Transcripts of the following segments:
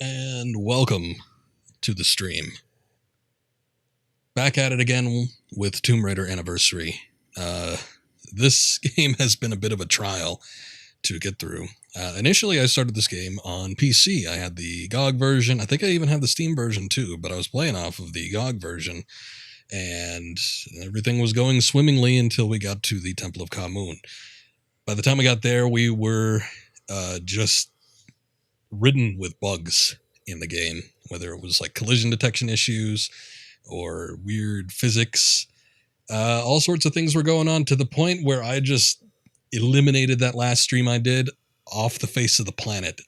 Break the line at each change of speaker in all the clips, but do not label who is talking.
And welcome to the stream. Back at it again with Tomb Raider Anniversary. This game has been a bit of a trial to get through. Initially, I started this game on PC. I had the GOG version. I think I even had the Steam version too, but I was playing off of the GOG version, and everything was going swimmingly until we got to the Temple of Khamoon. By the time we got there, we were just ridden with bugs in the game, whether it was like collision detection issues or weird physics. All sorts of things were going on to the point where I just eliminated that last stream I did off the face of the planet.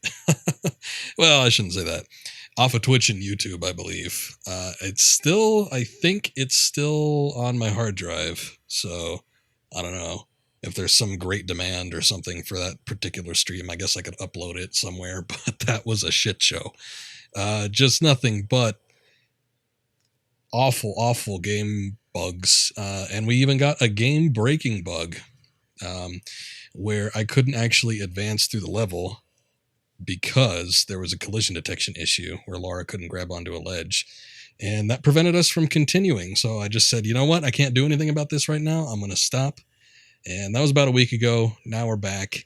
Well, I shouldn't say that. Off of Twitch and YouTube, I believe. I think it's still on my hard drive. So, I don't know. If there's some great demand or something for that particular stream, I guess I could upload it somewhere, but that was a shit show. Just nothing but awful game bugs. And we even got a game breaking bug where I couldn't actually advance through the level because there was a collision detection issue where Lara couldn't grab onto a ledge. And that prevented us from continuing. So I just said, you know what? I can't do anything about this right now. I'm going to stop. And that was about a week ago. Now we're back.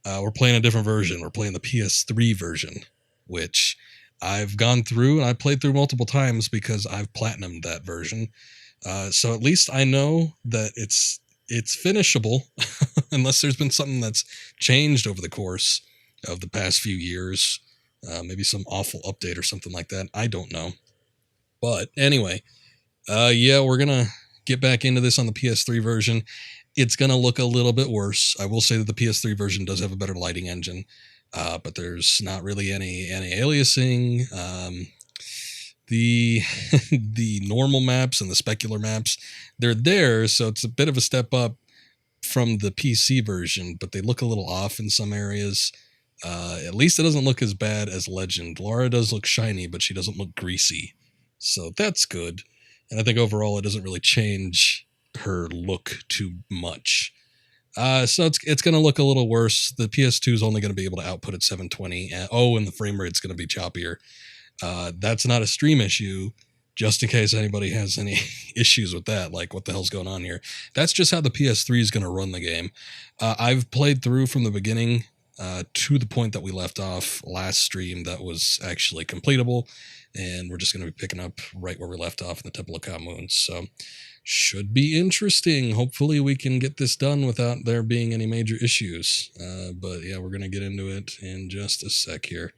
We're playing a different version. We're playing the PS3 version, which I've gone through and I played through multiple times because I've platinumed that version. So at least I know that it's finishable, unless there's been something that's changed over the course of the past few years. Maybe some awful update or something like that. I don't know. But anyway, we're going to get back into this on the PS3 version. It's going to look a little bit worse. I will say that the PS3 version does have a better lighting engine, but there's not really any aliasing. The the normal maps and the specular maps, they're there, so it's a bit of a step up from the PC version, but they look a little off in some areas. At least it doesn't look as bad as Legend. Lara does look shiny, but she doesn't look greasy, so that's good. And I think overall it doesn't really change her look too much. So it's going to look a little worse. The PS2 is only going to be able to output at 720. And the frame rate's going to be choppier. That's not a stream issue, just in case anybody has any issues with that, like what the hell's going on here. That's just how the PS3 is going to run the game. I've played through from the beginning to the point that we left off last stream that was actually completable, and we're just going to be picking up right where we left off in the Temple of Khamoon. So should be interesting. Hopefully we can get this done without there being any major issues. But yeah, we're going to get into it in just a sec here.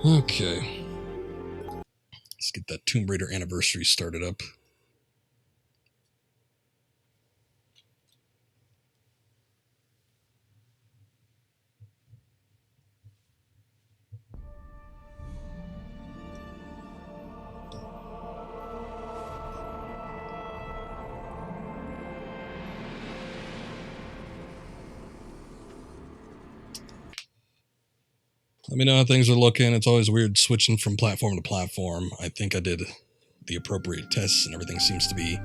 Okay. Let's get that Tomb Raider Anniversary started up. Let me know how things are looking. It's always weird switching from platform to platform. I think I did the appropriate tests and everything seems to be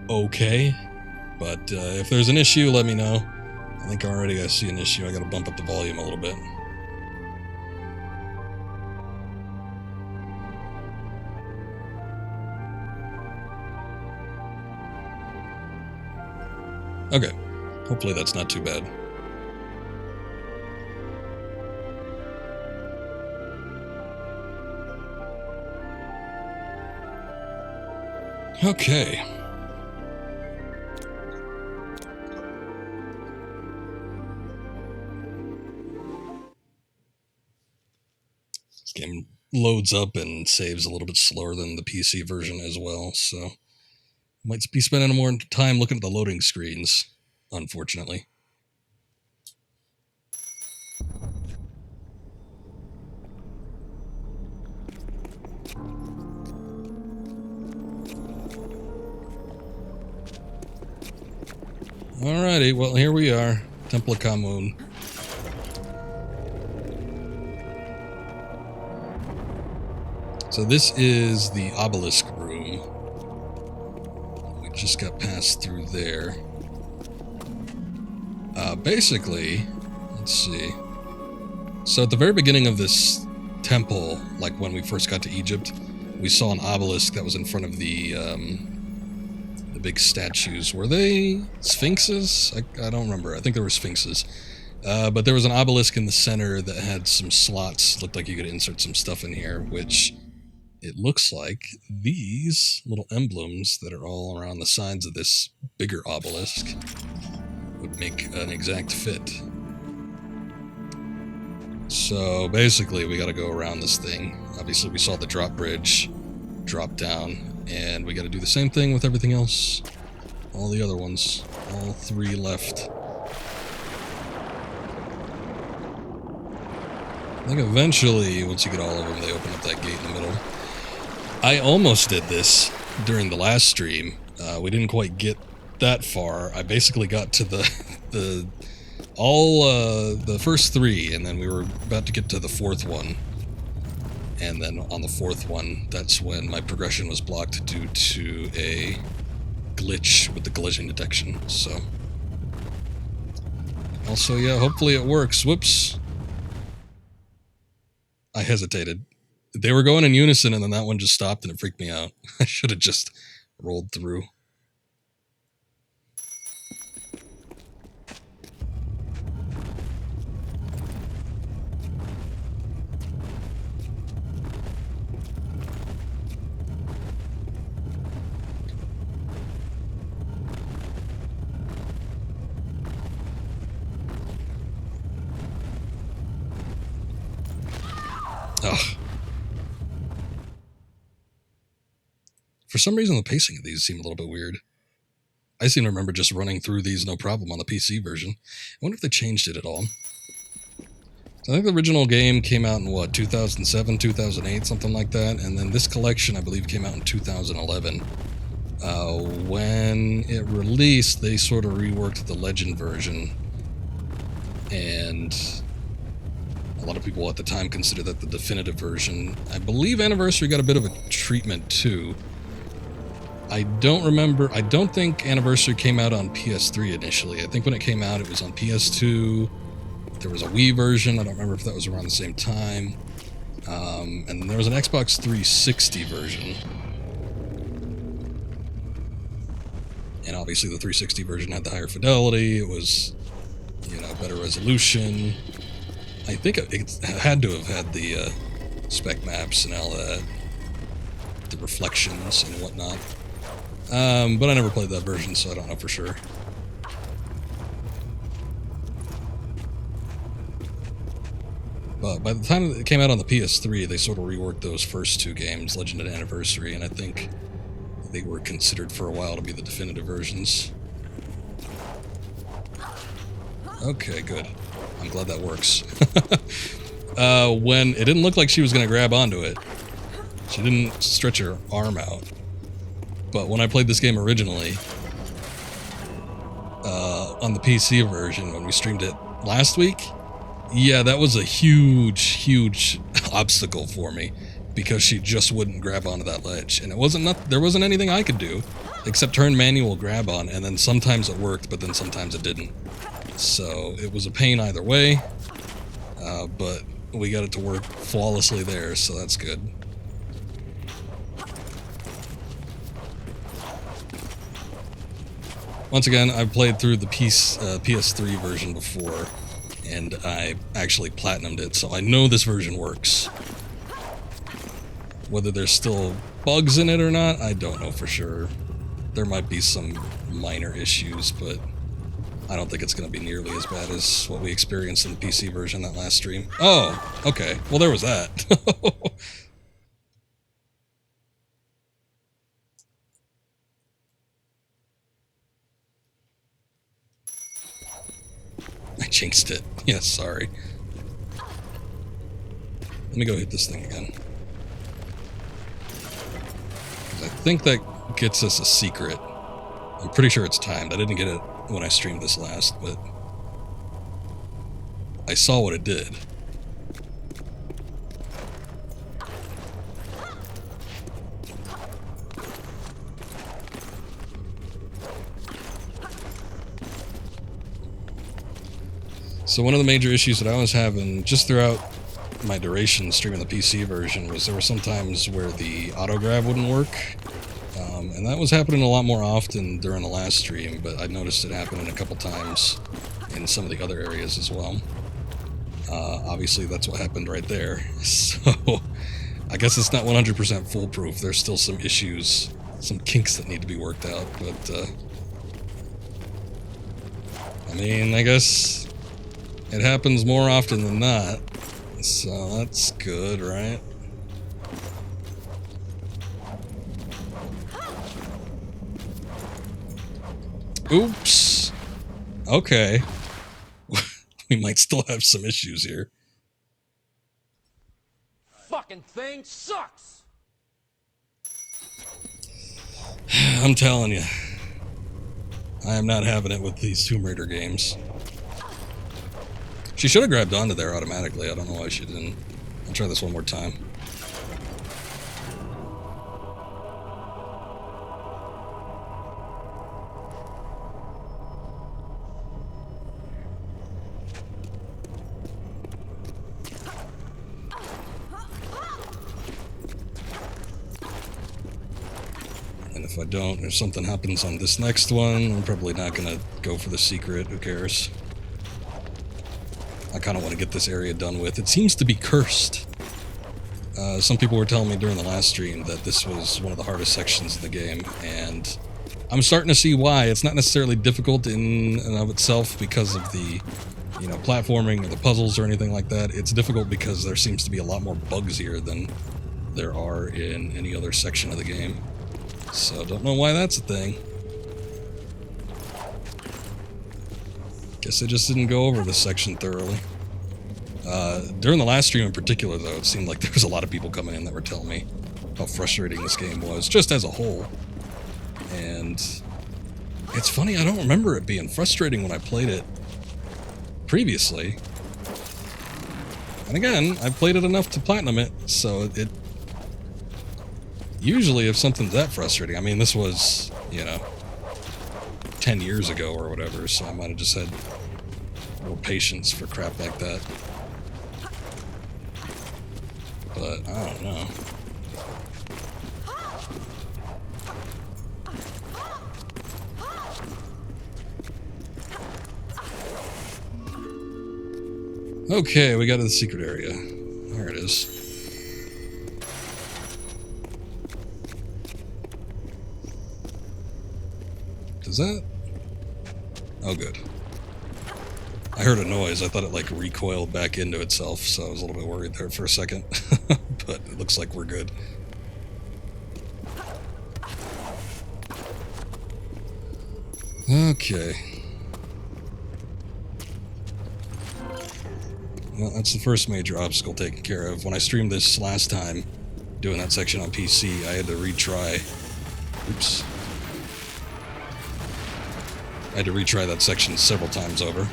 okay. But if there's an issue, let me know. I think already I see an issue. I gotta bump up the volume a little bit. Okay. Hopefully that's not too bad. Okay. This game loads up and saves a little bit slower than the PC version as well, so might be spending more time looking at the loading screens, unfortunately. Alrighty, well, here we are. Temple of Khamoon. So this is the obelisk room. We just got passed through there. Basically, let's see. So at the very beginning of this temple, like when we first got to Egypt, we saw an obelisk that was in front of the big statues. Were they sphinxes? I don't remember. I think they were sphinxes. But there was an obelisk in the center that had some slots. Looked like you could insert some stuff in here, which it looks like these little emblems that are all around the sides of this bigger obelisk would make an exact fit. So basically we got to go around this thing. Obviously we saw the drop bridge drop down, and we got to do the same thing with everything else. All the other ones. All 3 left. I think eventually, once you get all of them, they open up that gate in the middle. I almost did this during the last stream. We didn't quite get that far. I basically got to the first 3, and then we were about to get to the 4th one. And then on the 4th one, that's when my progression was blocked due to a glitch with the collision detection. So, also, yeah, hopefully it works. Whoops. I hesitated. They were going in unison, and then that one just stopped, and it freaked me out. I should have just rolled through. Ugh. For some reason, the pacing of these seem a little bit weird. I seem to remember just running through these no problem on the PC version. I wonder if they changed it at all. So I think the original game came out in, what, 2007, 2008, something like that? And then this collection, I believe, came out in 2011. When it released, they sort of reworked the Legend version. And a lot of people at the time considered that the definitive version. I believe Anniversary got a bit of a treatment, too. I don't think Anniversary came out on PS3 initially. I think when it came out, it was on PS2. There was a Wii version. I don't remember if that was around the same time. And there was an Xbox 360 version. And obviously the 360 version had the higher fidelity. It was, better resolution. I think it had to have had the spec maps and all that. The reflections and whatnot. But I never played that version, so I don't know for sure. But by the time it came out on the PS3, they sort of reworked those first 2 games, Legend and Anniversary, and I think they were considered for a while to be the definitive versions. Okay, good. I'm glad that works. When it didn't look like she was going to grab onto it, she didn't stretch her arm out. But when I played this game originally, on the PC version, when we streamed it last week, yeah, that was a huge, huge obstacle for me, because she just wouldn't grab onto that ledge. And there wasn't anything I could do except turn manual grab on, and then sometimes it worked, but then sometimes it didn't. So it was a pain either way, but we got it to work flawlessly there, so that's good. Once again, I've played through the PS3 version before, and I actually platinumed it, so I know this version works. Whether there's still bugs in it or not, I don't know for sure. There might be some minor issues, but I don't think it's going to be nearly as bad as what we experienced in the PC version that last stream. Oh, okay. Well, there was that. I jinxed it. Yes, sorry. Let me go hit this thing again. I think that gets us a secret. I'm pretty sure it's timed. I didn't get it when I streamed this last, but I saw what it did. So one of the major issues that I was having just throughout my duration streaming the PC version was there were some times where the auto grab wouldn't work, and that was happening a lot more often during the last stream, but I noticed it happening a couple times in some of the other areas as well. Obviously that's what happened right there, so I guess it's not 100% foolproof. There's still some issues, some kinks that need to be worked out, but I mean, I guess it happens more often than not, so that's good, right? Oops. Okay. We might still have some issues here.
Fucking thing sucks!
I'm telling you, I am not having it with these Tomb Raider games. She should have grabbed onto there automatically. I don't know why she didn't. I'll try this one more time. And if I don't, if something happens on this next one, I'm probably not going to go for the secret. Who cares? I kind of want to get this area done with. It seems to be cursed. Some people were telling me during the last stream that this was one of the hardest sections of the game, and I'm starting to see why. It's not necessarily difficult in and of itself because of the, you know, platforming or the puzzles or anything like that. It's difficult because there seems to be a lot more bugs here than there are in any other section of the game. So don't know why that's a thing. Guess I just didn't go over this section thoroughly. During the last stream in particular, though, it seemed like there was a lot of people coming in that were telling me how frustrating this game was, just as a whole. And it's funny, I don't remember it being frustrating when I played it previously. And again, I played it enough to platinum it, so it... Usually if something's that frustrating, I mean, this was, you know, 10 years ago or whatever, so I might have just had more patience for crap like that. But I don't know. Okay, we got to the secret area. There it is. Does that? Oh, good. I heard a noise. I thought it, like, recoiled back into itself, so I was a little bit worried there for a second. But it looks like we're good. Okay. Well, that's the first major obstacle taken care of. When I streamed this last time, doing that section on PC, I had to retry... Oops. I had to retry that section several times over.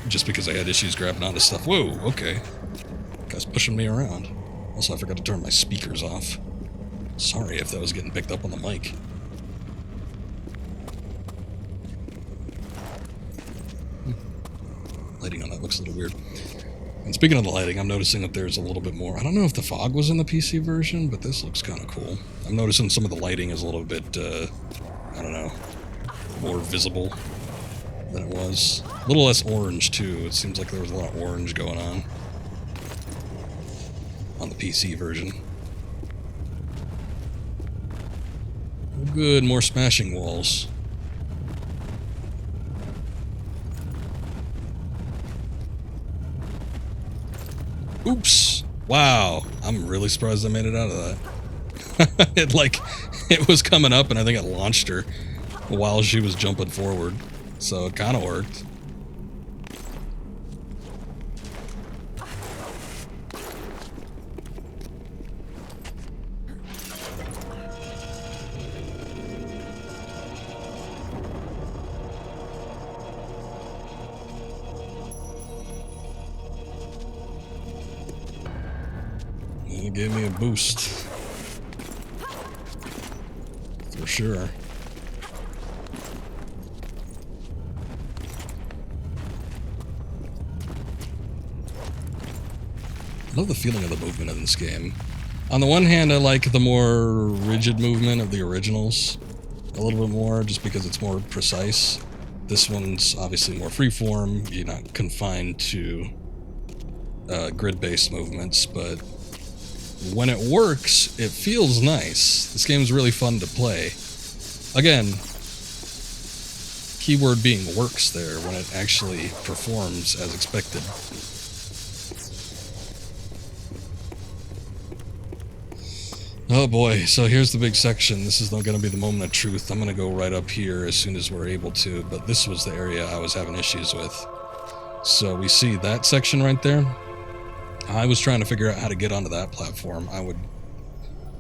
Just because I had issues grabbing onto stuff. Whoa, okay. Guy's pushing me around. Also, I forgot to turn my speakers off. Sorry if that was getting picked up on the mic. Lighting on that looks a little weird. And speaking of the lighting, I'm noticing that there's a little bit more... I don't know if the fog was in the PC version, but this looks kind of cool. I'm noticing some of the lighting is a little bit, I don't know, more visible than it was. A little less orange, too. It seems like there was a lot of orange going on the PC version. Good, more smashing walls. Oops! Wow, I'm really surprised I made it out of that. It was coming up and I think it launched her while she was jumping forward. So it kind of worked. It gave me a boost. For sure. I love the feeling of the movement in this game. On the one hand, I like the more rigid movement of the originals a little bit more, just because it's more precise. This one's obviously more freeform. You're not confined to grid-based movements, but when it works, it feels nice. This game's really fun to play. Again, keyword being works there, when it actually performs as expected. Oh boy, so here's the big section. This is not going to be the moment of truth. I'm going to go right up here as soon as we're able to, but this was the area I was having issues with. So we see that section right there. I was trying to figure out how to get onto that platform.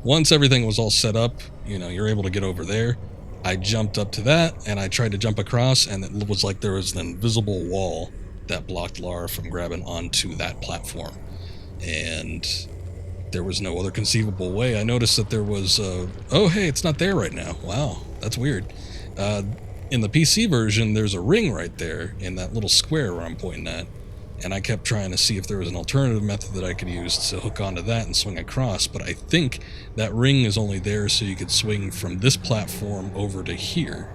Once everything was all set up, you know, you're able to get over there. I jumped up to that, and I tried to jump across, and it was like there was an invisible wall that blocked Lara from grabbing onto that platform. And there was no other conceivable way. I noticed that there was, oh hey, it's not there right now. Wow, that's weird. In the PC version, there's a ring right there in that little square where I'm pointing at. And I kept trying to see if there was an alternative method that I could use to hook onto that and swing across, but I think that ring is only there so you could swing from this platform over to here.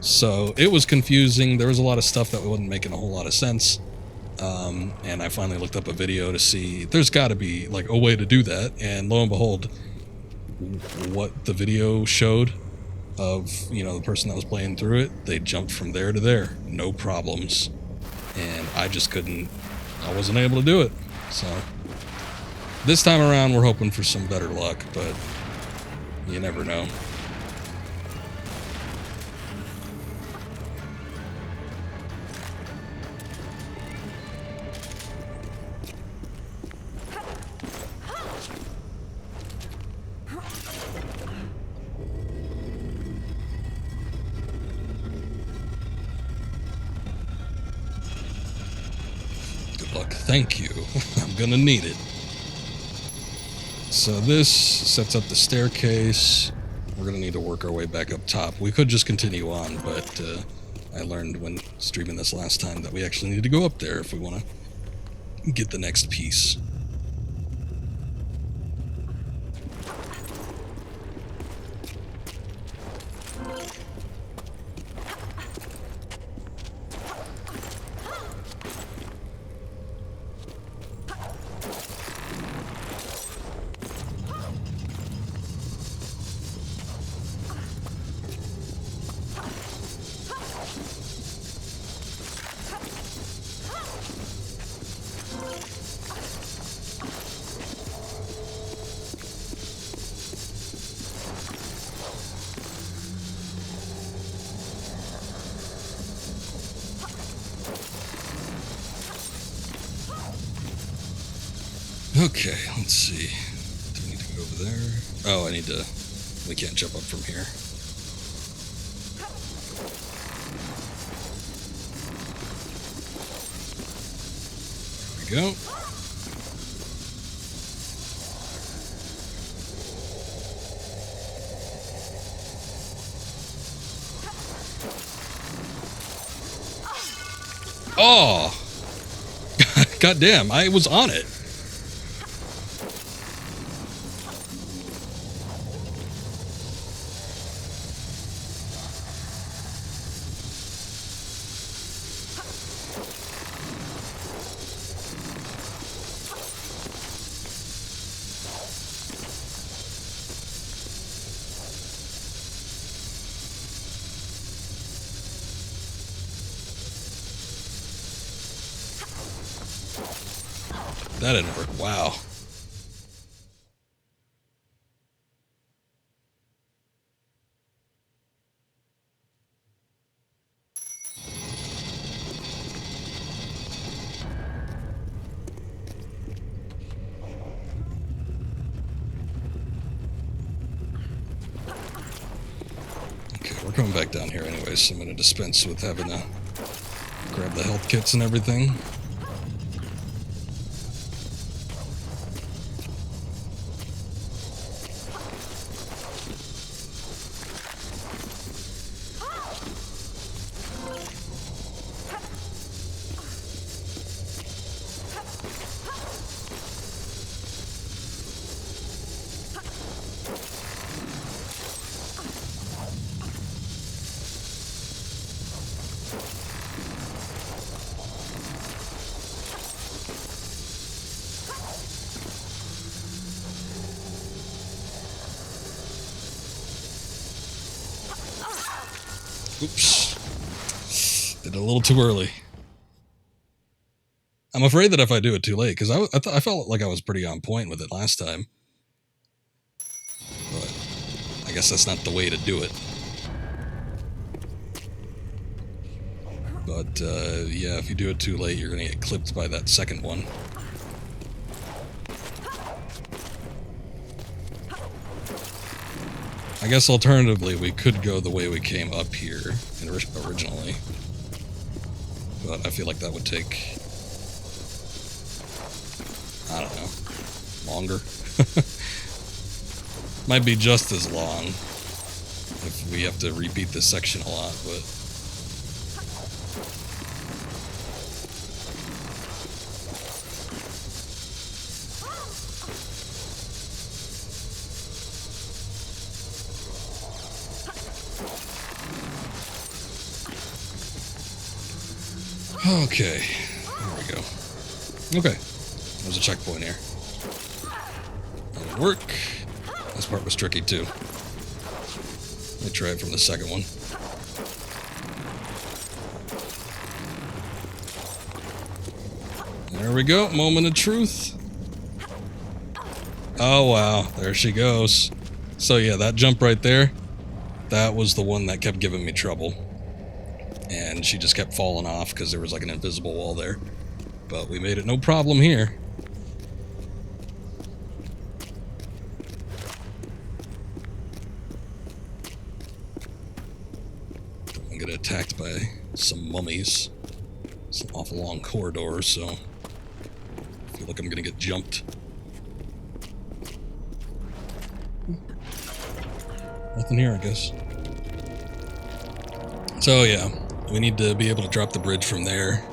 So it was confusing. There was a lot of stuff that wasn't making a whole lot of sense. And I finally looked up a video to see there's got to be like a way to do that, and lo and behold, what the video showed of, you know, the person that was playing through it, they jumped from there to there, no problems, and I just I wasn't able to do it. So this time around we're hoping for some better luck, but you never know. Thank you. I'm gonna need it. So this sets up the staircase. We're gonna need to work our way back up top. We could just continue on, but I learned when streaming this last time that we actually need to go up there if we want to get the next piece. Okay, let's see. Do we need to go over there? Oh, we can't jump up from here. There we go. Oh! Goddamn, I was on it. That didn't work. Wow. Okay, we're coming back down here anyway, so I'm going to dispense with having to grab the health kits and everything. Oops. Did it a little too early. I'm afraid that if I do it too late, because I felt like I was pretty on point with it last time. But I guess that's not the way to do it. But, yeah, if you do it too late, you're going to get clipped by that second one. I guess alternatively, we could go the way we came up here originally. But I feel like that would take, I don't know, longer. Might be just as long if we have to repeat this section a lot, but... Okay, there we go. Okay, there's a checkpoint here. That'll work. This part was tricky too. Let me try it from the second one. There we go, moment of truth. Oh wow, there she goes. So yeah, that jump right there, that was the one that kept giving me trouble. And she just kept falling off because there was like an invisible wall there. But we made it no problem here. I'm gonna get attacked by some mummies. It's an awful long corridor, so I feel like I'm gonna get jumped. Nothing here, I guess. So yeah, we need to be able to drop the bridge from there.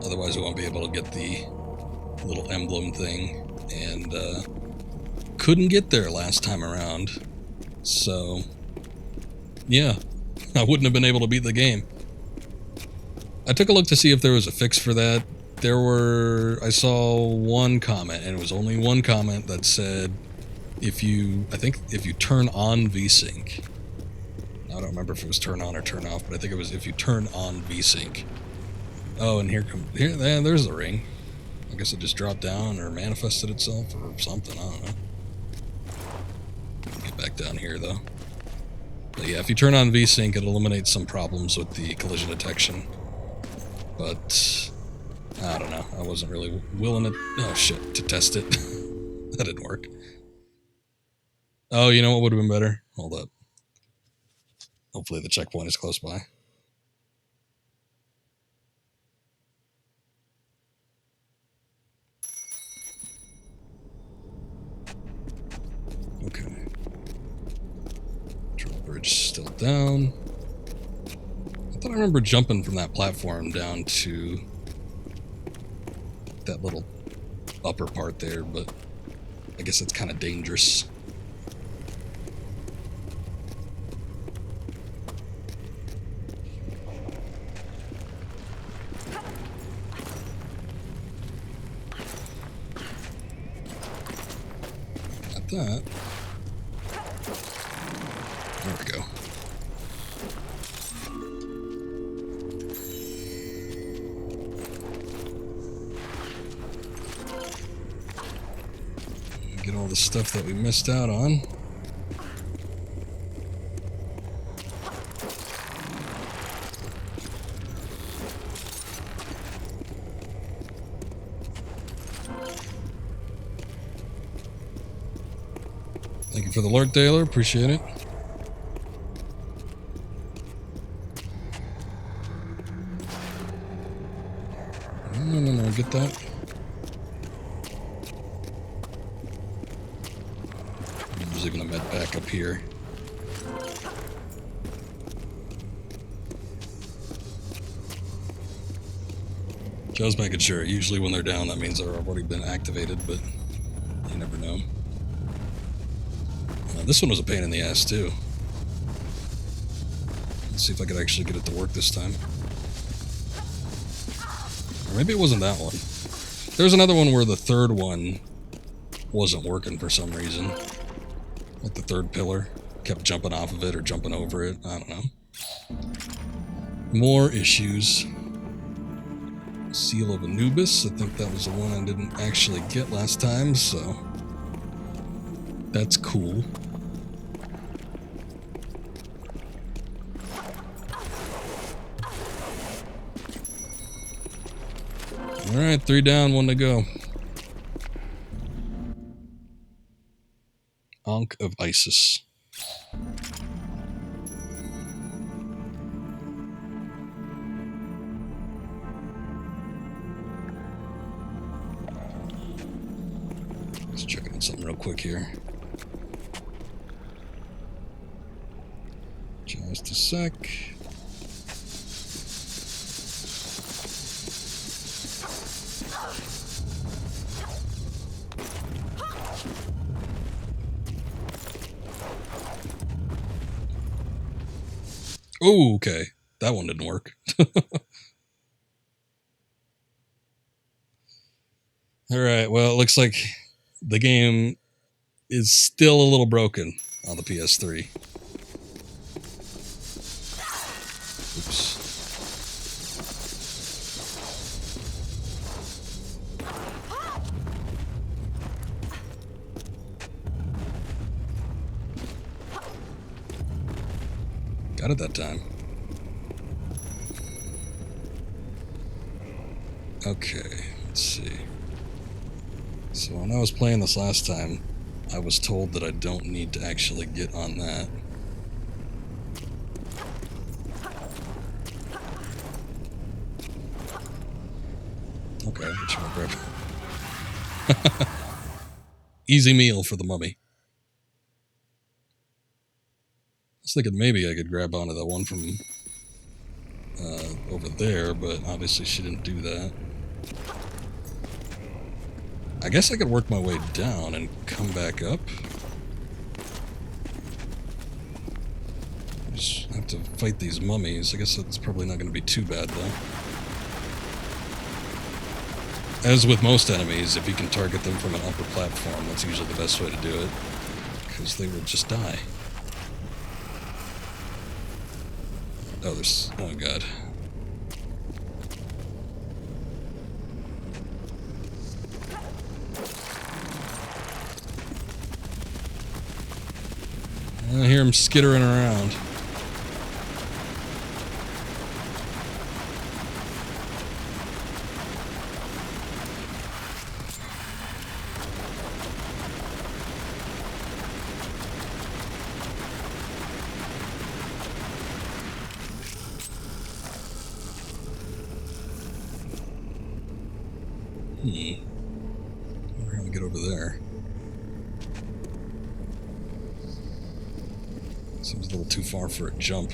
Otherwise we won't be able to get the little emblem thing. And couldn't get there last time around. So yeah, I wouldn't have been able to beat the game. I took a look to see if there was a fix for that. I saw one comment, and it was only one comment that said if you turn on VSync. I don't remember if it was turn on or turn off, but I think it was if you turn on VSync. Oh, and there's the ring. I guess it just dropped down or manifested itself or something, I don't know. Get back down here though. But yeah, if you turn on VSync, it eliminates some problems with the collision detection. But I don't know, I wasn't really willing to test it. That didn't work. Oh, you know what would have been better? Hold up. Hopefully the checkpoint is close by. Okay. Drawbridge still down. I thought I remember jumping from that platform down to that little upper part there, but I guess it's kind of dangerous. That. There we go. Get all the stuff that we missed out on. Thank you for the alert, Taylor. Appreciate it. No, get that. There's even a med pack up here. Just making sure. Usually when they're down, that means they've already been activated, but you never know. This one was a pain in the ass, too. Let's see if I could actually get it to work this time. Maybe it wasn't that one. There's another one where the third one wasn't working for some reason. Like the third pillar. Kept jumping off of it or jumping over it. I don't know. More issues. Seal of Anubis. I think that was the one I didn't actually get last time, so that's cool. Alright, 3 down, 1 to go. Ankh of Isis. Just checking on something real quick here. Just a sec. Oh, okay. That one didn't work. Alright, well, it looks like the game is still a little broken on the PS3. Oops. Got it that time. Okay, let's see. So when I was playing this last time, I was told that I don't need to actually get on that. Okay, which one grab? Easy meal for the mummy. I was thinking maybe I could grab onto the one from over there, but obviously she didn't do that. I guess I could work my way down and come back up. Just have to fight these mummies. I guess that's probably not going to be too bad, though. As with most enemies, if you can target them from an upper platform, that's usually the best way to do it, because they will just die. Oh, there's... oh, God. I hear him skittering around. I wonder how to get over there. Seems a little too far for a jump.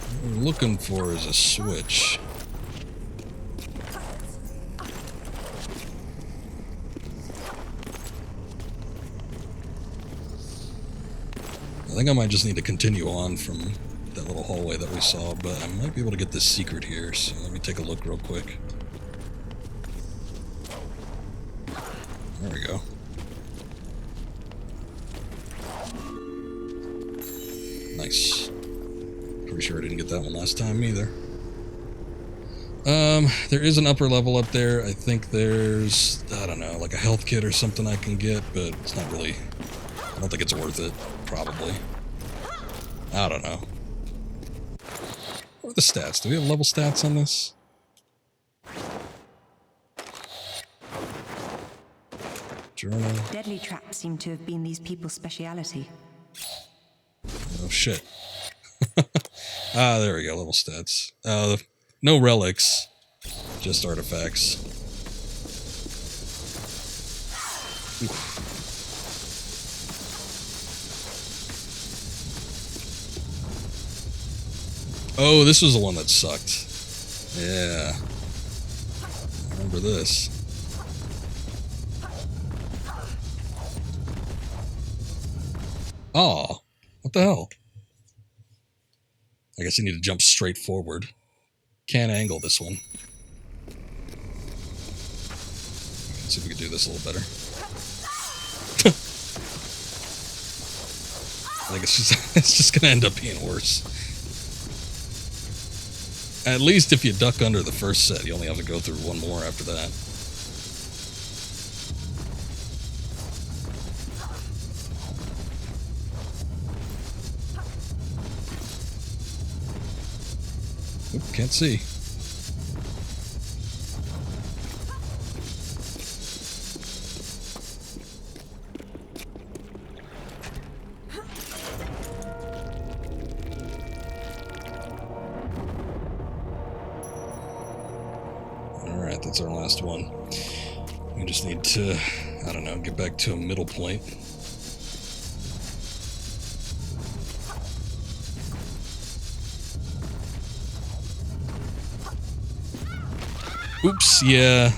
What we're looking for is a switch. I think I might just need to continue on from that little hallway that we saw, but I might be able to get this secret here, so let me take a look real quick. There we go. Nice. Pretty sure I didn't get that one last time either. There is an upper level up there. I think there's, I don't know, like a health kit or something I can get, but it's not really, I don't think it's worth it, probably. I don't know. What are the stats? Do we have level stats on this? Journal.
Deadly traps seem to have been these people's speciality.
Oh, shit. Ah, there we go, level stats. No relics, just artifacts. Oof. Oh, this was the one that sucked. Yeah. I remember this. Aw, what the hell? I guess you need to jump straight forward. Can't angle this one. Let's see if we can do this a little better. I think it's just gonna end up being worse. At least if you duck under the first set, you only have to go through one more after that. Oop, can't see. Alright, that's our last one. We just need to, I don't know, get back to a middle point. Oops, yeah.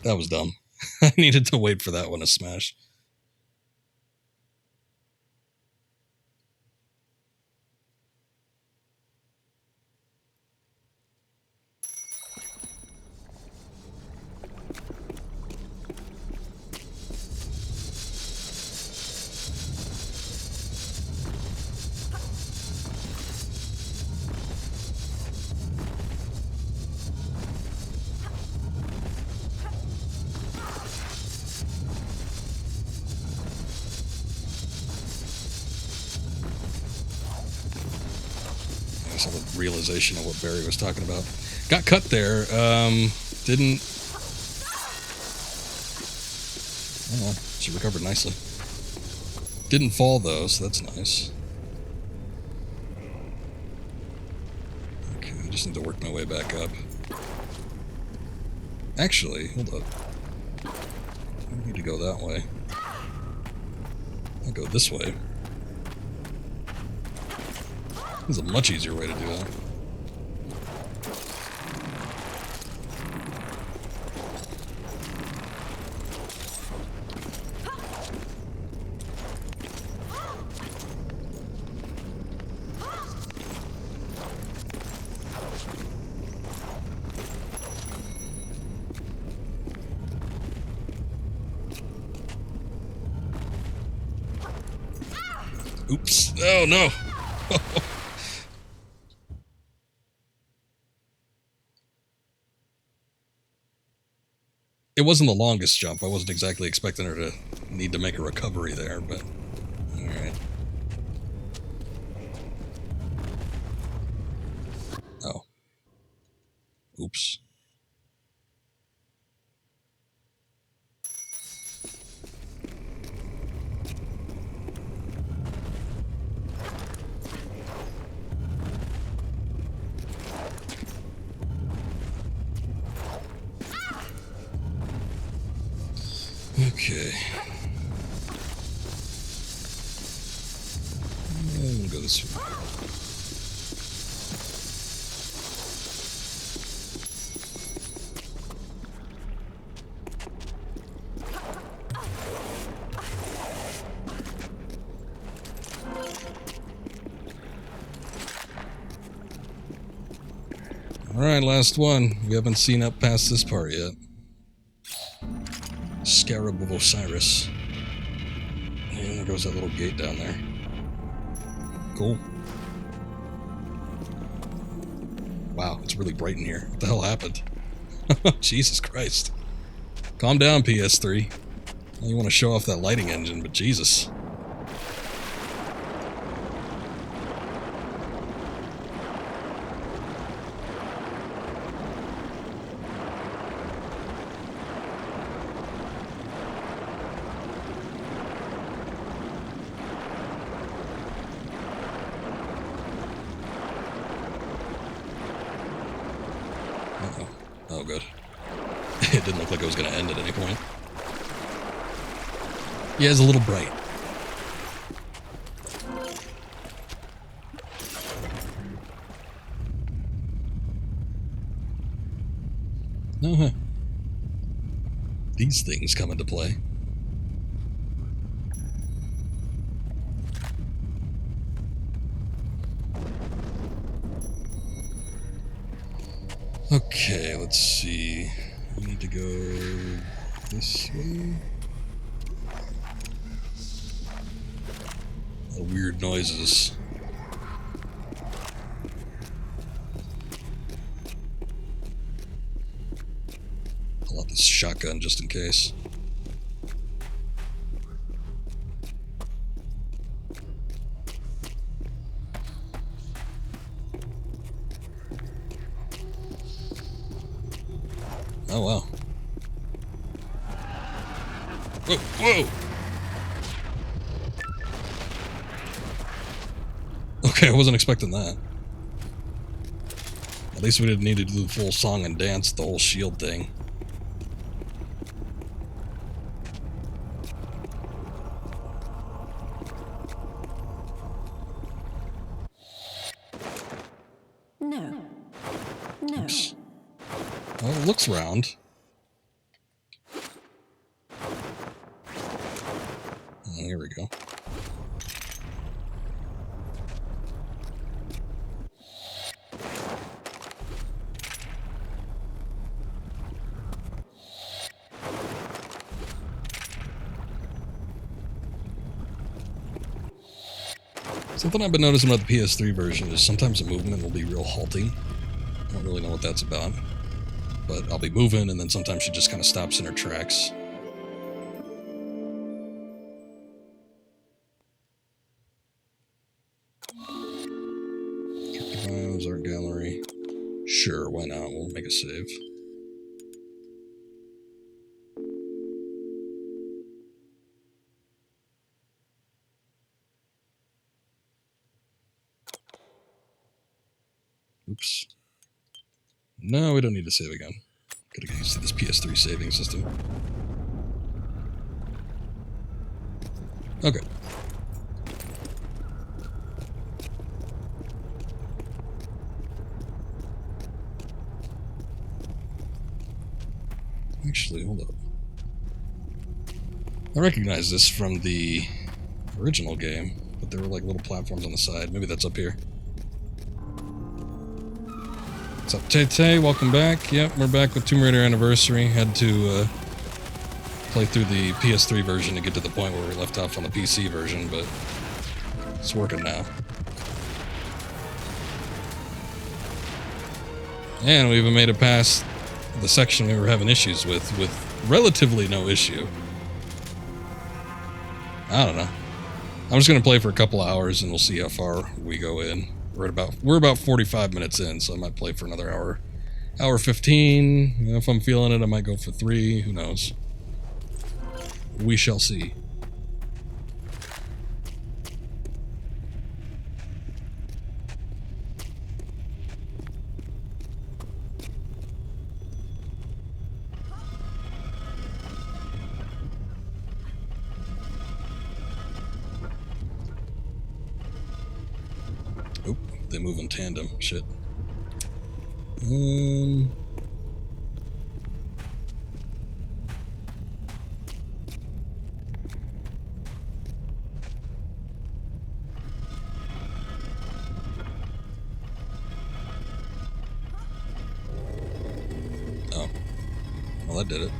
That was dumb. I needed to wait for that one to smash. The realization of what Barry was talking about. Got cut there. Didn't. Oh, she recovered nicely. Didn't fall though, so that's nice. Okay, I just need to work my way back up. Actually, hold up. I need to go that way. I'll go this way. This is a much easier way to do that. Oops. Oh, no. It wasn't the longest jump. I wasn't exactly expecting her to need to make a recovery there, but... Alright. Oh. Oops. Okay. I'm gonna go this way. Alright, last one. We haven't seen up past this part yet. Scarab of Osiris. And there goes that little gate down there. Cool. Wow, it's really bright in here. What the hell happened? Jesus Christ. Calm down, PS3. You want to show off that lighting engine, but Jesus. Oh, good. It didn't look like it was going to end at any point. Yeah, it's a little bright. Uh-huh. These things come into play. Okay, let's see. We need to go this way. A lot of weird noises. Pull out this shotgun just in case. Oh, wow. Whoa, whoa! Okay, I wasn't expecting that. At least we didn't need to do the full song and dance, the whole shield thing.
No. No.
Oops. Well, it looks round. Oh, here we go. Something I've been noticing about the PS3 version is sometimes the movement will be real halting. I don't really know what that's about. But I'll be moving, and then sometimes she just kind of stops in her tracks. Files, art gallery. Sure, why not? We'll make a save. Oops. No, we don't need to save again. Gotta get used to this PS3 saving system. Okay. Actually, hold up. I recognize this from the original game, but there were like little platforms on the side. Maybe that's up here. What's up, Tay-Tay? Welcome back. Yep, we're back with Tomb Raider Anniversary. Had to play through the PS3 version to get to the point where we left off on the PC version, but it's working now. And we even made it past the section we were having issues with relatively no issue. I don't know. I'm just gonna play for a couple of hours and we'll see how far we go in. We're about 45 minutes in, so I might play for another hour 15. You know, if I'm feeling it, I might go for 3. Who knows? We shall see. Oh, they move in tandem. Shit. Oh. Well, that did it.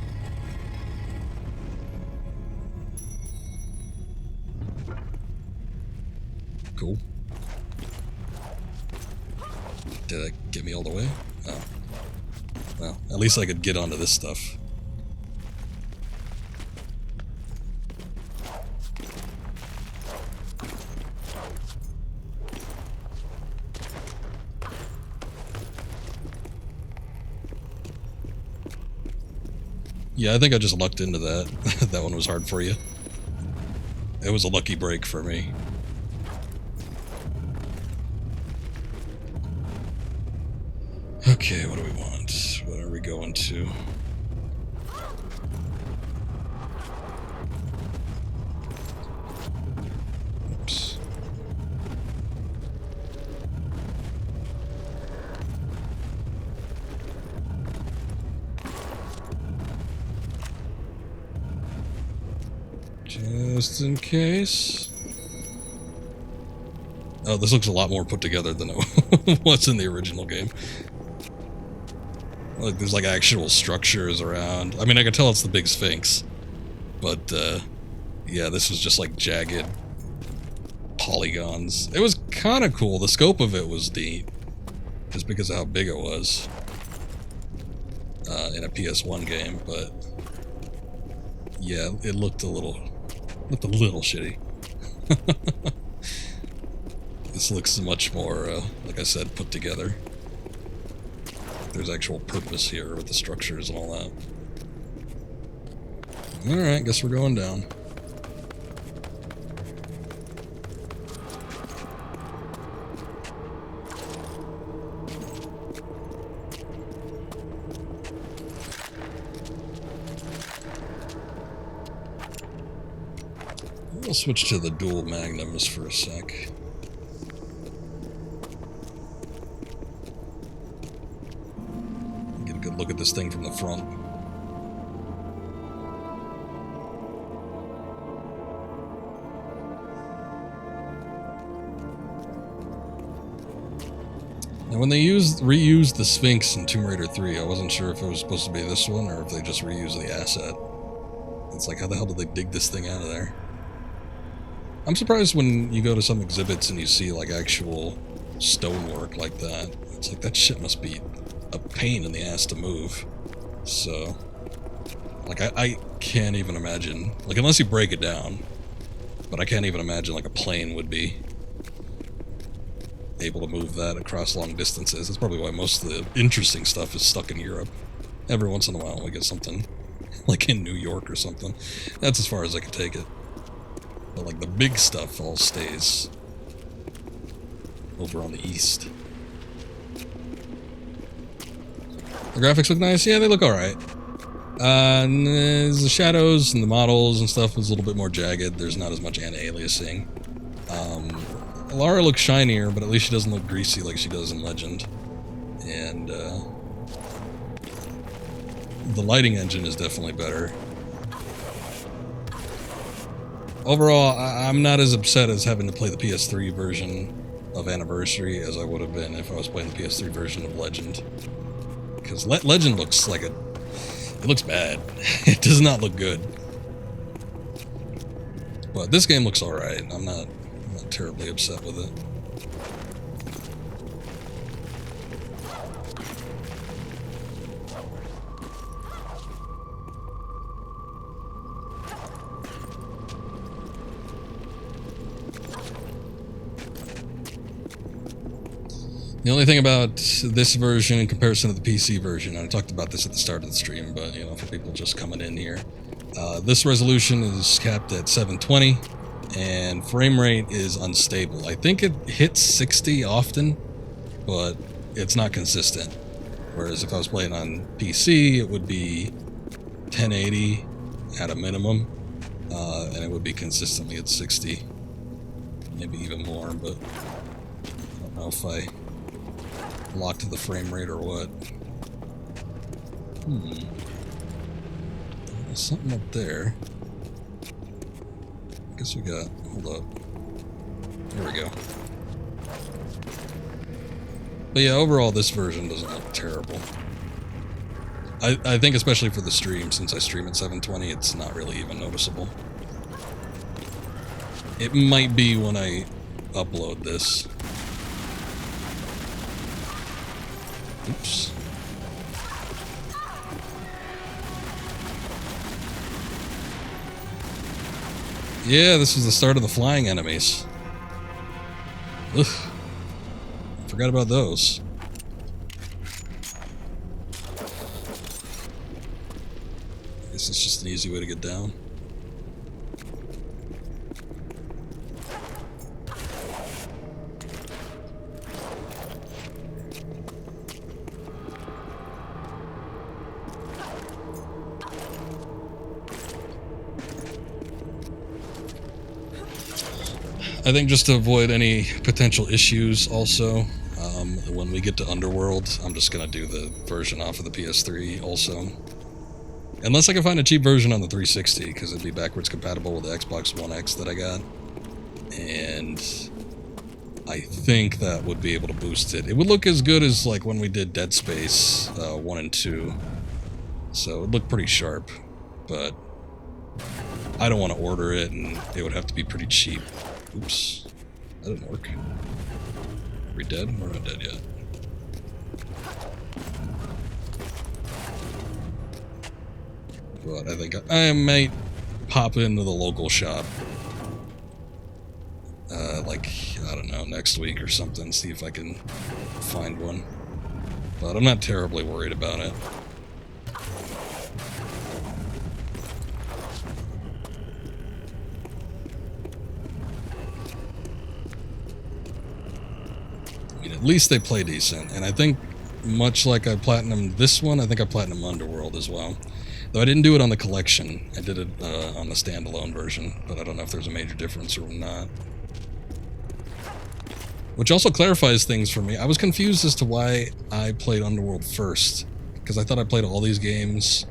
Cool. Did that get me all the way? Oh. Well, at least I could get onto this stuff. Yeah, I think I just lucked into that. That one was hard for you. It was a lucky break for me. Okay, what do we want? What are we going to? Oops. Just in case. Oh, this looks a lot more put together than it was in the original game. Like, there's like actual structures around. I mean, I can tell it's the big Sphinx. But, yeah, this was just like jagged polygons. It was kind of cool. The scope of it was neat. Just because of how big it was. In a PS1 game, but... yeah, it looked a little shitty. This looks much more, like I said, put together. There's actual purpose here with the structures and all that. Alright, guess we're going down. I'll switch to the dual magnums for a sec. Get a good look at this thing from the front. Now when they reused the Sphinx in Tomb Raider 3, I wasn't sure if it was supposed to be this one or if they just reused the asset. It's like, how the hell did they dig this thing out of there? I'm surprised when you go to some exhibits and you see like actual stonework like that. It's like, that shit must be a pain in the ass to move. So, like, I can't even imagine, like, unless you break it down, but I can't even imagine like a plane would be able to move that across long distances. That's probably why most of the interesting stuff is stuck in Europe. Every once in a while we get something like in New York or something. That's as far as I can take it. But like the big stuff all stays over on the east. The graphics look nice. Yeah, they look alright. The shadows and the models and stuff is a little bit more jagged. There's not as much anti-aliasing. Lara looks shinier, but at least she doesn't look greasy like she does in Legend. And the lighting engine is definitely better. Overall, I'm not as upset as having to play the PS3 version of Anniversary as I would have been if I was playing the PS3 version of Legend. Because Legend looks like it looks bad. It does not look good. But this game looks alright. I'm not terribly upset with it. The only thing about this version in comparison to the PC version, and I talked about this at the start of the stream, but, you know, for people just coming in here, this resolution is capped at 720, and frame rate is unstable. I think it hits 60 often, but it's not consistent. Whereas if I was playing on PC, it would be 1080 at a minimum, and it would be consistently at 60, maybe even more, but I don't know if I locked to the frame rate or what. There's something up there. I guess we got... hold up. There we go. But yeah, overall this version doesn't look terrible. I think especially for the stream, since I stream at 720, it's not really even noticeable. It might be when I upload this. Oops. Yeah, this is the start of the flying enemies. Ugh. Forgot about those. I guess it's just an easy way to get down. I think just to avoid any potential issues also, when we get to Underworld, I'm just going to do the version off of the PS3 also. Unless I can find a cheap version on the 360, because it'd be backwards compatible with the Xbox One X that I got. And I think that would be able to boost it. It would look as good as like when we did Dead Space 1 and 2. So it would look pretty sharp, but I don't want to order it, and it would have to be pretty cheap. Oops. That didn't work. Are we dead? We're not dead yet. But I think I might pop into the local shop. Like, I don't know, next week or something, see if I can find one. But I'm not terribly worried about it. I mean, at least they play decent, and I think, much like I platinumed this one, I think I platinumed Underworld as well. Though I didn't do it on the collection, I did it on the standalone version, but I don't know if there's a major difference or not. Which also clarifies things for me. I was confused as to why I played Underworld first, because I thought I played all these games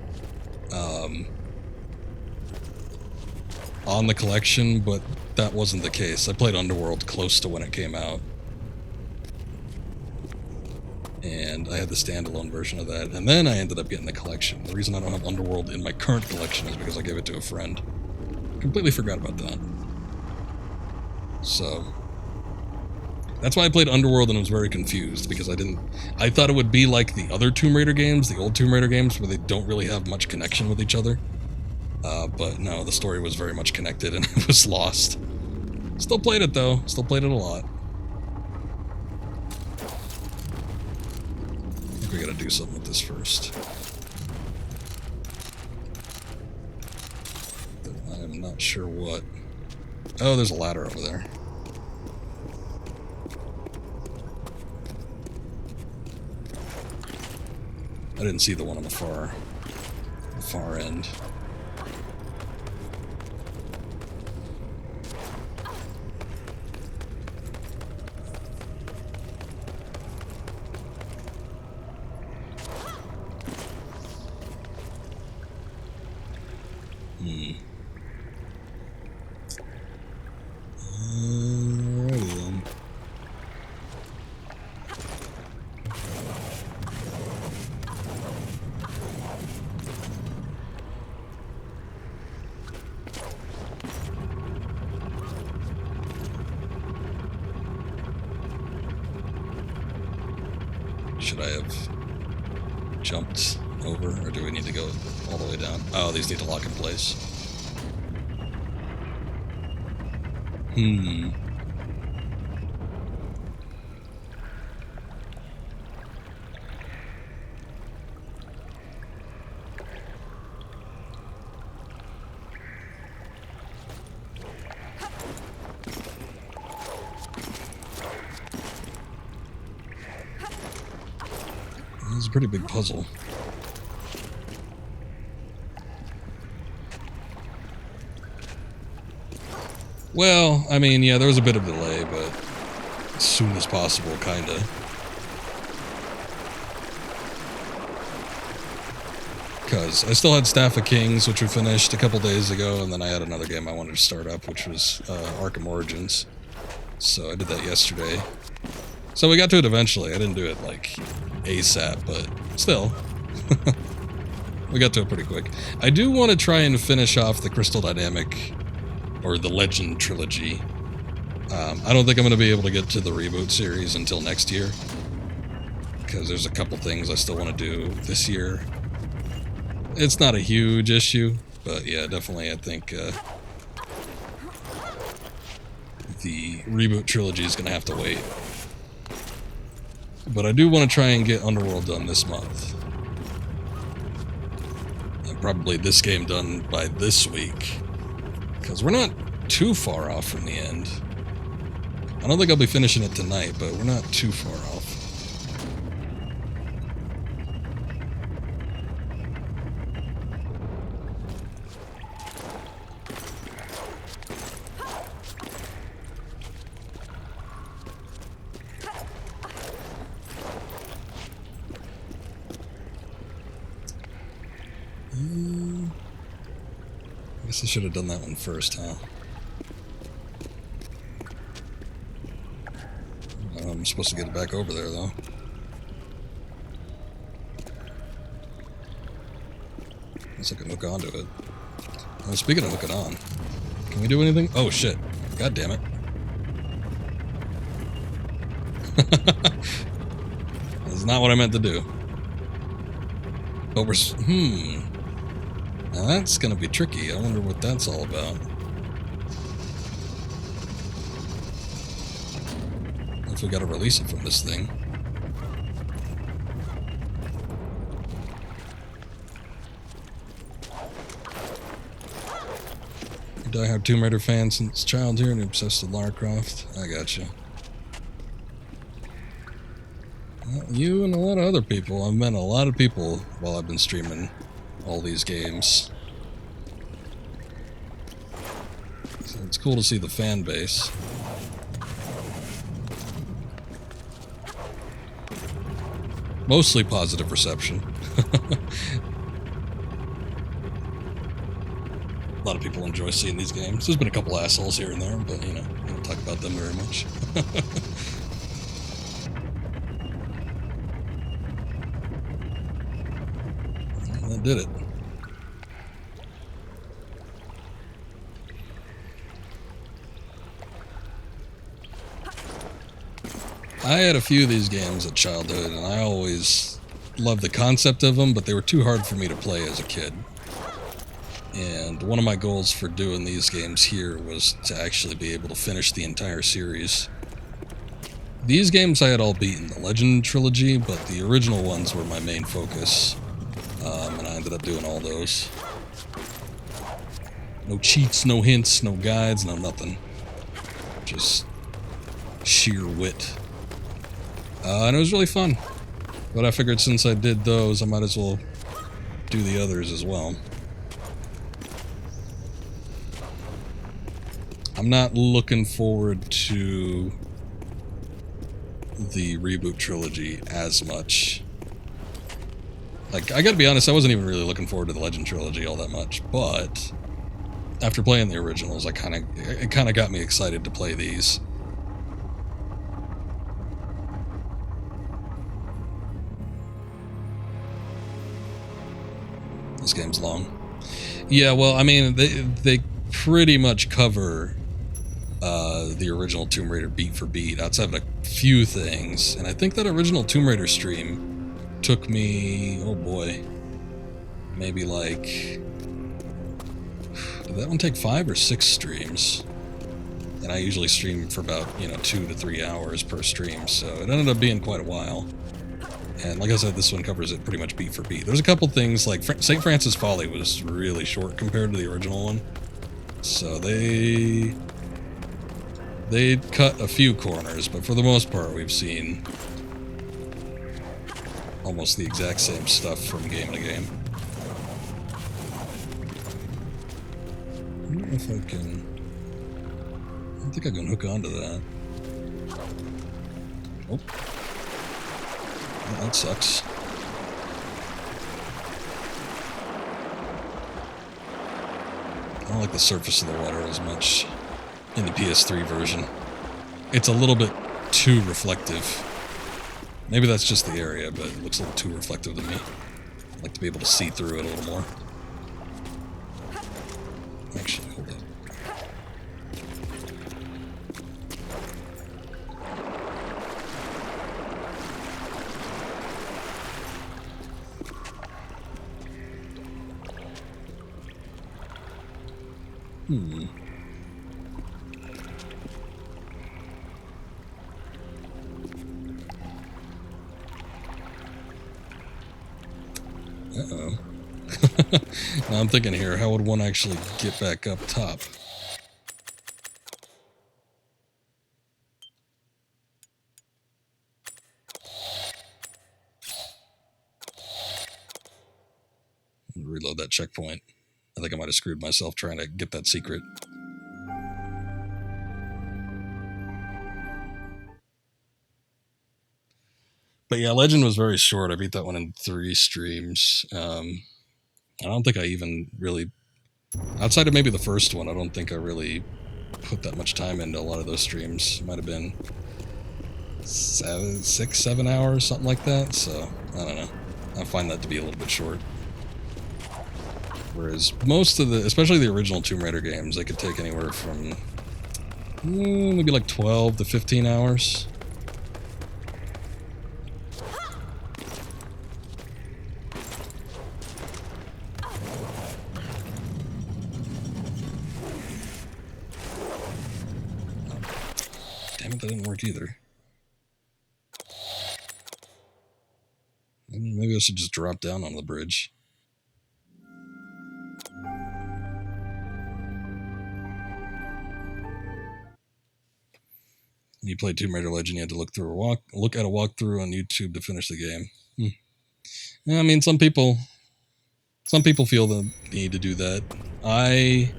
on the collection, but that wasn't the case. I played Underworld close to when it came out. And I had the standalone version of that, and then I ended up getting the collection. The reason I don't have Underworld in my current collection is because I gave it to a friend. Completely forgot about that. So that's why I played Underworld and was very confused, because I thought it would be like the other Tomb Raider games, the old Tomb Raider games, where they don't really have much connection with each other. But no, the story was very much connected, and I was lost. Still played it, though. Still played it a lot. I think we gotta do something with this first. I am not sure what. Oh, there's a ladder over there. I didn't see the one on the far end. Alrighty then. Should I have jumped over, or do we need to go all the way down? Oh, these need to lock in place. It's a pretty big puzzle. Well, I mean, yeah, there was a bit of delay, but as soon as possible, kinda. Because I still had Staff of Kings, which we finished a couple days ago, and then I had another game I wanted to start up, which was Arkham Origins. So I did that yesterday. So we got to it eventually. I didn't do it, like, ASAP, but still. We got to it pretty quick. I do want to try and finish off the Crystal Dynamic, or the Legend trilogy. I don't think I'm going to be able to get to the reboot series until next year, because there's a couple things I still want to do this year. It's not a huge issue, but yeah, definitely I think the reboot trilogy is going to have to wait. But I do want to try and get Underworld done this month. And probably this game done by this week, because we're not too far off from the end. I don't think I'll be finishing it tonight, but we're not too far off. I guess I should have done that one first, huh? I'm supposed to get it back over there, though. Unless I can hook onto it. Speaking of hooking on, can we do anything? Oh, shit. God damn it. That's not what I meant to do. But we're... Now that's gonna be tricky. I wonder what that's all about. If we gotta release it from this thing. Die-hard Tomb Raider fan since childhood and obsessed with Lara Croft. I gotcha. Well, you and a lot of other people. I've met a lot of people while I've been streaming all these games. So it's cool to see the fan base. Mostly positive reception. A lot of people enjoy seeing these games. There's been a couple assholes here and there, but, you know, we don't talk about them very much. That did it. I had a few of these games at childhood, and I always loved the concept of them, but they were too hard for me to play as a kid. And one of my goals for doing these games here was to actually be able to finish the entire series. These games I had all beaten, the Legend trilogy, but the original ones were my main focus. And I ended up doing all those. No cheats, no hints, no guides, no nothing. Just sheer wit. And it was really fun. But I figured since I did those, I might as well do the others as well. I'm not looking forward to the reboot trilogy as much. Like, I gotta be honest, I wasn't even really looking forward to the Legend trilogy all that much, but after playing the originals, it kind of got me excited to play these. This game's long. Yeah, well, I mean, they pretty much cover the original Tomb Raider beat for beat, outside of a few things. And I think that original Tomb Raider stream took me, oh boy, maybe like, did that one take 5 or 6 streams? And I usually stream for about, 2 to 3 hours per stream, so it ended up being quite a while. And like I said, this one covers it pretty much beat for beat. There's a couple things, like St. Francis Folly was really short compared to the original one. So they cut a few corners, but for the most part we've seen almost the exact same stuff from game to game. I don't know if I can... I don't think I can hook onto that. Oh. That sucks. I don't like the surface of the water as much in the PS3 version. It's a little bit too reflective. Maybe that's just the area, but it looks a little too reflective to me. I'd like to be able to see through it a little more. Actually, hold up. Uh-oh. Now I'm thinking here, how would one actually get back up top? Reload that checkpoint. I think I might have screwed myself trying to get that secret. But yeah, Legend was very short. I beat that one in 3 streams. I don't think I even really... Outside of maybe the first one, I don't think I really put that much time into a lot of those streams. Might have been 6, 7 hours, something like that. So, I don't know. I find that to be a little bit short. Whereas most of the, especially the original Tomb Raider games, they could take anywhere from maybe like 12 to 15 hours. Damn it, that didn't work either. Maybe I should just drop down on the bridge. When you play Tomb Raider Legend, you had to look at a walkthrough on YouTube to finish the game. Yeah, I mean, some people feel the need to do that. I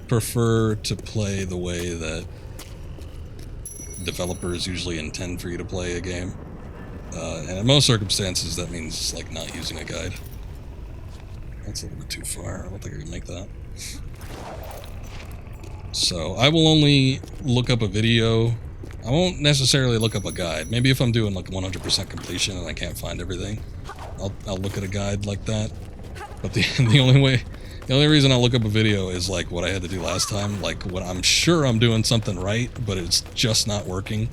prefer to play the way that developers usually intend for you to play a game. And in most circumstances, that means like not using a guide. That's a little bit too far. I don't think I can make that. So I will only look up a video. I won't necessarily look up a guide. Maybe if I'm doing like 100% completion and I can't find everything, I'll look at a guide like that. But the only reason I'll look up a video is like what I had to do last time. Like when I'm sure I'm doing something right, but it's just not working.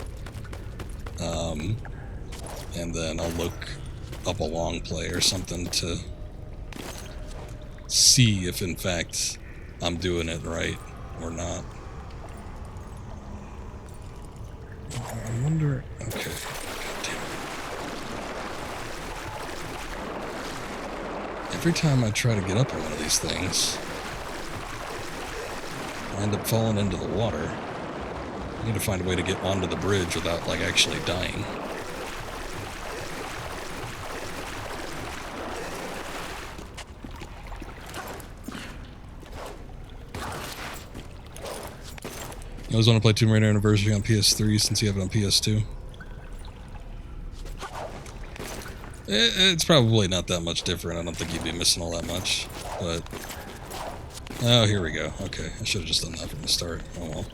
And then I'll look up a long play or something to see if in fact I'm doing it right or not. I wonder... Okay. Damn it. Every time I try to get up on one of these things, I end up falling into the water. I need to find a way to get onto the bridge without, like, actually dying. I always want to play Tomb Raider Anniversary on PS3 since you have it on PS2. It's probably not that much different. I don't think you'd be missing all that much. But... Oh, here we go. Okay, I should have just done that from the start. Oh well.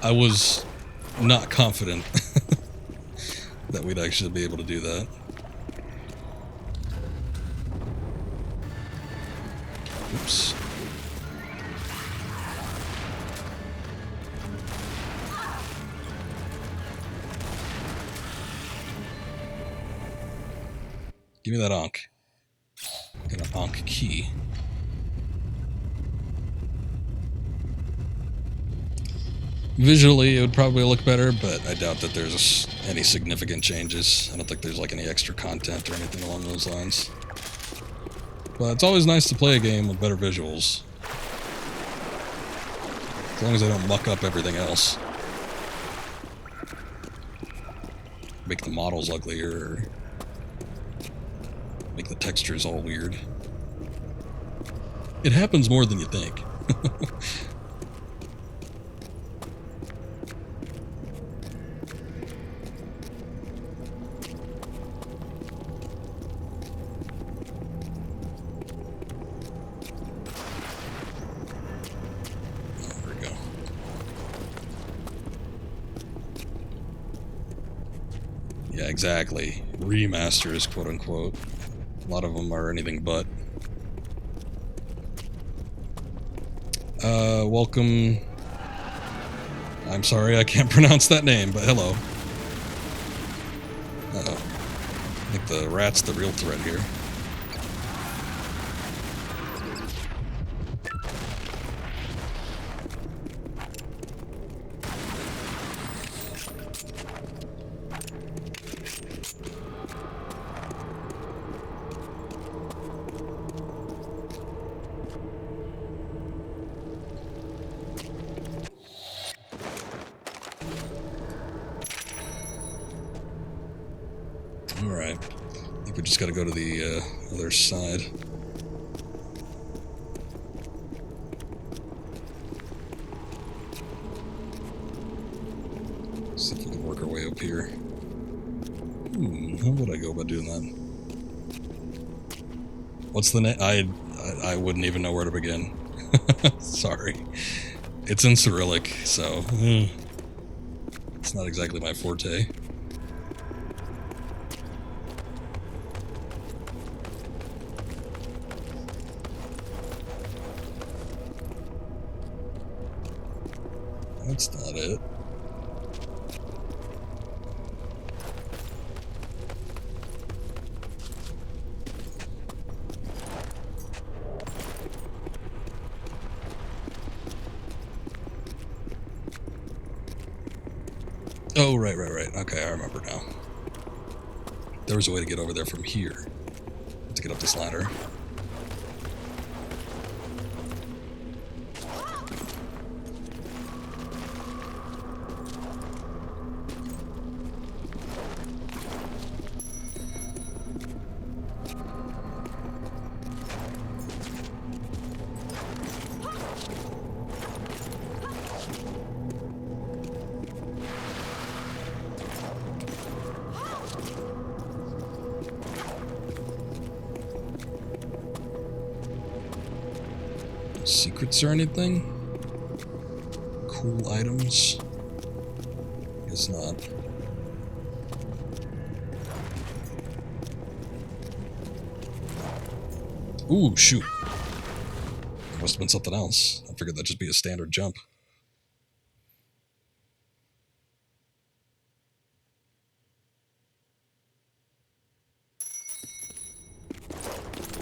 I was not confident that we'd actually be able to do that. Oops. Give me that Ankh. Get an Ankh key. Visually, it would probably look better, but I doubt that there's any significant changes. I don't think there's like any extra content or anything along those lines. But it's always nice to play a game with better visuals. As long as I don't muck up everything else. Make the models uglier, or make the textures all weird. It happens more than you think. There we go. Yeah, exactly. Remasters, quote unquote. A lot of them are anything but. Welcome. I'm sorry, I can't pronounce that name, but hello. Uh-oh. I think the rat's the real threat here. Alright. I think we just gotta go to the other side. See if we can work our way up here. How would I go about doing that? What's the name? I wouldn't even know where to begin. Sorry. It's in Cyrillic, so... it's not exactly my forte. That's not it. Oh, right. Okay, I remember now. There was a way to get over there from here. To get up this ladder. Secrets or anything? Cool items? Guess not. Ooh, shoot. There must have been something else. I figured that'd just be a standard jump.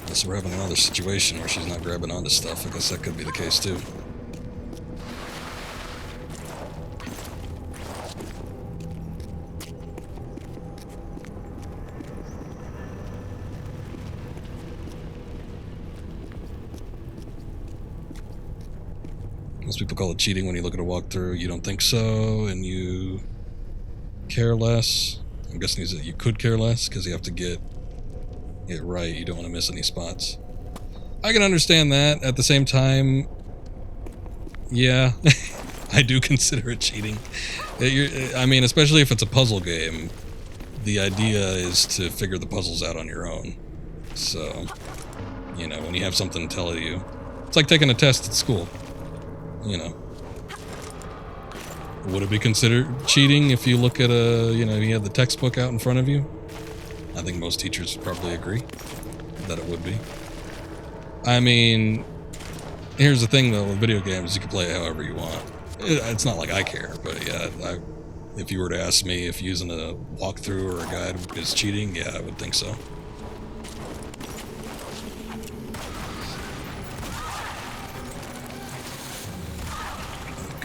Guess we're having another situation where she's not grabbing onto stuff. I guess that could be the case too. Most people call it cheating when you look at a walkthrough. You don't think so, and you care less. I'm guessing that you could care less because you have to get it right. You don't want to miss any spots. I can understand that. At the same time, yeah, I do consider it cheating. I mean, especially if it's a puzzle game, the idea is to figure the puzzles out on your own. So, you know, when you have something to tell you, it's like taking a test at school. You know, would it be considered cheating if you look at you have the textbook out in front of you? I think most teachers would probably agree that it would be. I mean, here's the thing though, with video games, you can play it however you want. It's not like I care, but yeah, if you were to ask me if using a walkthrough or a guide is cheating, yeah, I would think so.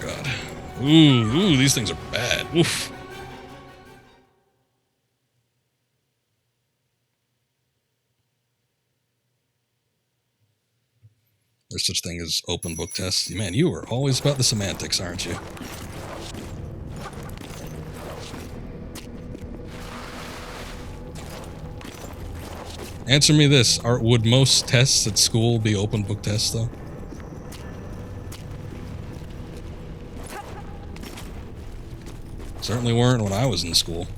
God. Ooh, these things are bad. Oof. There's such thing as open book tests. Man, you are always about the semantics, aren't you? Answer me this. Would most tests at school be open book tests, though? Certainly weren't when I was in school.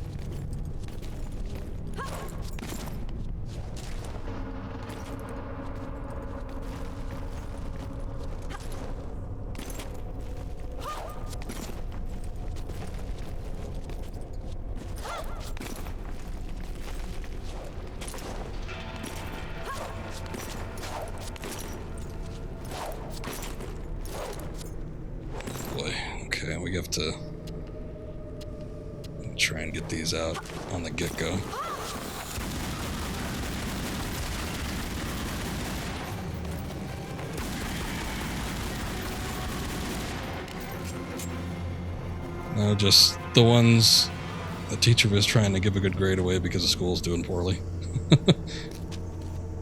Boy, okay, we have to try and get these out on the get-go. No, just the ones the teacher was trying to give a good grade away because the school's doing poorly.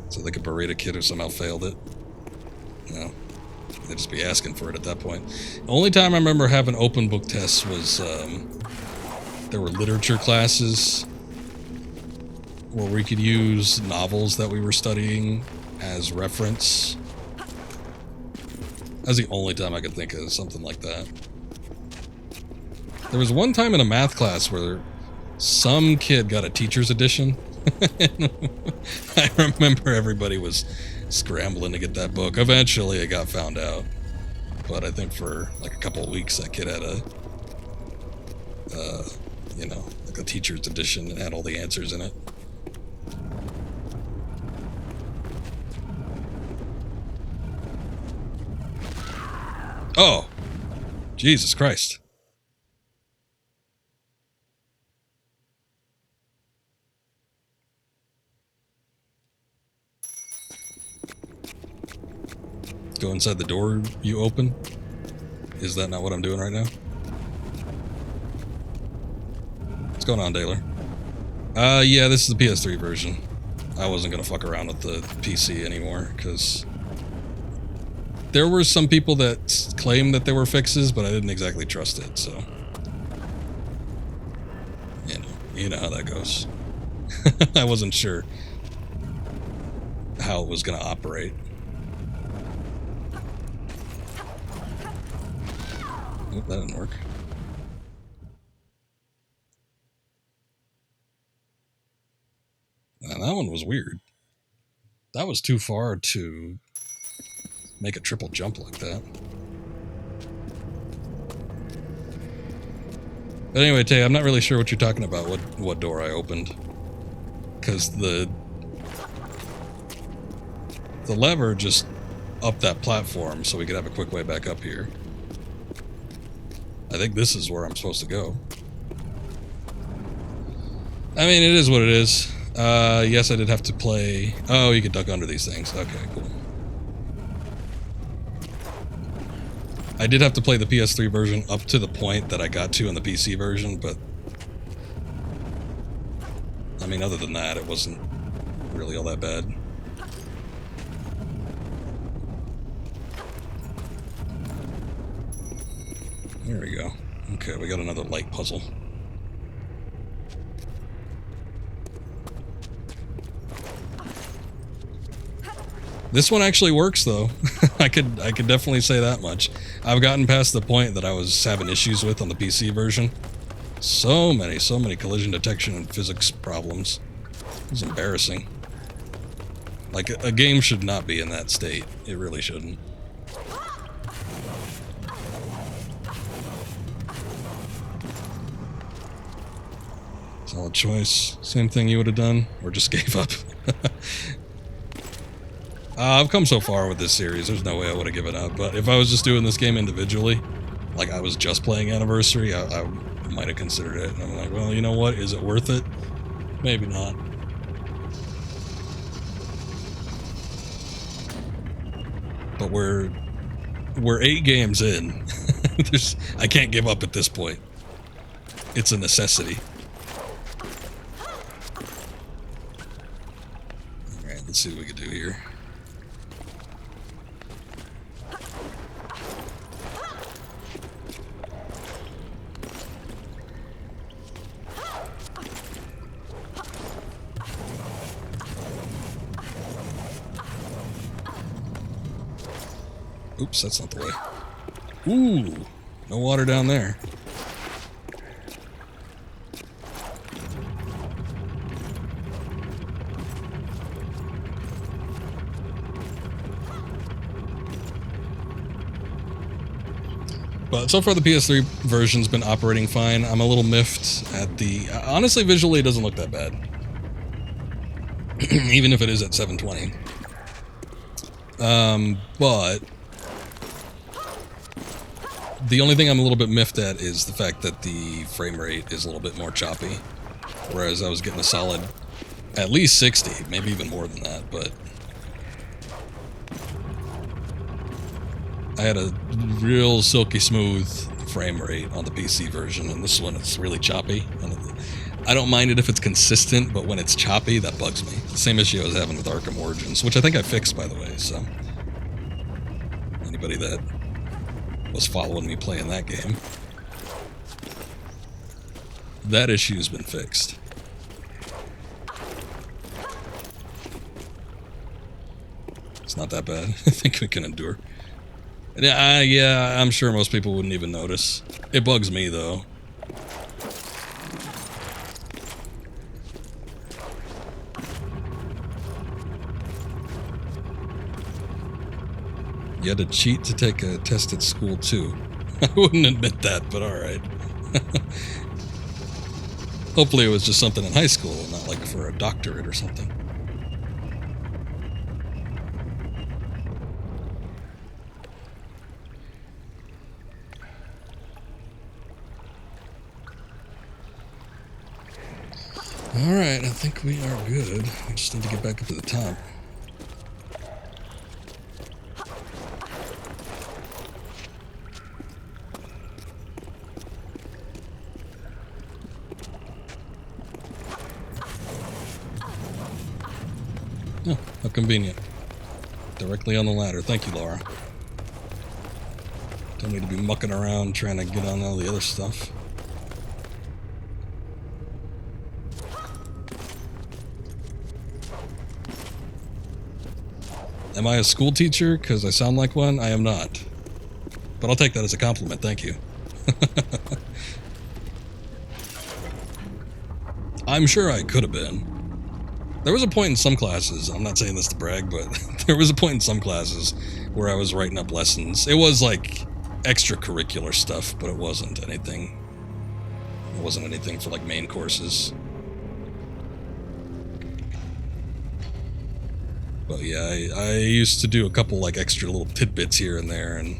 So they could berate a kid who somehow failed it. You know, they'd just be asking for it at that point. The only time I remember having open book tests was there were literature classes where we could use novels that we were studying as reference. That's the only time I could think of something like that. There was one time in a math class where some kid got a teacher's edition. I remember everybody was scrambling to get that book. Eventually it got found out. But I think for like a couple of weeks that kid had a like a teacher's edition and had all the answers in it. Oh! Jesus Christ. Go inside the door you open? Is that not what I'm doing right now? What's going on, Daler? Yeah, this is the PS3 version. I wasn't gonna fuck around with the PC anymore, because there were some people that claimed that there were fixes, but I didn't exactly trust it, so... You know how that goes. I wasn't sure how it was gonna operate. Oh, that didn't work. Man, that one was weird. That was too far to make a triple jump like that. But anyway, Tay, I'm not really sure what you're talking about, what door I opened. Because the lever just upped that platform so we could have a quick way back up here. I think this is where I'm supposed to go. I mean, it is what it is. Yes, I did have to play... Oh, you can duck under these things. Okay, cool. I did have to play the PS3 version up to the point that I got to in the PC version, but... I mean, other than that, it wasn't really all that bad. There we go. Okay, we got another light puzzle. This one actually works, though. I could definitely say that much. I've gotten past the point that I was having issues with on the PC version. So many collision detection and physics problems. It was embarrassing. Like, a game should not be in that state. It really shouldn't. Solid choice. Same thing you would have done, or just gave up. I've come so far with this series, there's no way I would have given up. But if I was just doing this game individually, like I was just playing Anniversary, I might have considered it. And I'm like, well, you know what? Is it worth it? Maybe not. But we're 8 games in. I can't give up at this point. It's a necessity. Alright, let's see what we can do here. Oops, that's not the way. Ooh, no water down there. But so far the PS3 version's been operating fine. I'm a little miffed at the... honestly, visually it doesn't look that bad. Even if it is at 720. But... the only thing I'm a little bit miffed at is the fact that the frame rate is a little bit more choppy. Whereas I was getting a solid at least 60, maybe even more than that, but... I had a real silky smooth frame rate on the PC version, and this one it's really choppy. And I don't mind it if it's consistent, but when it's choppy, that bugs me. The same issue I was having with Arkham Origins, which I think I fixed, by the way, so... anybody that was following me playing that game, that issue's been fixed. It's not that bad. I think we can endure. Yeah, I'm sure most people wouldn't even notice. It bugs me, though. You had to cheat to take a test at school, too. I wouldn't admit that, but alright. Hopefully it was just something in high school, not like for a doctorate or something. Alright, I think we are good. We just need to get back up to the top. Oh, how convenient. Directly on the ladder. Thank you, Lara. Don't need to be mucking around trying to get on all the other stuff. Am I a school teacher? Because I sound like one? I am not. But I'll take that as a compliment, thank you. I'm sure I could have been. There was a point in some classes, I'm not saying this to brag, but there was a point in some classes where I was writing up lessons. It was like extracurricular stuff, but it wasn't anything. It wasn't anything for like main courses. But yeah, I used to do a couple like extra little tidbits here and there, and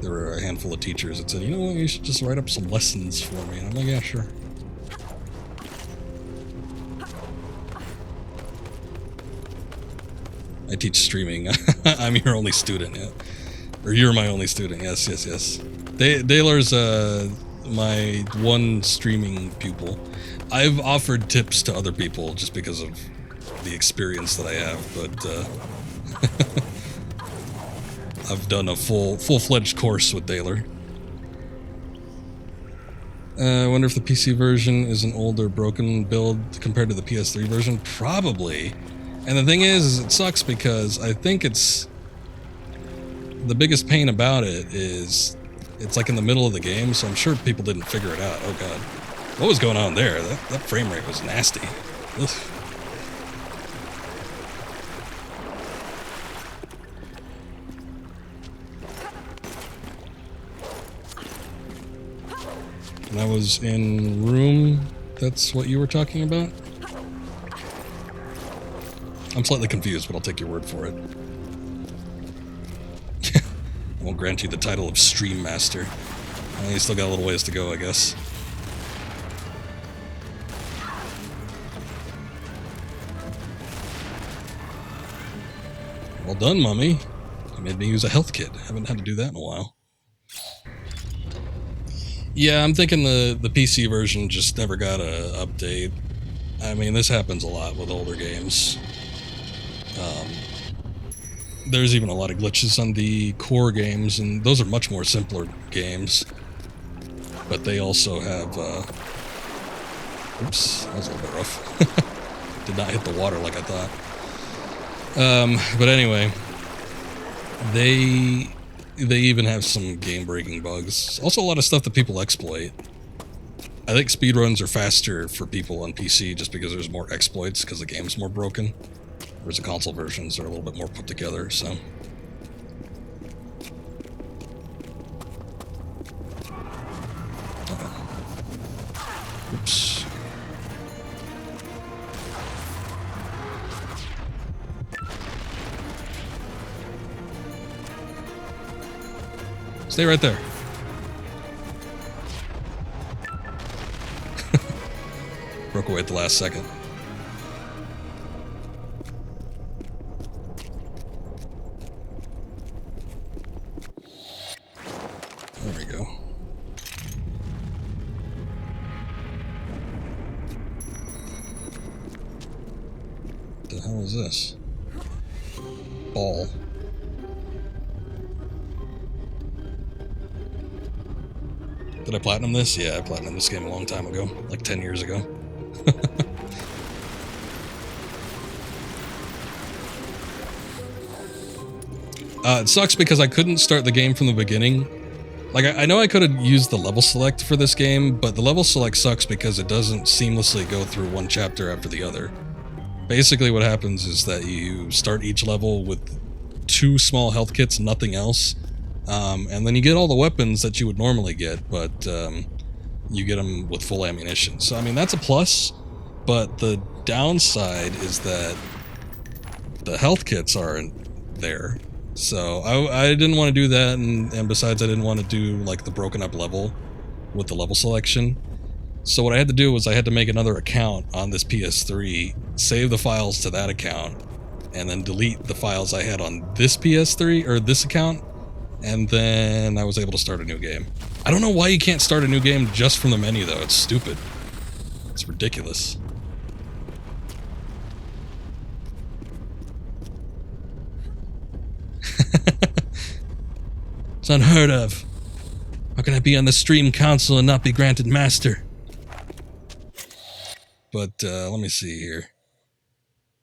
there were a handful of teachers that said, you know what, you should just write up some lessons for me. And I'm like, yeah, sure. I teach streaming. I'm your only student, yeah. Or you're my only student, yes, yes, yes. Daler's my one streaming pupil. I've offered tips to other people just because of the experience that I have, but I've done a full-fledged course with Daler. I wonder if the PC version is an older broken build compared to the PS3 version. Probably. And the thing is it sucks because I think it's... The biggest pain about it is it's like in the middle of the game, so I'm sure people didn't figure it out. Oh god. What was going on there? That frame rate was nasty. Ugh. And I was in room... That's what you were talking about? I'm slightly confused, but I'll take your word for it. I won't grant you the title of Stream Master. You still got a little ways to go, I guess. Well done, Mummy. You made me use a health kit. Haven't had to do that in a while. Yeah, I'm thinking the PC version just never got a update. I mean, this happens a lot with older games. There's even a lot of glitches on the core games, and those are much more simpler games. But they also have, oops, that was a little bit rough. Did not hit the water like I thought. But anyway, they even have some game-breaking bugs. Also a lot of stuff that people exploit. I think speedruns are faster for people on PC just because there's more exploits, because the game's more broken. Whereas the console versions are a little bit more put together, so... Oops. Stay right there. Broke away at the last second. There we go. What the hell is this? Ball. Did I platinum this? Yeah, I platinumed this game a long time ago. Like 10 years ago. It sucks because I couldn't start the game from the beginning. Like, I know I could have used the level select for this game, but the level select sucks because it doesn't seamlessly go through one chapter after the other. Basically what happens is that you start each level with 2 small health kits, nothing else. And then you get all the weapons that you would normally get, but you get them with full ammunition. So, I mean, that's a plus, but the downside is that the health kits aren't there. So, I didn't want to do that, and besides, I didn't want to do, like, the broken up level with the level selection. So what I had to do was I had to make another account on this PS3, save the files to that account, and then delete the files I had on this PS3, or this account, and then I was able to start a new game. I don't know why you can't start a new game just from the menu, though. It's stupid. It's ridiculous. It's unheard of. How can I be on the stream console and not be granted master? But let me see here.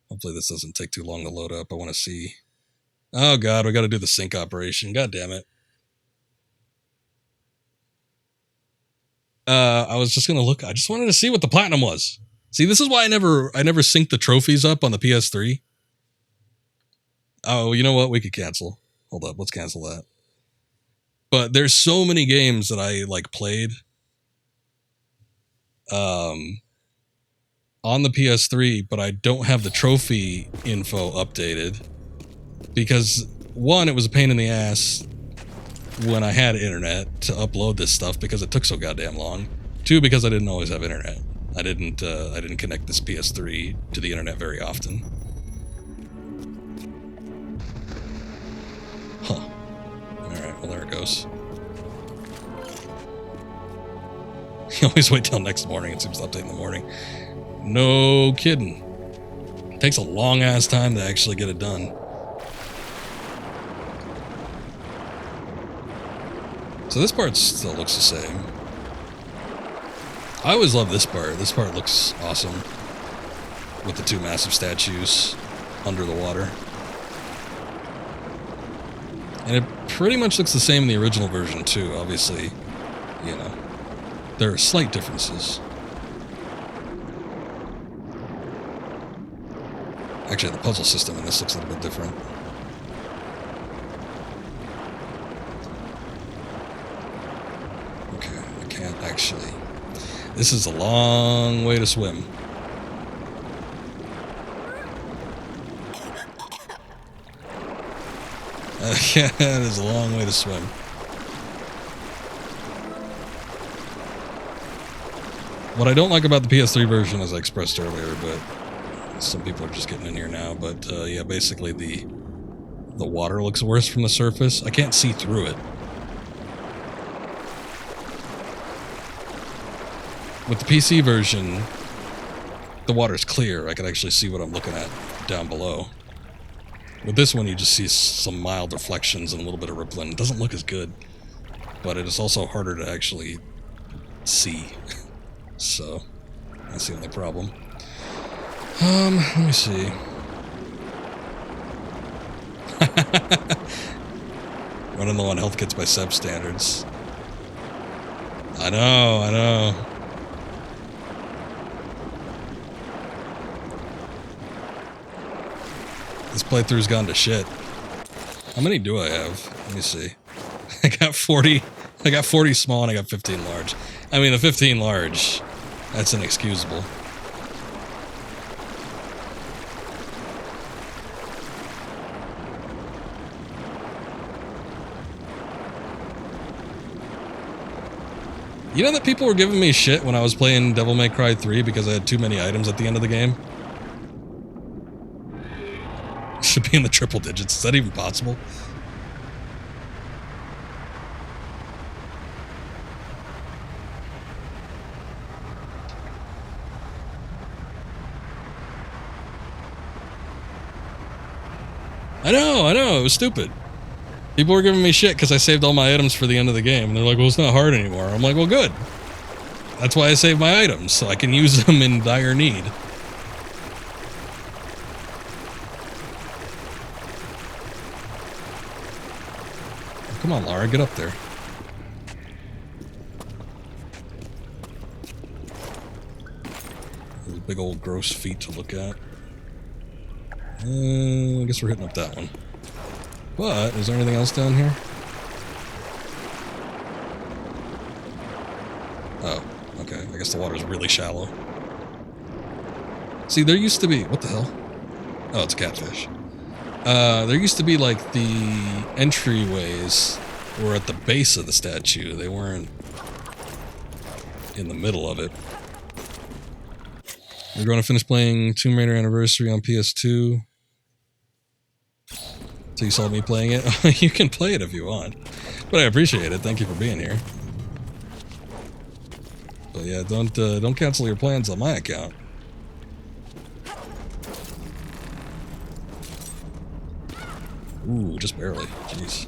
Hopefully this doesn't take too long to load up. I want to see. Oh god, we got to do the sync operation. God damn it. I was just gonna look. I just wanted to see what the platinum was. See, this is why I never synced the trophies up on the PS3. Oh, you know what? We could cancel. Hold up, let's cancel that. But there's so many games that I like played on the PS3, but I don't have the trophy info updated because one, it was a pain in the ass when I had internet to upload this stuff because it took so goddamn long. Two, because I didn't always have internet. I didn't connect this PS3 to the internet very often. Huh. Alright, well there it goes. You always wait till next morning. It seems to update in the morning. No kidding. It takes a long ass time to actually get it done. So this part still looks the same. I always love this part. This part looks awesome. With the two massive statues under the water. And it pretty much looks the same in the original version too, obviously. You know, there are slight differences. Actually, the puzzle system in this looks a little bit different. Okay, I can't actually... This is a long way to swim. Yeah, it is a long way to swim. What I don't like about the PS3 version, as I expressed earlier, but some people are just getting in here now, but yeah, basically the water looks worse from the surface. I can't see through it. With the PC version, the water's clear. I can actually see what I'm looking at down below. With this one, you just see some mild reflections and a little bit of rippling. It doesn't look as good, but it is also harder to actually see. So, that's the only problem. Let me see. Running low on health kits by Seb standards. I know. This playthrough's gone to shit. How many do I have? Let me see. I got 40 small and I got 15 large. I mean, the 15 large, that's inexcusable. You know that people were giving me shit when I was playing Devil May Cry 3 because I had too many items at the end of the game? Should be in the triple digits. Is that even possible? I know, it was stupid. People were giving me shit because I saved all my items for the end of the game. And they're like, well, it's not hard anymore. I'm like, well, good. That's why I saved my items, so I can use them in dire need. Come on, Lara, get up there. Those big old gross feet to look at. I guess we're hitting up that one. But, is there anything else down here? Oh, okay. I guess the water's really shallow. See, there used to be... What the hell? Oh, it's a catfish. There used to be, like, the entryways were at the base of the statue. They weren't in the middle of it. We're going to finish playing Tomb Raider Anniversary on PS2. So you saw me playing it? You can play it if you want. But I appreciate it. Thank you for being here. But yeah, don't cancel your plans on my account. Ooh, just barely. Jeez.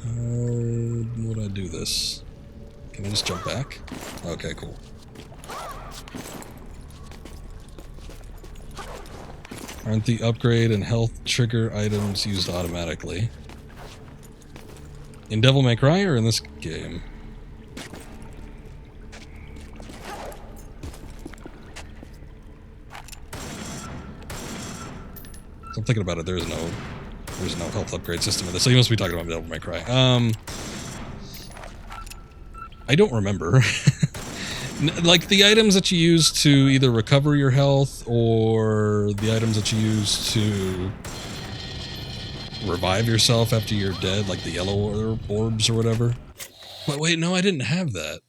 How would I do this? Can I just jump back? Okay, cool. Aren't the upgrade and health trigger items used automatically? In Devil May Cry or in this game? So I'm thinking about it, there's no health upgrade system in this, so you must be talking about Devil May Cry. I don't remember. Like, the items that you use to either recover your health or the items that you use to revive yourself after you're dead, like the yellow orbs or whatever. But wait, no, I didn't have that.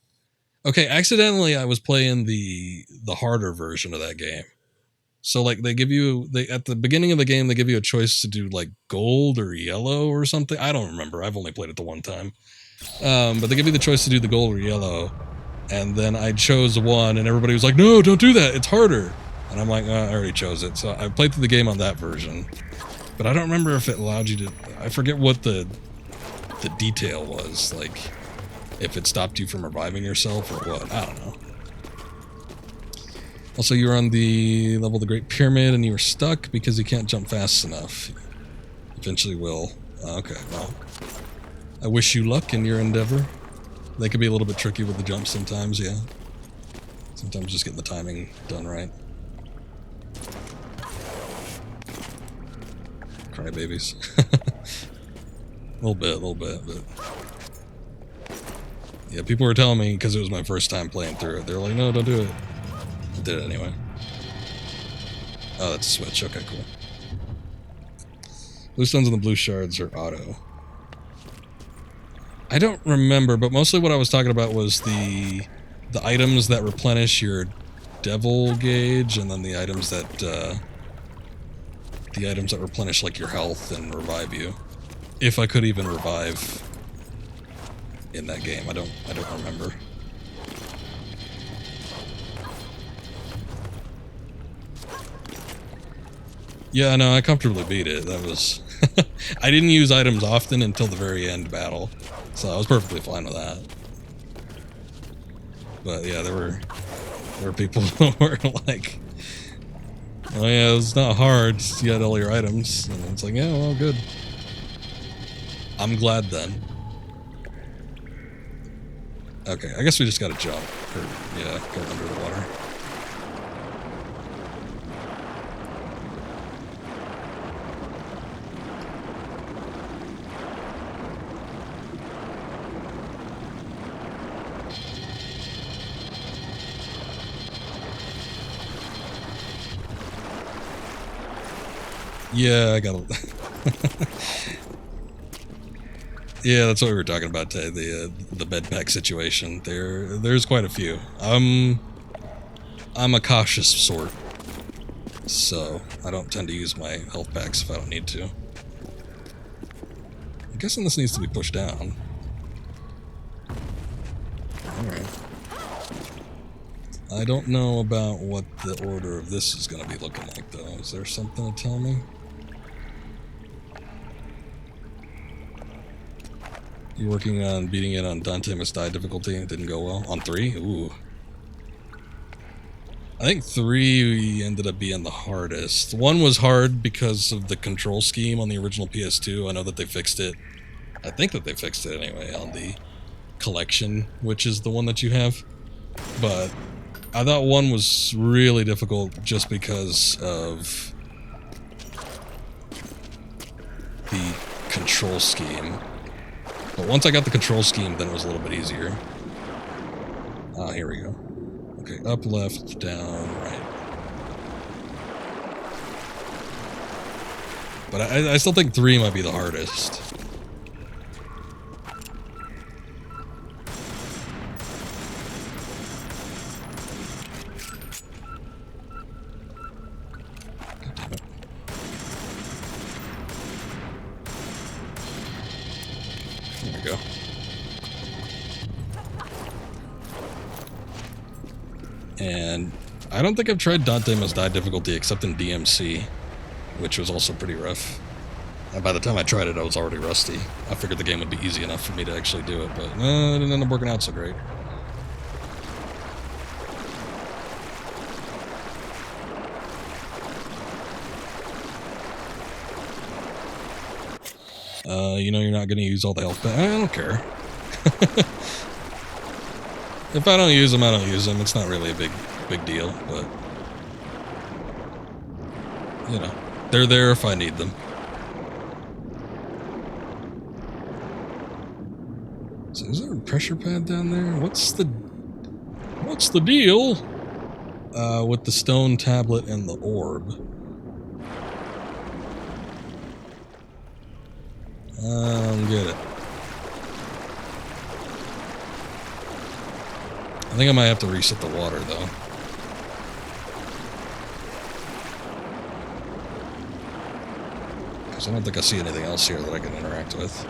Okay, accidentally I was playing the harder version of that game. So like they at the beginning of the game they give you a choice to do like gold or yellow or something. I don't remember. I've only played it the one time. But they give you the choice to do the gold or yellow. And then I chose one and everybody was like, "No, don't do that. It's harder." And I'm like, oh, I already chose it. So I played through the game on that version. But I don't remember if it allowed you to... I forget what the detail was. Like, if it stopped you from reviving yourself or what. I don't know. Also, you were on the level of the Great Pyramid and you were stuck because you can't jump fast enough. Eventually will. Okay, well. I wish you luck in your endeavor. They can be a little bit tricky with the jumps sometimes, yeah. Sometimes just getting the timing done right. Crybabies. A little bit, but... Yeah, people were telling me, because it was my first time playing through it, they were like, "No, don't do it." I did it anyway. Oh, that's a switch. Okay, cool. Blue stones and the blue shards are auto. I don't remember, but mostly what I was talking about was the items that replenish your devil gauge, and then the items that replenish like your health and revive you. If I could even revive in that game, I don't remember. Yeah, no, I comfortably beat it. That was... I didn't use items often until the very end battle, so I was perfectly fine with that. But yeah, there were people who were like, "Oh yeah, it's not hard, just you had all your items." And it's like, yeah, well, good. I'm glad then. Okay, I guess we just gotta jump. Or, yeah, go under the water. Yeah, I got it. Yeah, that's what we were talking about today, the bed pack situation. There's quite a few. I'm a cautious sort, so I don't tend to use my health packs if I don't need to. I'm guessing this needs to be pushed down. Alright. I don't know about what the order of this is going to be looking like, though. Is there something to tell me? You're working on beating it on Dante Must Die difficulty. It didn't go well. On 3? Ooh. I think 3 ended up being the hardest. 1 was hard because of the control scheme on the original PS2. I know that they fixed it. I think that they fixed it anyway on the collection, which is the one that you have. But I thought 1 was really difficult just because of the control scheme. But once I got the control scheme, then it was a little bit easier. Ah, here we go. Okay, up, left, down, right. But I still think 3 might be the hardest. There we go. And I don't think I've tried Dante Must Die difficulty except in DMC, which was also pretty rough. And by the time I tried it, I was already rusty. I figured the game would be easy enough for me to actually do it, but no, it didn't end up working out so great. You know you're not going to use all the health back. I don't care. If I don't use them, I don't use them. It's not really a big deal, but you know, they're there if I need them. So is there a pressure pad down there? What's the deal with the stone tablet and the orb? I don't get it. I think I might have to reset the water, though. Because I don't think I see anything else here that I can interact with.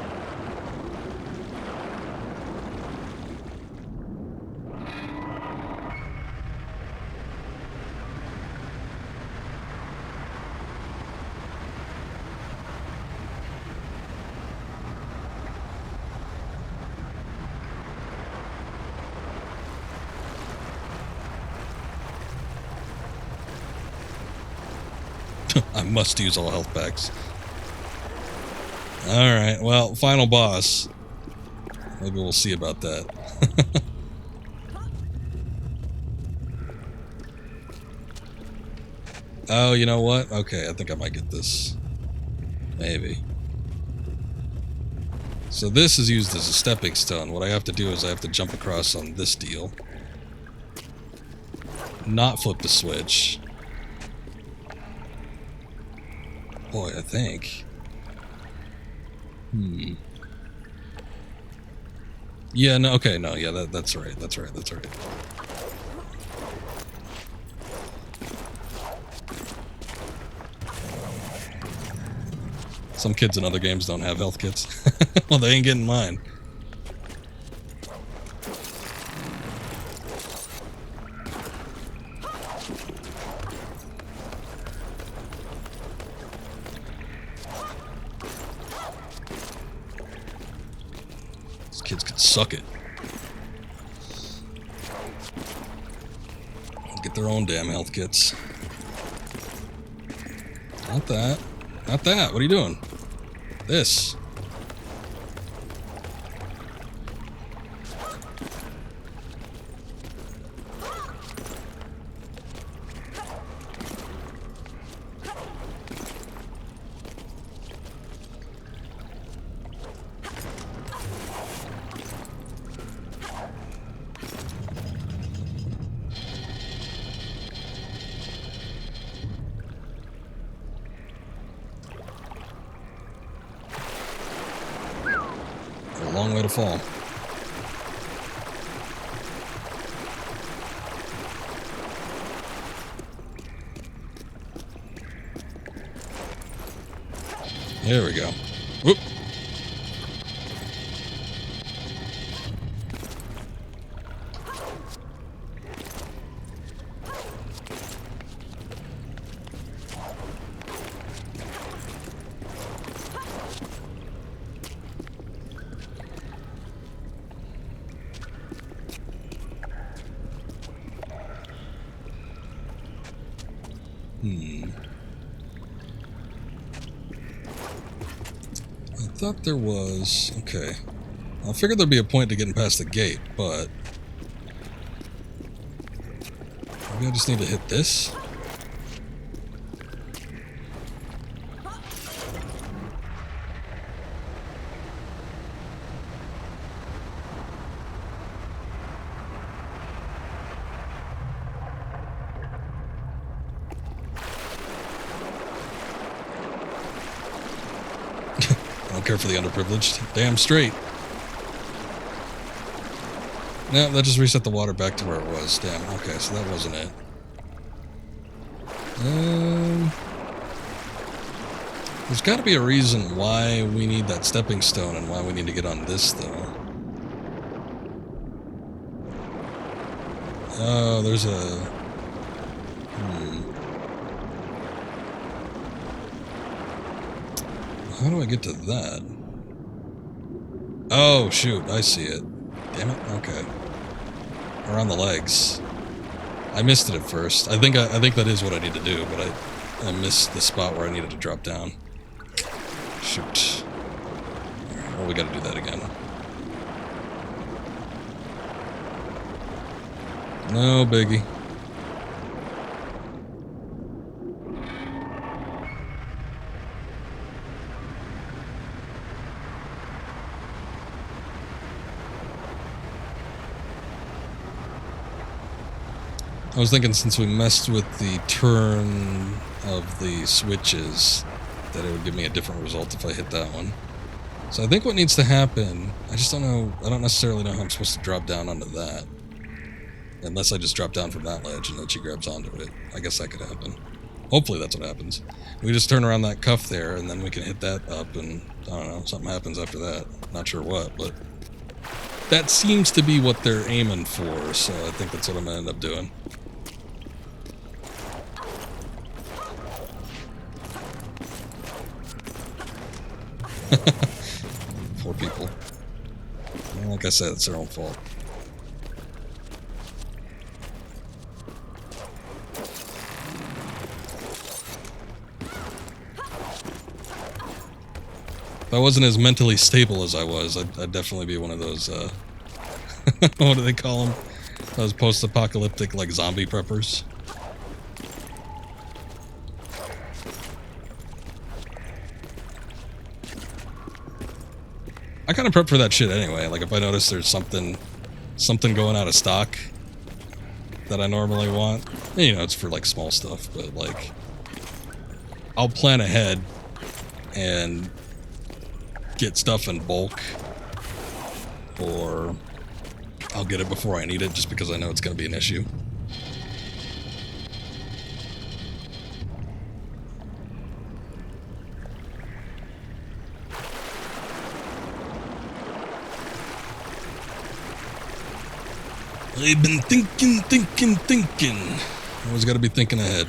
I must use all health packs. Alright, well, final boss. Maybe we'll see about that. Oh, you know what? Okay, I think I might get this. Maybe. So this is used as a stepping stone. What I have to do is I have to jump across on this deal. Not flip the switch. Boy, I think. Yeah, no, okay, no, yeah, that's right, that's right, that's right. Some kids in other games don't have health kits. Well, they ain't getting mine. Kids could suck it. Get their own damn health kits. Not that. Not that. What are you doing? This. Long way to fall. There we go. Whoop. I thought there was... Okay. I figured there'd be a point to getting past the gate, but... Maybe I just need to hit this? care for the underprivileged. Damn straight. No, that just reset the water back to where it was. Damn, okay, so that wasn't it. There's got to be a reason why we need that stepping stone and why we need to get on this, though. Oh, there's a... How do I get to that? Oh, shoot, I see it. Damn it, okay. Around the legs. I missed it at first. I think that is what I need to do, but I missed the spot where I needed to drop down. Shoot. Alright, well, we gotta do that again. No biggie. I was thinking since we messed with the turn of the switches, that it would give me a different result if I hit that one. So I think what needs to happen, I just don't know, I don't necessarily know how I'm supposed to drop down onto that. Unless I just drop down from that ledge and then she grabs onto it. I guess that could happen. Hopefully that's what happens. We just turn around that cuff there and then we can hit that up and, I don't know, something happens after that. Not sure what, but that seems to be what they're aiming for, so I think that's what I'm going to end up doing. Poor people. Well, like I said, it's their own fault. If I wasn't as mentally stable as I was, I'd definitely be one of those, what do they call them? Those post-apocalyptic, like, zombie preppers. I kind of prep for that shit anyway. Like, if I notice there's something going out of stock that I normally want, you know, it's for, like, small stuff, but, like, I'll plan ahead and get stuff in bulk, or I'll get it before I need it just because I know it's going to be an issue. I've been thinking. Always got to be thinking ahead.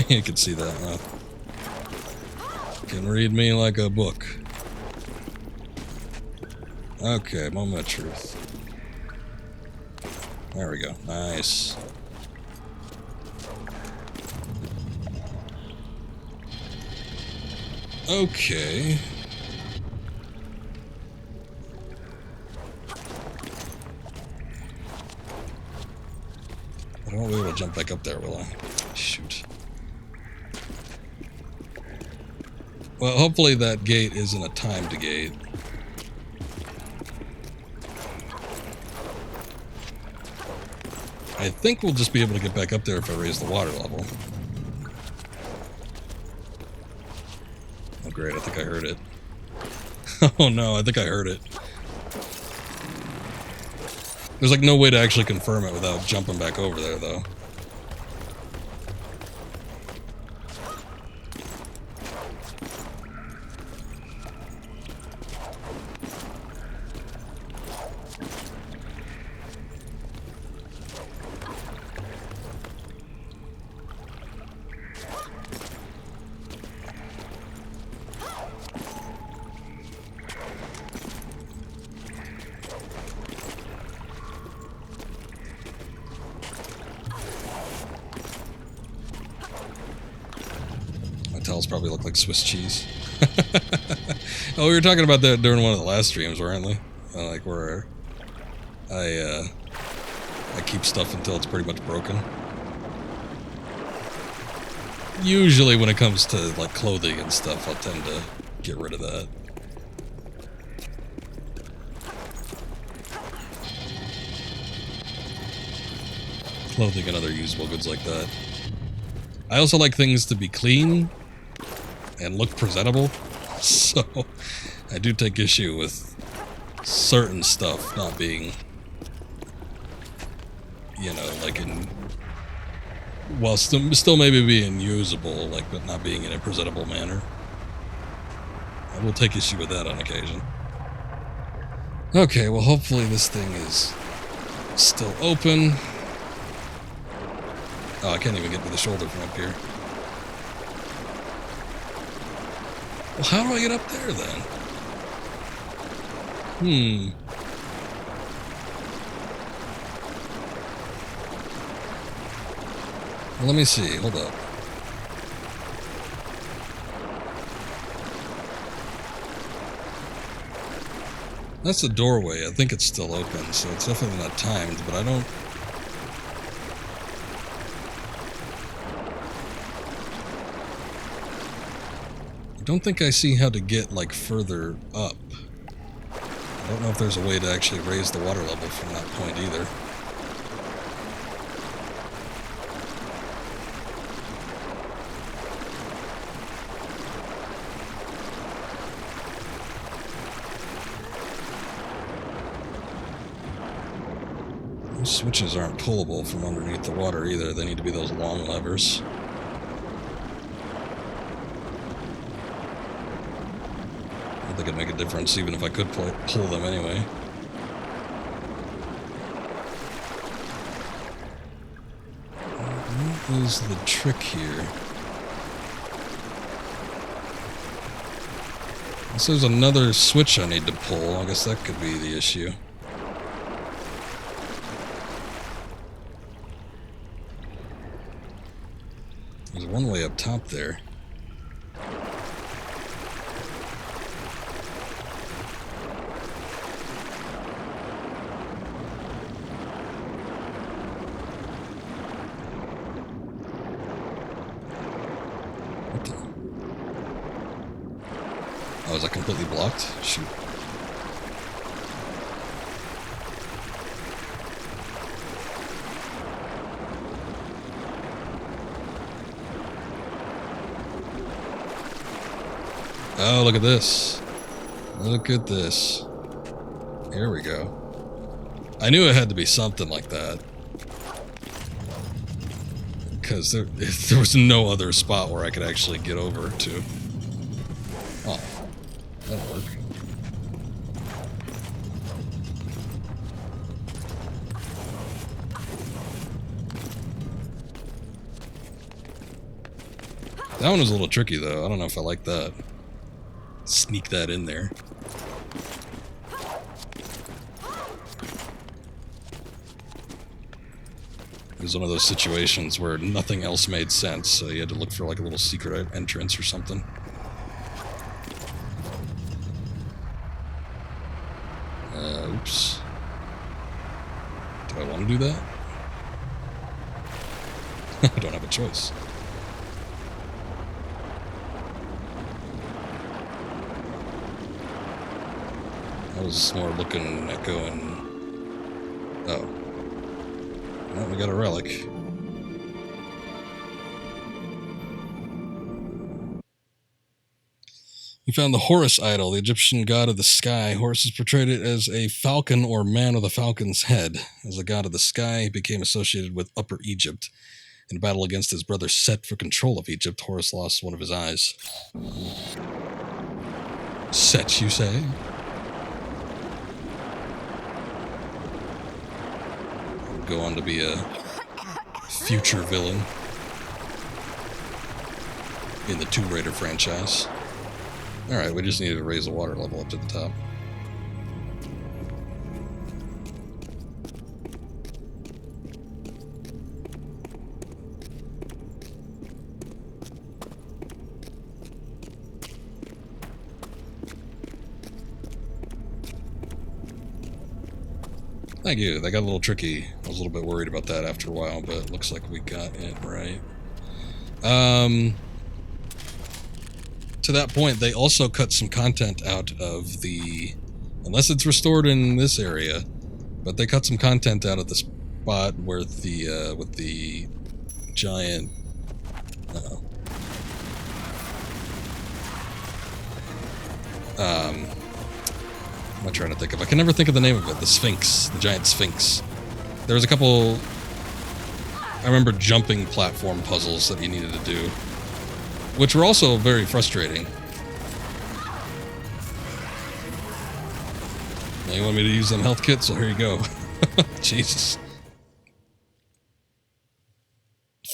You can see that, huh? Can read me like a book. Okay, moment of truth. There we go. Nice. Okay. I won't be able to jump back up there, will I? Shoot. Well, hopefully that gate isn't a timed gate. I think we'll just be able to get back up there if I raise the water level. Oh great, I think I heard it. Oh no, I think I heard it. There's like no way to actually confirm it without jumping back over there though. Probably look like Swiss cheese. Oh, we were talking about that during one of the last streams, weren't we? Like where I keep stuff until it's pretty much broken. Usually when it comes to like clothing and stuff, I'll tend to get rid of that. clothing and other usable goods like that. I also like things to be clean and look presentable, so I do take issue with certain stuff not being, you know, like in, while still maybe being usable, like, but not being in a presentable manner. I will take issue with that on occasion. Okay, well, hopefully this thing is still open. Oh, I can't even get to the shoulder from up here. Well, how do I get up there, then? Well, let me see. Hold up. That's the doorway. I think it's still open, so it's definitely not timed, but I don't think I see how to get, like, further up. I don't know if there's a way to actually raise the water level from that point either. These switches aren't pullable from underneath the water either. They need to be those long levers. I don't think it'd make a difference even if I could pull them anyway. What is the trick here? Unless there's another switch I need to pull, I guess that could be the issue. There's one way up top there. What the? Oh, is that completely blocked? Shoot. Oh, look at this. Look at this. Here we go. I knew it had to be something like that. Because there was no other spot where I could actually get over to. Oh, that'll work. That one was a little tricky, though. I don't know if I like that. Sneak that in there. It was one of those situations where nothing else made sense, so you had to look for like a little secret entrance or something. Oops. Do I want to do that? I don't have a choice. I was more looking at going... Oh. Well, we got a relic. We found the Horus Idol, the Egyptian god of the sky. Horus is portrayed as a falcon or man with a falcon's head. As a god of the sky, he became associated with Upper Egypt. In a battle against his brother Set for control of Egypt, Horus lost one of his eyes. Set, you say? Go on to be a future villain in the Tomb Raider franchise. Alright, we just needed to raise the water level up to the top. Thank you. That got a little tricky. I was a little bit worried about that after a while, but it looks like we got it right. To that point, they also cut some content out of the... Unless it's restored in this area, but they cut some content out of the spot where the with the giant. What am I trying to think of? I can never think of the name of it. The Sphinx, the giant Sphinx. There was a couple. I remember jumping platform puzzles that you needed to do, which were also very frustrating. Now you want me to use them health kits? So here you go. Jesus.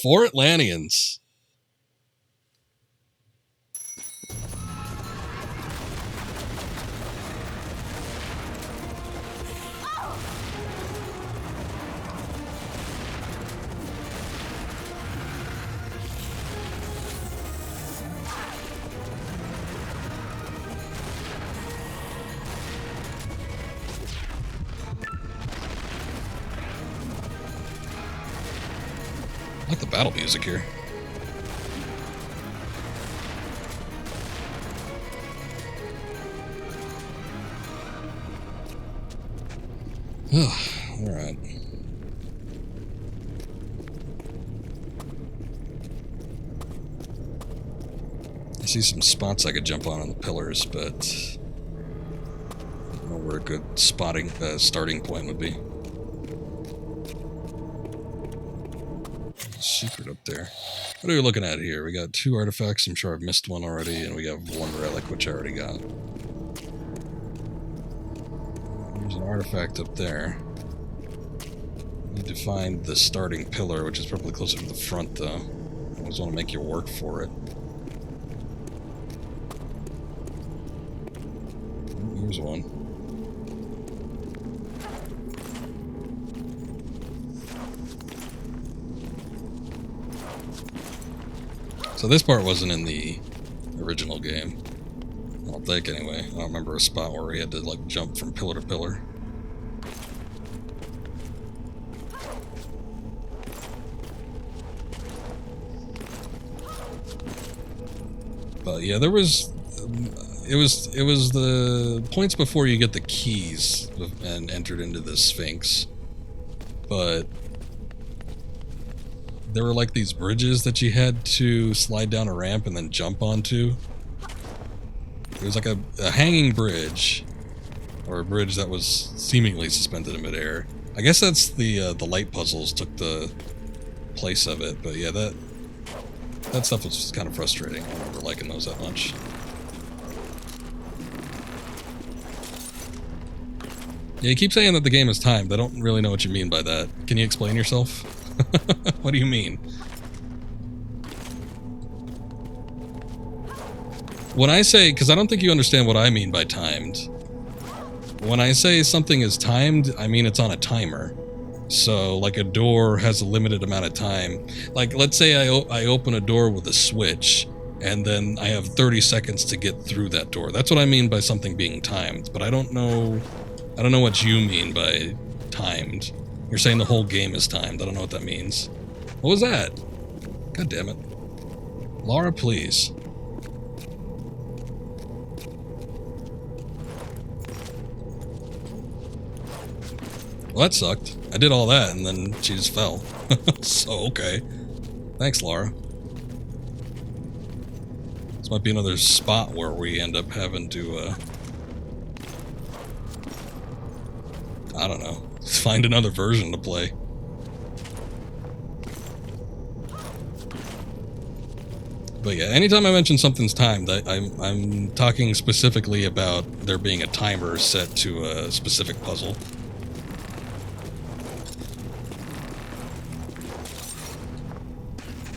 4 Atlanteans. I like the battle music here. Alright. I see some spots I could jump on the pillars, but I don't know where a good starting point would be. Secret up there. What are we looking at here? We got 2 artifacts. I'm sure I've missed one already, and we have 1 relic, which I already got. There's an artifact up there. Need to find the starting pillar, which is probably closer to the front, though. I always want to make you work for it. Here's one. So this part wasn't in the original game. I don't think, anyway. I don't remember a spot where we had to, like, jump from pillar to pillar. But yeah, there was... It was the points before you get the keys and entered into the Sphinx. But there were like these bridges that you had to slide down a ramp and then jump onto. It was like a hanging bridge, or a bridge that was seemingly suspended in midair. I guess that's the light puzzles took the place of it, but yeah, that stuff was just kind of frustrating. I don't remember liking those that much. Yeah, you keep saying that the game is timed. I don't really know what you mean by that. Can you explain yourself? What do you mean? When I say, because I don't think you understand what I mean by timed. When I say something is timed, I mean it's on a timer. So, like, a door has a limited amount of time. Like, let's say I open a door with a switch, and then I have 30 seconds to get through that door. That's what I mean by something being timed. But I don't know what you mean by timed. You're saying the whole game is timed. I don't know what that means. What was that? God damn it. Lara, please. Well, that sucked. I did all that, and then she just fell. So, okay. Thanks, Lara. This might be another spot where we end up having to, I don't know. Find another version to play. But yeah, anytime I mention something's timed, I'm talking specifically about there being a timer set to a specific puzzle.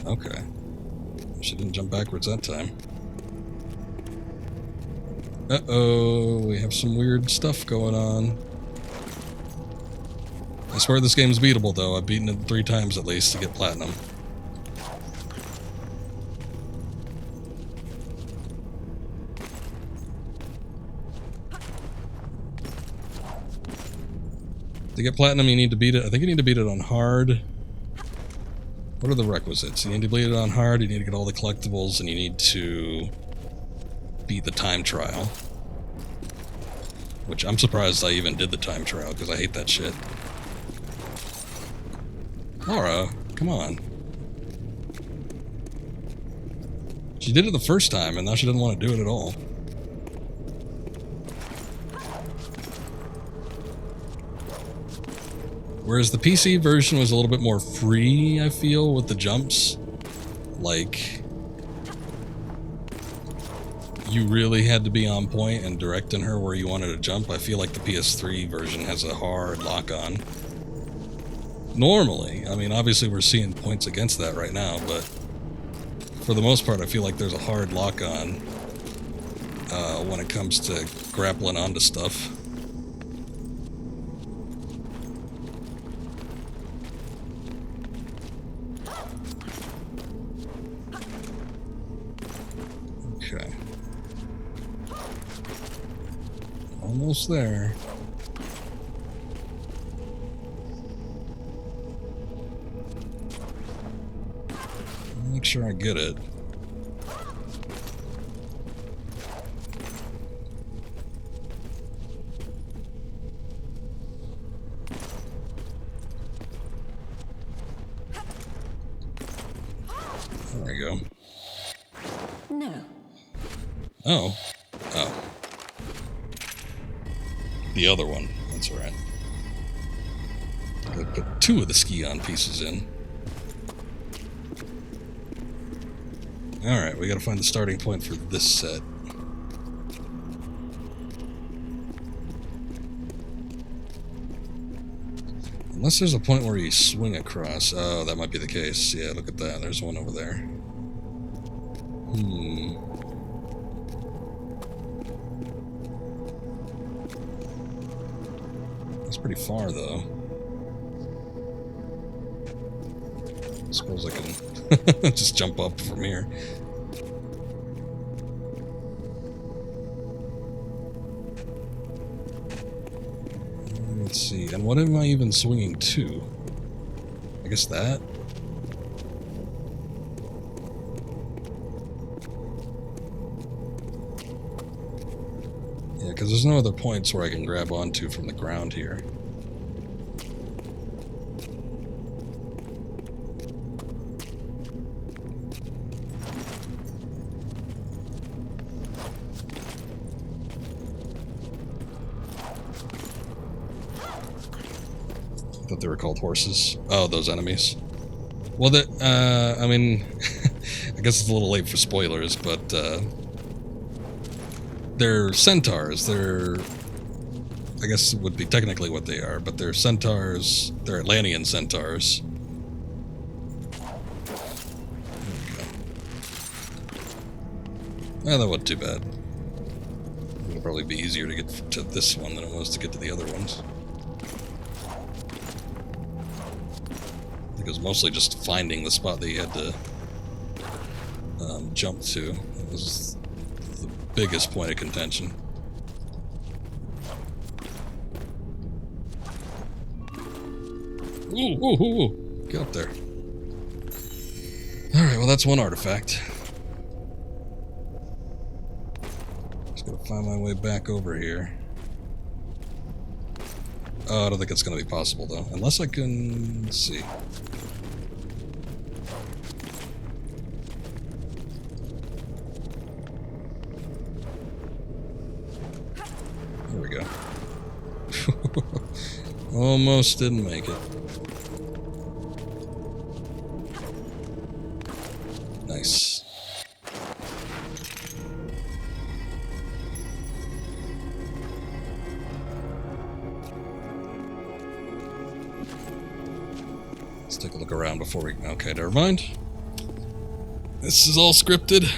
Okay. She didn't jump backwards that time. Uh-oh, we have some weird stuff going on. I swear this game's beatable, though. I've beaten it 3 times at least to get platinum. To get platinum, you need to beat it. I think you need to beat it on hard. What are the requisites? You need to beat it on hard, you need to get all the collectibles, and you need to beat the time trial. Which I'm surprised I even did the time trial, because I hate that shit. Lara, come on. She did it the first time, and now she doesn't want to do it at all. Whereas the PC version was a little bit more free, I feel, with the jumps. Like, you really had to be on point and directing her where you wanted to jump. I feel like the PS3 version has a hard lock-on. Normally, I mean, obviously we're seeing points against that right now, but for the most part, I feel like there's a hard lock-on when it comes to grappling onto stuff. Okay. Almost there. Make sure I get it. There we go.
No.
Oh. Oh. The other one. That's right. I put 2 of the Scion pieces in. Alright, we gotta find the starting point for this set. Unless there's a point where you swing across. Oh, that might be the case. Yeah, look at that. There's one over there. That's pretty far, though. I suppose I can just jump up from here. Let's see. And what am I even swinging to? I guess that? Yeah, because there's no other points where I can grab onto from the ground here. They were called horses. Oh, those enemies. Well, I mean, I guess it's a little late for spoilers, but they're centaurs. They're, I guess it would be technically what they are, but they're centaurs. They're Atlantean centaurs. That wasn't too bad. It'll probably be easier to get to this one than it was to get to the other ones. It was mostly just finding the spot that you had to jump to. It was the biggest point of contention. Ooh, ooh, ooh, ooh. Get up there. Alright, well that's one artifact. Just gotta find my way back over here. Oh, I don't think it's gonna be possible though. Unless I can... let's see. There we go. Almost didn't make it. Nice. Let's take a look around before we... okay, never mind. This is all scripted.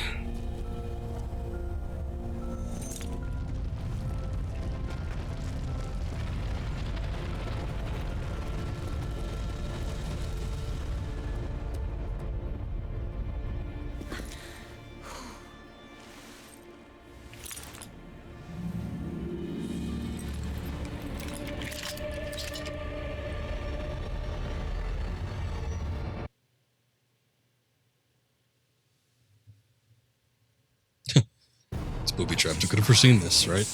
Booby trapped. Who could have foreseen this, right?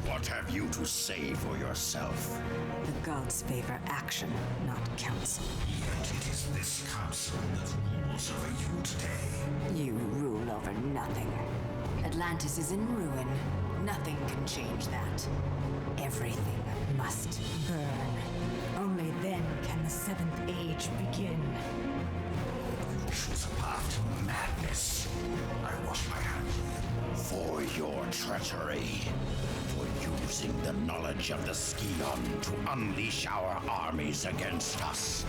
What have you to to say for yourself.
The gods favor action, not counsel.
Yet it is this council that rules over you today.
You rule over nothing. Atlantis is in ruin. Nothing can change that. Everything must burn. Only then can the seventh age begin.
Choose a path to madness. I wash my hands. For your treachery. For using the knowledge of the Scion to unleash our armies against us.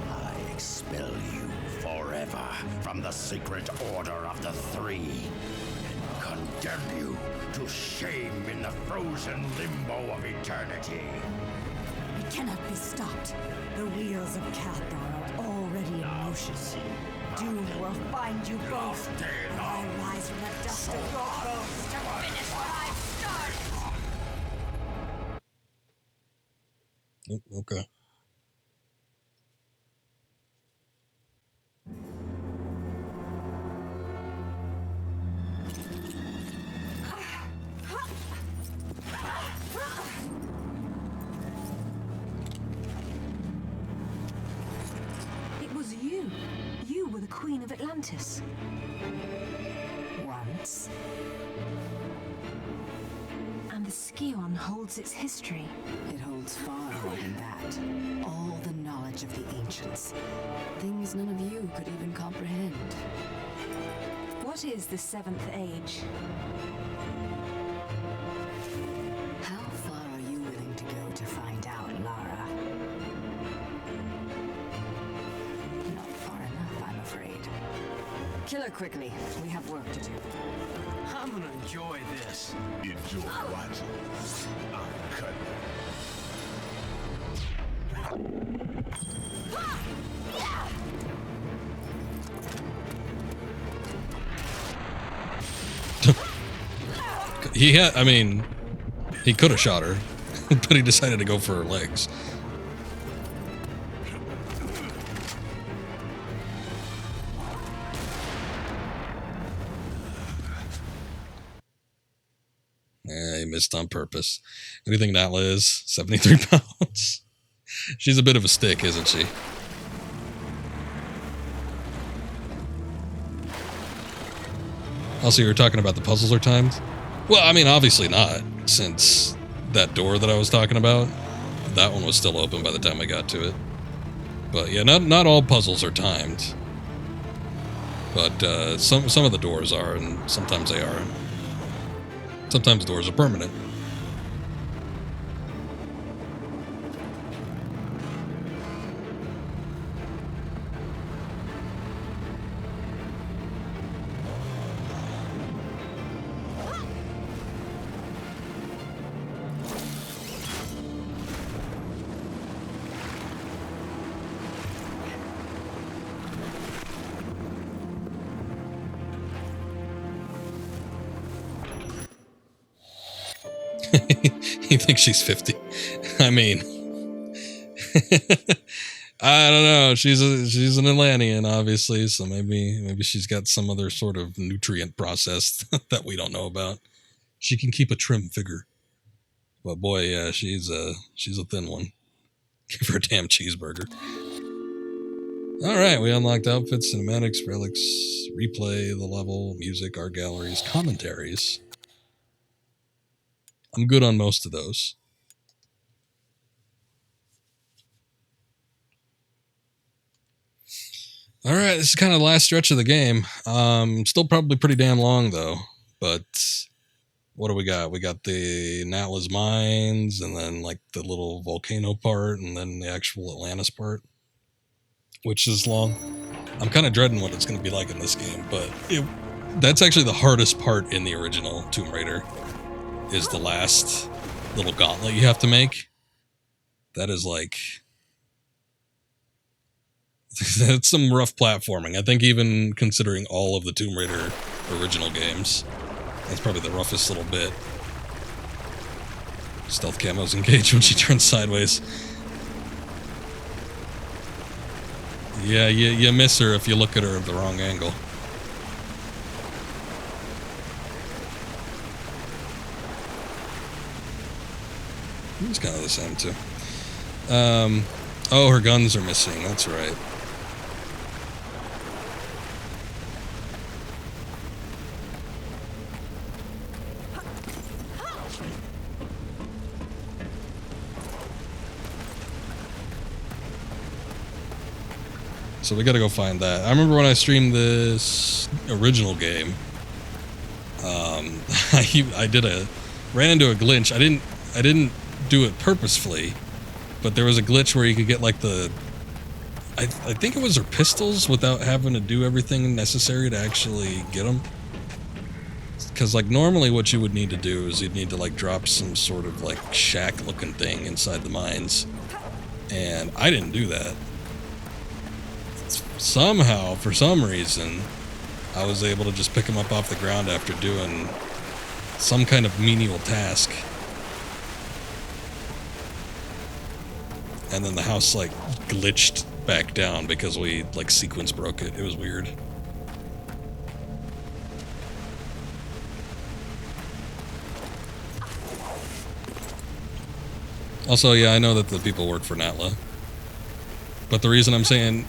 I expel you forever from the sacred order of the Three. And condemn you to shame in the frozen limbo of eternity.
It cannot be stopped. The wheels of Cathar are already in motion. Doom will find you both. I rise from the dust of your bones to finish what I've started.
Oh, okay.
It was you. You were the Queen of Atlantis. Once. And the Scion holds its history. It holds far more than that. All the knowledge of the ancients. Things none of you could even comprehend. What is the seventh age? How far are you willing to go to find out, Lara? Not far enough, I'm afraid. Kill her quickly. We have work to do.
I'm gonna enjoy this.
Enjoy what? I'll cut.
I mean, he could have shot her, but he decided to go for her legs. Yeah, he missed on purpose. What do you think Natla is? 73 pounds? She's a bit of a stick, isn't she? Also, you were talking about the puzzles are timed? Well, I mean, obviously not, since that door that I was talking about, that one was still open by the time I got to it. But yeah, not all puzzles are timed. But some of the doors are, and sometimes they aren't. Sometimes doors are permanent. He thinks she's 50. I mean, I don't know. She's an Atlantean, obviously, so maybe she's got some other sort of nutrient process that we don't know about. She can keep a trim figure, but boy, yeah, she's a thin one. Give her a damn cheeseburger. All right, we unlocked outfits, cinematics, relics, replay, the level, music, art galleries, commentaries. I'm good on most of those. All right, this is kind of the last stretch of the game. Still probably pretty damn long, though. But what do we got? We got the Natla's mines, and then like the little volcano part, and then the actual Atlantis part, which is long. I'm kind of dreading what it's going to be like in this game, but that's actually the hardest part in the original Tomb Raider, is the last little gauntlet you have to make. That is like... that's some rough platforming. I think even considering all of the Tomb Raider original games, that's probably the roughest little bit. Stealth camo's engaged when she turns sideways. Yeah, you miss her if you look at her at the wrong angle. He's kind of the same, too. Oh, her guns are missing. That's right. So we gotta go find that. I remember when I streamed this original game, I ran into a glitch. I didn't do it purposefully, but there was a glitch where you could get like I think it was her pistols without having to do everything necessary to actually get them. Because like normally what you would need to do is you'd need to like drop some sort of like shack looking thing inside the mines, and I didn't do that. Somehow, for some reason, I was able to just pick them up off the ground after doing some kind of menial task. And then the house, like, glitched back down because we, like, sequence broke it. It was weird. Also, yeah, I know that the people work for Natla. But the reason I'm saying,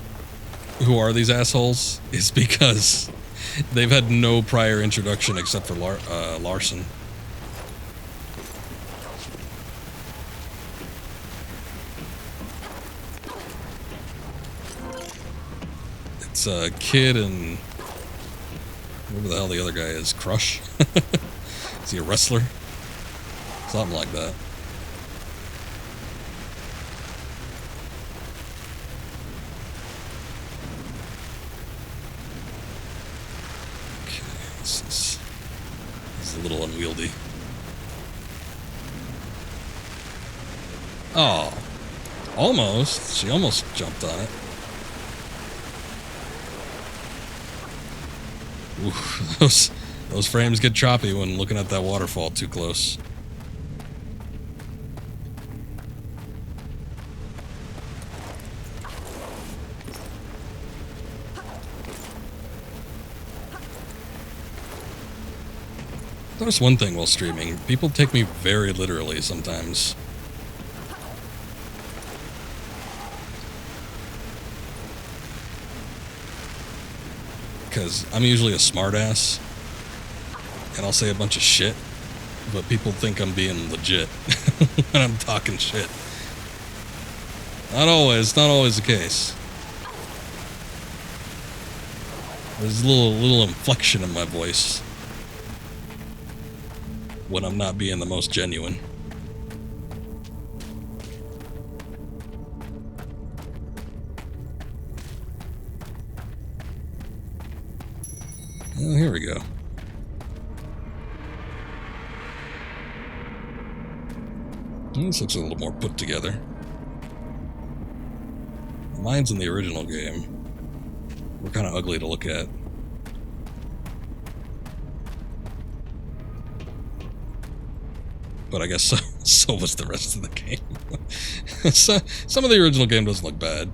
who are these assholes, is because they've had no prior introduction except for Larson. It's a Kid and whatever the hell the other guy is. Crush? Is he a wrestler? Something like that. Okay, this is a little unwieldy. Oh, almost. She almost jumped on it. Ooh, those frames get choppy when looking at that waterfall too close. Notice one thing while streaming. People take me very literally sometimes. Because I'm usually a smartass, and I'll say a bunch of shit, but people think I'm being legit when I'm talking shit. Not always the case. There's a little inflection in my voice when I'm not being the most genuine. Oh, here we go. This looks a little more put together. The mines in the original game were kind of ugly to look at. But I guess so was the rest of the game. Some of the original game doesn't look bad.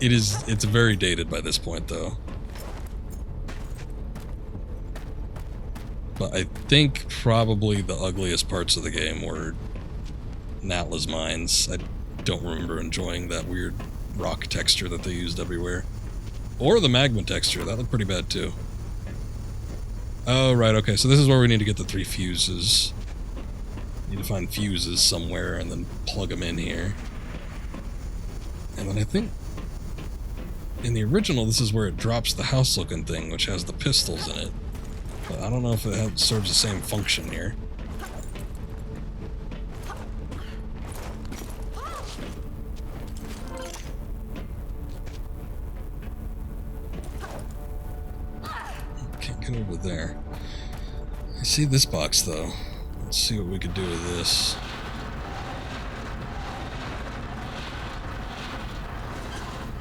It's very dated by this point, though. But I think probably the ugliest parts of the game were Natla's mines. I don't remember enjoying that weird rock texture that they used everywhere. Or the magma texture, that looked pretty bad too. Oh, right, okay, so this is where we need to get the 3 fuses. Need to find fuses somewhere and then plug them in here. And then I think in the original, this is where it drops the house-looking thing, which has the pistols in it. But I don't know if it serves the same function here. Can't get over there. I see this box, though. Let's see what we could do with this.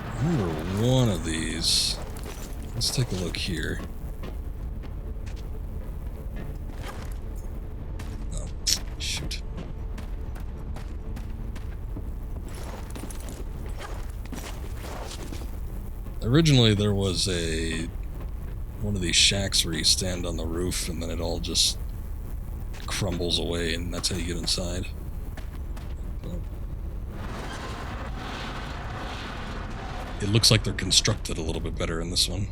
I remember one of these. Let's take a look here. Oh, shoot. Originally, there was one of these shacks where you stand on the roof and then it all just crumbles away, and that's how you get inside. But it looks like they're constructed a little bit better in this one.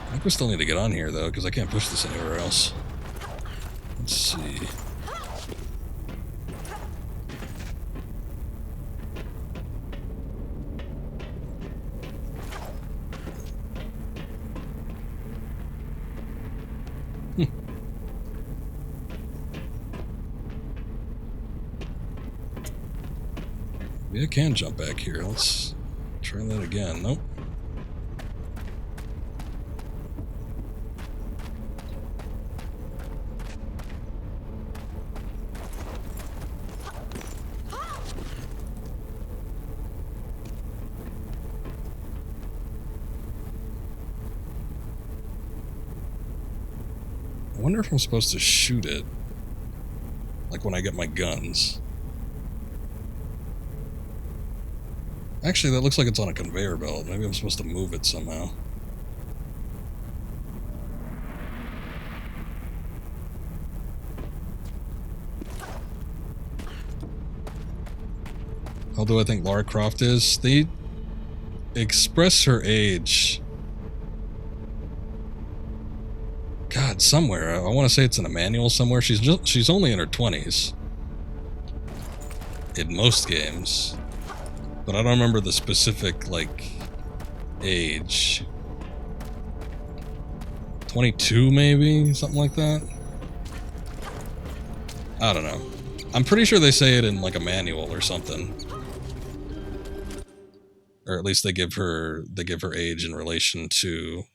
I think we still need to get on here, though, because I can't push this anywhere else. Let's see. Maybe I can jump back here. Let's try that again. Nope. I wonder if I'm supposed to shoot it, like when I get my guns. Actually, that looks like it's on a conveyor belt. Maybe I'm supposed to move it somehow. How do I think Lara Croft is? They express her age. God, somewhere. I want to say it's in a manual somewhere. She's only in her 20s. In most games. But I don't remember the specific, like, age. 22, maybe? Something like that? I don't know. I'm pretty sure they say it in, like, a manual or something. Or at least they give her age in relation to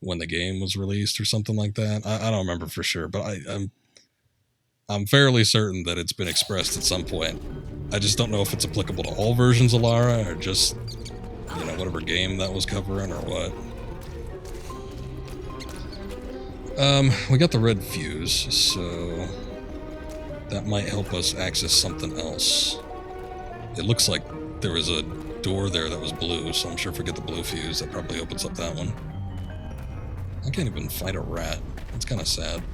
when the game was released or something like that. I don't remember for sure, but I'm fairly certain that it's been expressed at some point. I just don't know if it's applicable to all versions of Lara or just, you know, whatever game that was covering or what. We got the red fuse, so that might help us access something else. It looks like there was a door there that was blue, so I'm sure if we get the blue fuse, that probably opens up that one. I can't even fight a rat. That's kind of sad.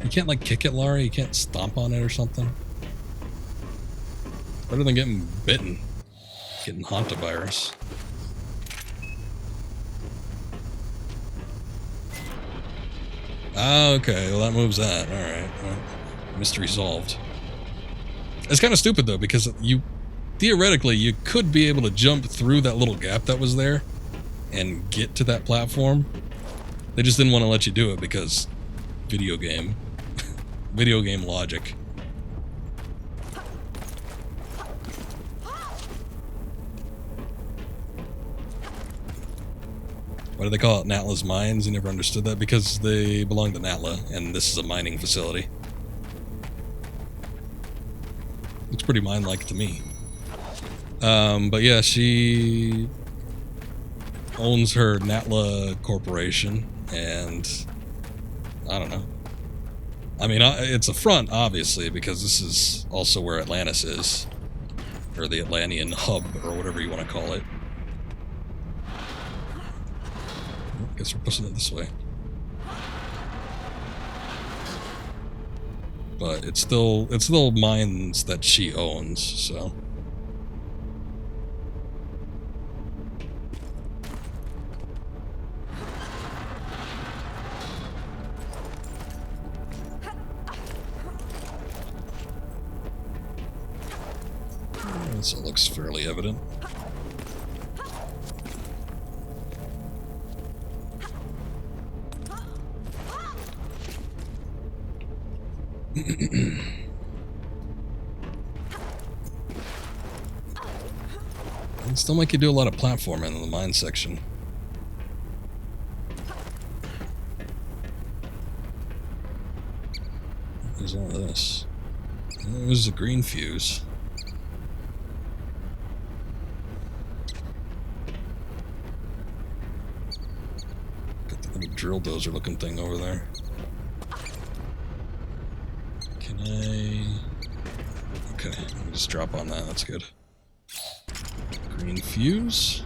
You can't, like, kick it, Lara? You can't stomp on it or something? Better than getting bitten. Getting hantavirus. Ah, okay. Well, that moves that. Alright. Well, mystery solved. It's kind of stupid, though, because theoretically, you could be able to jump through that little gap that was there and get to that platform. They just didn't want to let you do it because video game. Video game logic. Why do they call it Natla's Mines? You never understood that? Because they belong to Natla, and this is a mining facility. Looks pretty mine-like to me. But yeah, she owns her Natla Corporation, and I don't know. I mean, it's a front, obviously, because this is also where Atlantis is. Or the Atlantean hub, or whatever you want to call it. I guess we're pushing it this way. But it's still mines that she owns, so. So it looks fairly evident. It still make you do a lot of platforming in the mine section. What is all this? There's a green fuse. Got the little drill dozer looking thing over there. Can I... Okay, let me just drop on that, that's good. Green fuse.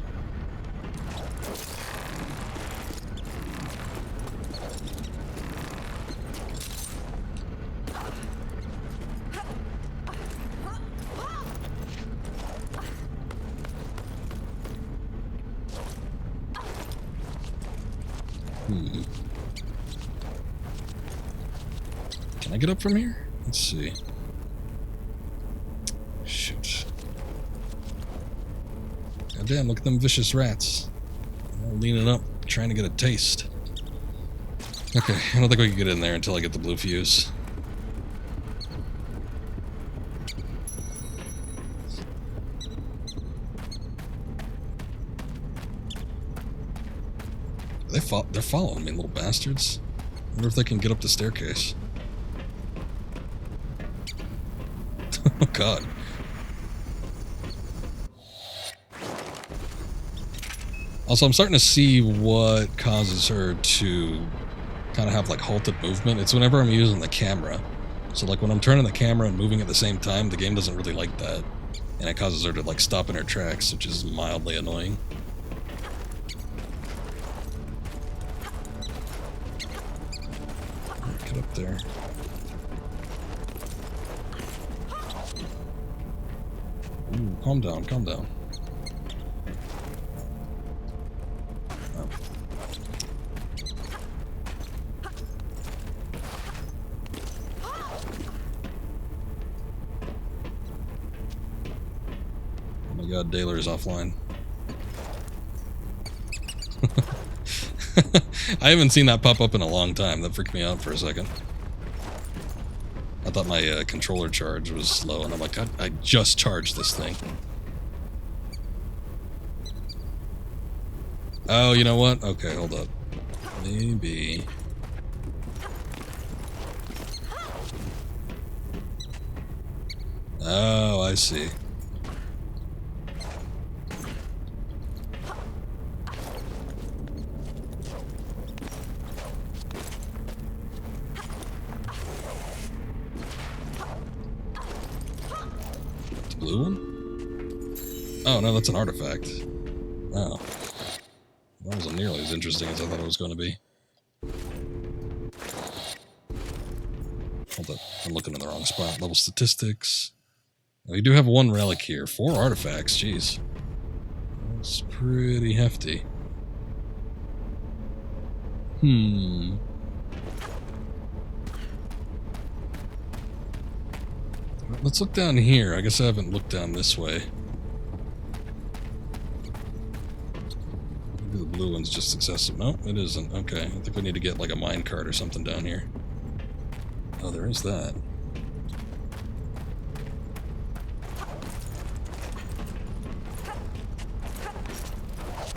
Can I get up from here? Let's see. Shoot. God damn, look at them vicious rats. They're leaning up, trying to get a taste. Okay, I don't think we can get in there until I get the blue fuse. They're following me, little bastards. I wonder if they can get up the staircase. Oh, God. Also, I'm starting to see what causes her to kind of have, like, halted movement. It's whenever I'm using the camera. So, like, when I'm turning the camera and moving at the same time, the game doesn't really like that. And it causes her to, like, stop in her tracks, which is mildly annoying. Get up there. Ooh, calm down, calm down. Oh. Oh my god, Daler is offline. I haven't seen that pop up in a long time. That freaked me out for a second. I thought my controller charge was low, and I'm like, I just charged this thing. Oh, you know what? Okay, hold up. Maybe. Oh, I see. Blue one? Oh, no, that's an artifact. Oh. That wasn't nearly as interesting as I thought it was going to be. Hold up. I'm looking in the wrong spot. Level statistics. We do have one relic here. 4 artifacts. Jeez. That's pretty hefty. Let's look down here. I guess I haven't looked down this way. Maybe the blue one's just accessible. No, it isn't. Okay, I think we need to get like a minecart or something down here. Oh, there is that.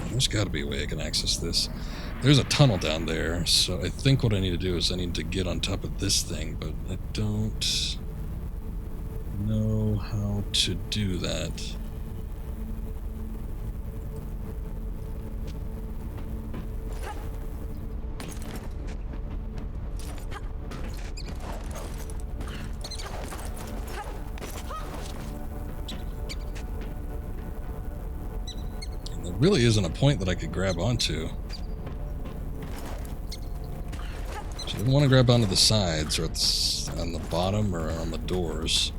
There's got to be a way I can access this. There's a tunnel down there, so I think what I need to do is I need to get on top of this thing, but I don't know how to do that. And there really isn't a point that I could grab onto. So I didn't want to grab onto the sides or on the bottom or on the doors.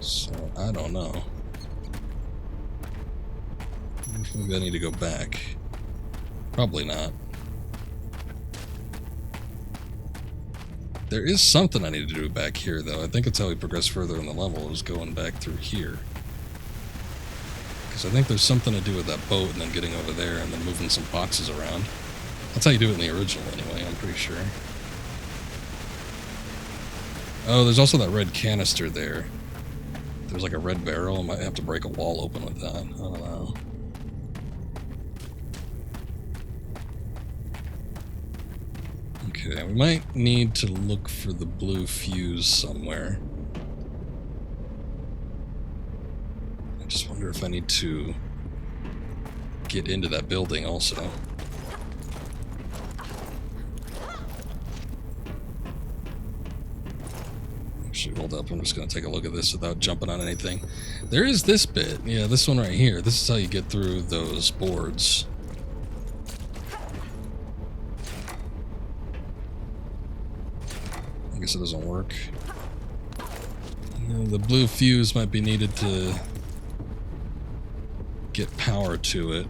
So, I don't know. Maybe I need to go back. Probably not. There is something I need to do back here, though. I think it's how we progress further in the level, is going back through here. Because I think there's something to do with that boat and then getting over there and then moving some boxes around. That's how you do it in the original, anyway, I'm pretty sure. Oh, there's also that red canister there. There's like a red barrel. I might have to break a wall open with that. I don't know. Okay, we might need to look for the blue fuse somewhere. I just wonder if I need to get into that building also. Hold up, I'm just going to take a look at this without jumping on anything. There is this bit. Yeah, this one right here. This is how you get through those boards. I guess it doesn't work. The blue fuse might be needed to get power to it.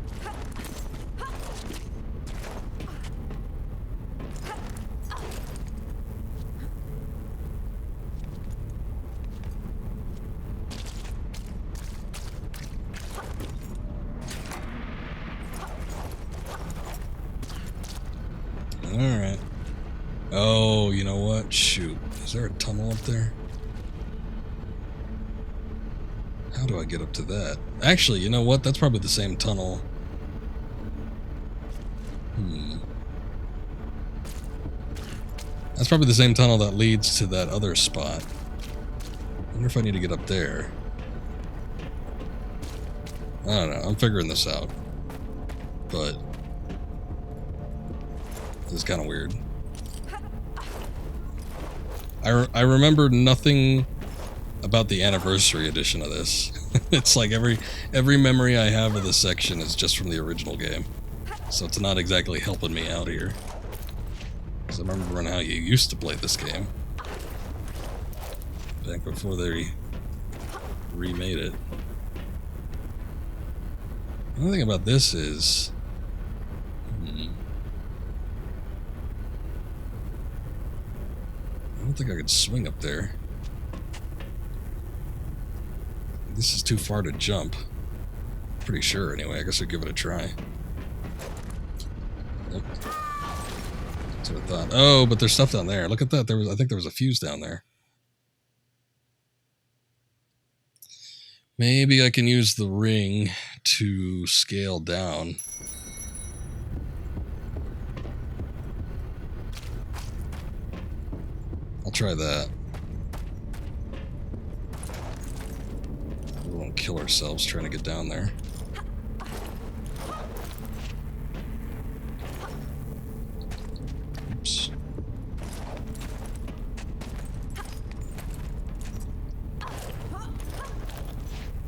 Oh, you know what? Shoot. Is there a tunnel up there? How do I get up to that? Actually, you know what? That's probably the same tunnel. That's probably the same tunnel that leads to that other spot. I wonder if I need to get up there. I don't know. I'm figuring this out. But this is kind of weird. I remember nothing about the anniversary edition of this. It's like every memory I have of this section is just from the original game. So it's not exactly helping me out here. Because I remember how you used to play this game. Back before they remade it. The only thing about this is... I don't think I could swing up there. This is too far to jump. Pretty sure, anyway. I guess I'll give it a try. Nope. That's what I thought. Oh, but there's stuff down there. Look at that. I think there was a fuse down there. Maybe I can use the ring to scale down. I'll try that. We won't kill ourselves trying to get down there. Oops.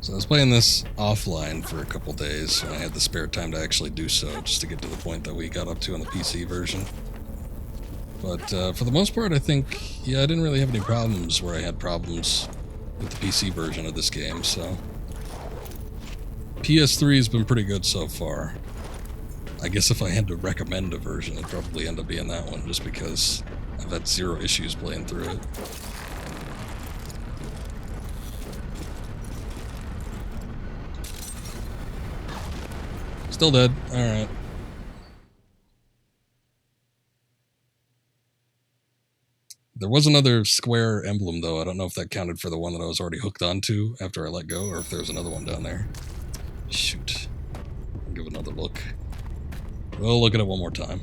So I was playing this offline for a couple days when I had the spare time to actually do so, just to get to the point that we got up to on the PC version. But for the most part, I think, yeah, I didn't really have any problems where I had problems with the PC version of this game, so... PS3 has been pretty good so far. I guess if I had to recommend a version, it'd probably end up being that one, just because I've had zero issues playing through it. Still dead. Alright. There was another square emblem, though. I don't know if that counted for the one that I was already hooked onto after I let go, or if there was another one down there. Shoot. I'll give it another look. We'll look at it one more time.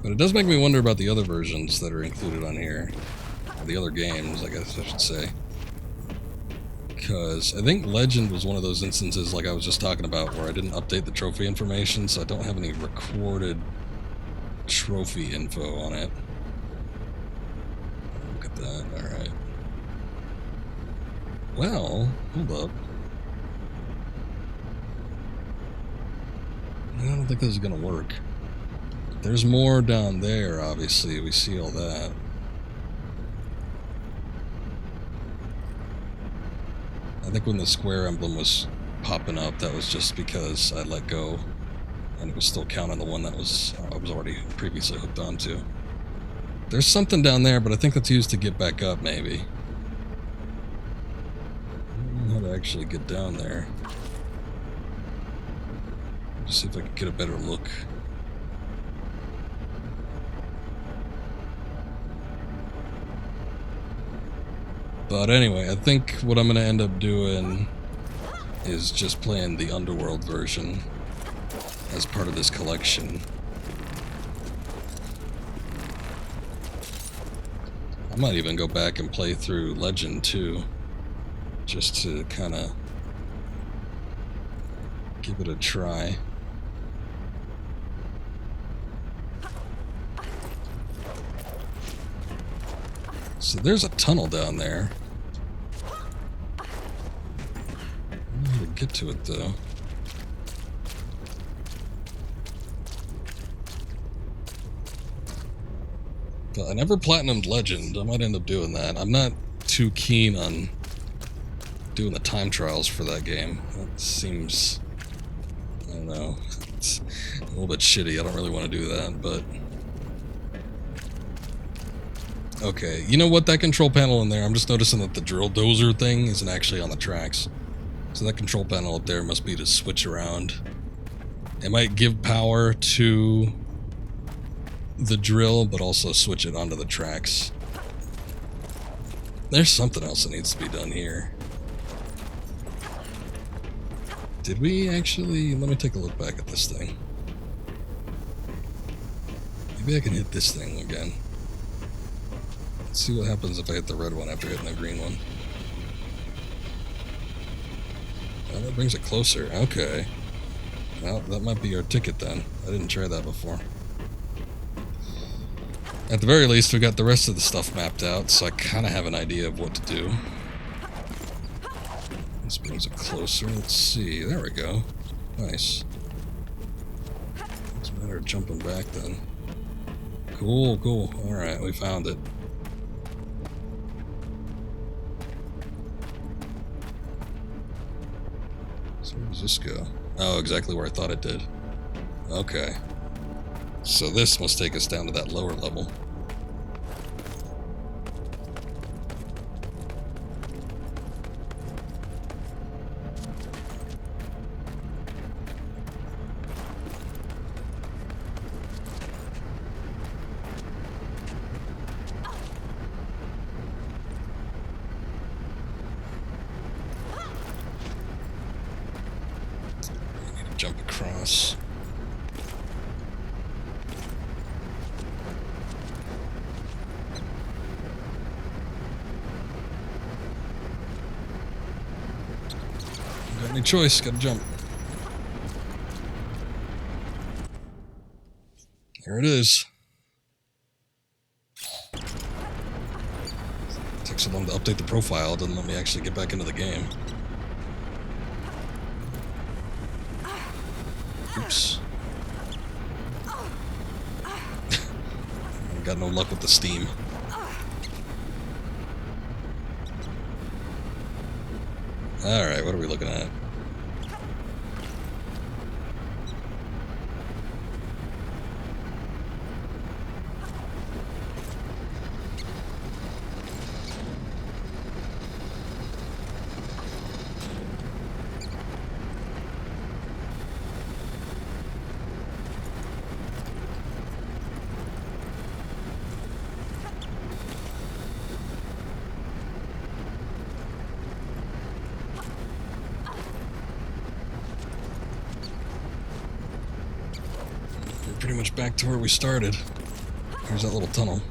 But it does make me wonder about the other versions that are included on here. Or the other games, I guess I should say. Because I think Legend was one of those instances, like I was just talking about, where I didn't update the trophy information, so I don't have any recorded trophy info on it. Look at that, alright. Well, hold up. I don't think this is going to work. There's more down there, obviously. We see all that. I think when the square emblem was popping up, that was just because I let go, and it was still counting the one that was I was already previously hooked onto. There's something down there, but I think that's used to get back up, maybe. I don't know how to actually get down there. Let's see if I can get a better look. But anyway, I think what I'm going to end up doing is just playing the Underworld version as part of this collection. I might even go back and play through Legend too, just to kind of give it a try. So there's a tunnel down there. I don't know how to get to it, though. But I never platinumed Legend. I might end up doing that. I'm not too keen on doing the time trials for that game. That seems... I don't know. It's a little bit shitty. I don't really want to do that, but... Okay, you know what? That control panel in there, I'm just noticing that the drill dozer thing isn't actually on the tracks. So that control panel up there must be to switch around. It might give power to the drill, but also switch it onto the tracks. There's something else that needs to be done here. Did we actually... Let me take a look back at this thing. Maybe I can hit this thing again. Let's see what happens if I hit the red one after hitting the green one. Oh, that brings it closer. Okay. Well, that might be our ticket then. I didn't try that before. At the very least, we got the rest of the stuff mapped out, so I kind of have an idea of what to do. This brings it closer. Let's see. There we go. Nice. It's a matter of jumping back then. Cool, cool. Alright, we found it. So where does this go? Oh, exactly where I thought it did. Okay. So this must take us down to that lower level. Jump across. Got any choice, gotta jump. There it is. Takes so long to update the profile, it doesn't let me actually get back into the game. Oops. Got no luck with the steam. Alright, what are we looking at? Pretty much back to where we started. Here's that little tunnel.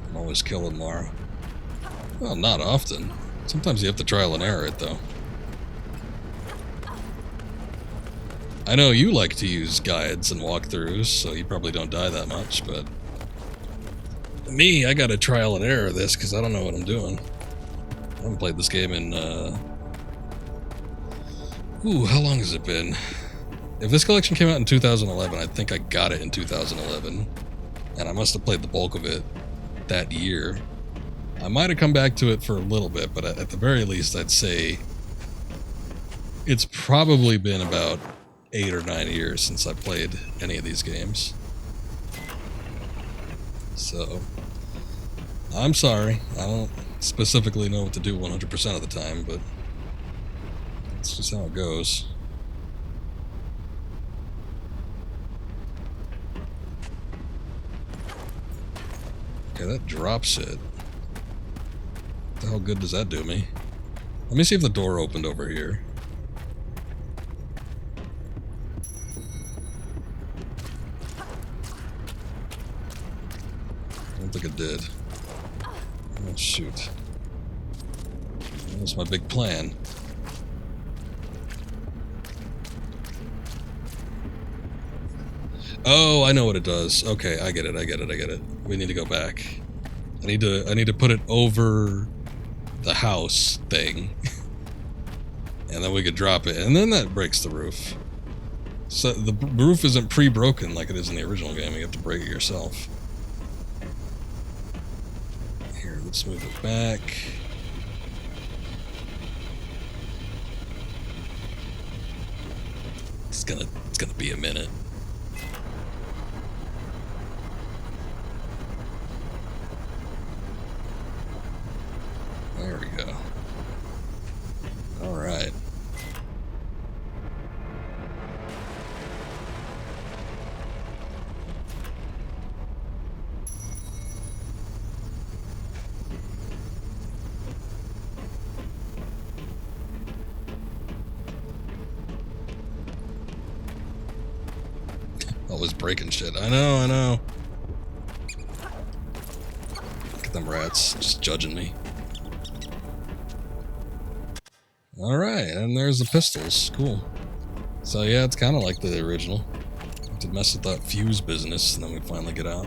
I'm always killing Lara. Well, not often. Sometimes you have to trial and error it, though. I know you like to use guides and walkthroughs, so you probably don't die that much, but... me, I gotta trial and error this, because I don't know what I'm doing. I haven't played this game in, ooh, how long has it been? If this collection came out in 2011, I think I got it in 2011. And I must have played the bulk of it that year. I might have come back to it for a little bit, but at the very least, I'd say it's probably been about 8 or 9 years since I played any of these games. So, I'm sorry. I don't specifically know what to do 100% of the time, but that's just how it goes. Okay, that drops it. What the hell good does that do me? Let me see if the door opened over here. I don't think it did. Oh, shoot. That's my big plan. Oh, I know what it does. Okay, I get it. We need to go back. I need to put it over the house thing. And then we could drop it. And then that breaks the roof. So the roof isn't pre-broken like it is in the original game. You have to break it yourself. Here, let's move it back. It's gonna be a minute. There we go. All right. Always breaking shit. I know. Look at them rats just judging me. Alright, and there's the pistols. Cool. So yeah, it's kind of like the original. Have to mess with that fuse business, and then we finally get out.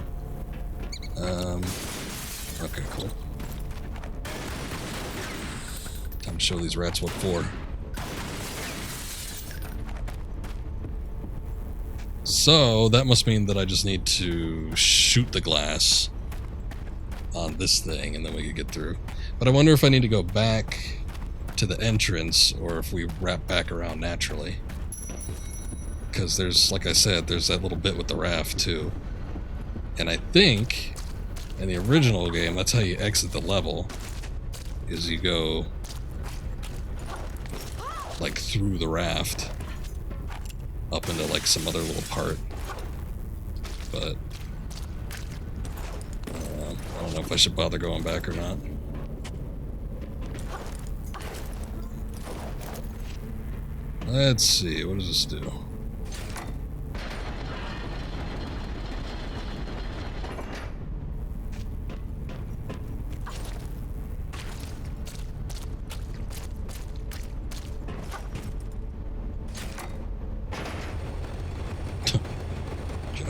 Okay, cool. Time to show these rats what for. So, that must mean that I just need to shoot the glass on this thing, and then we can get through. But I wonder if I need to go back to the entrance, or if we wrap back around naturally. Because there's, like I said, there's that little bit with the raft, too. And I think, in the original game, that's how you exit the level, is you go, like, through the raft. Up into like some other little part, but I don't know if I should bother going back or not. Let's see, what does this do?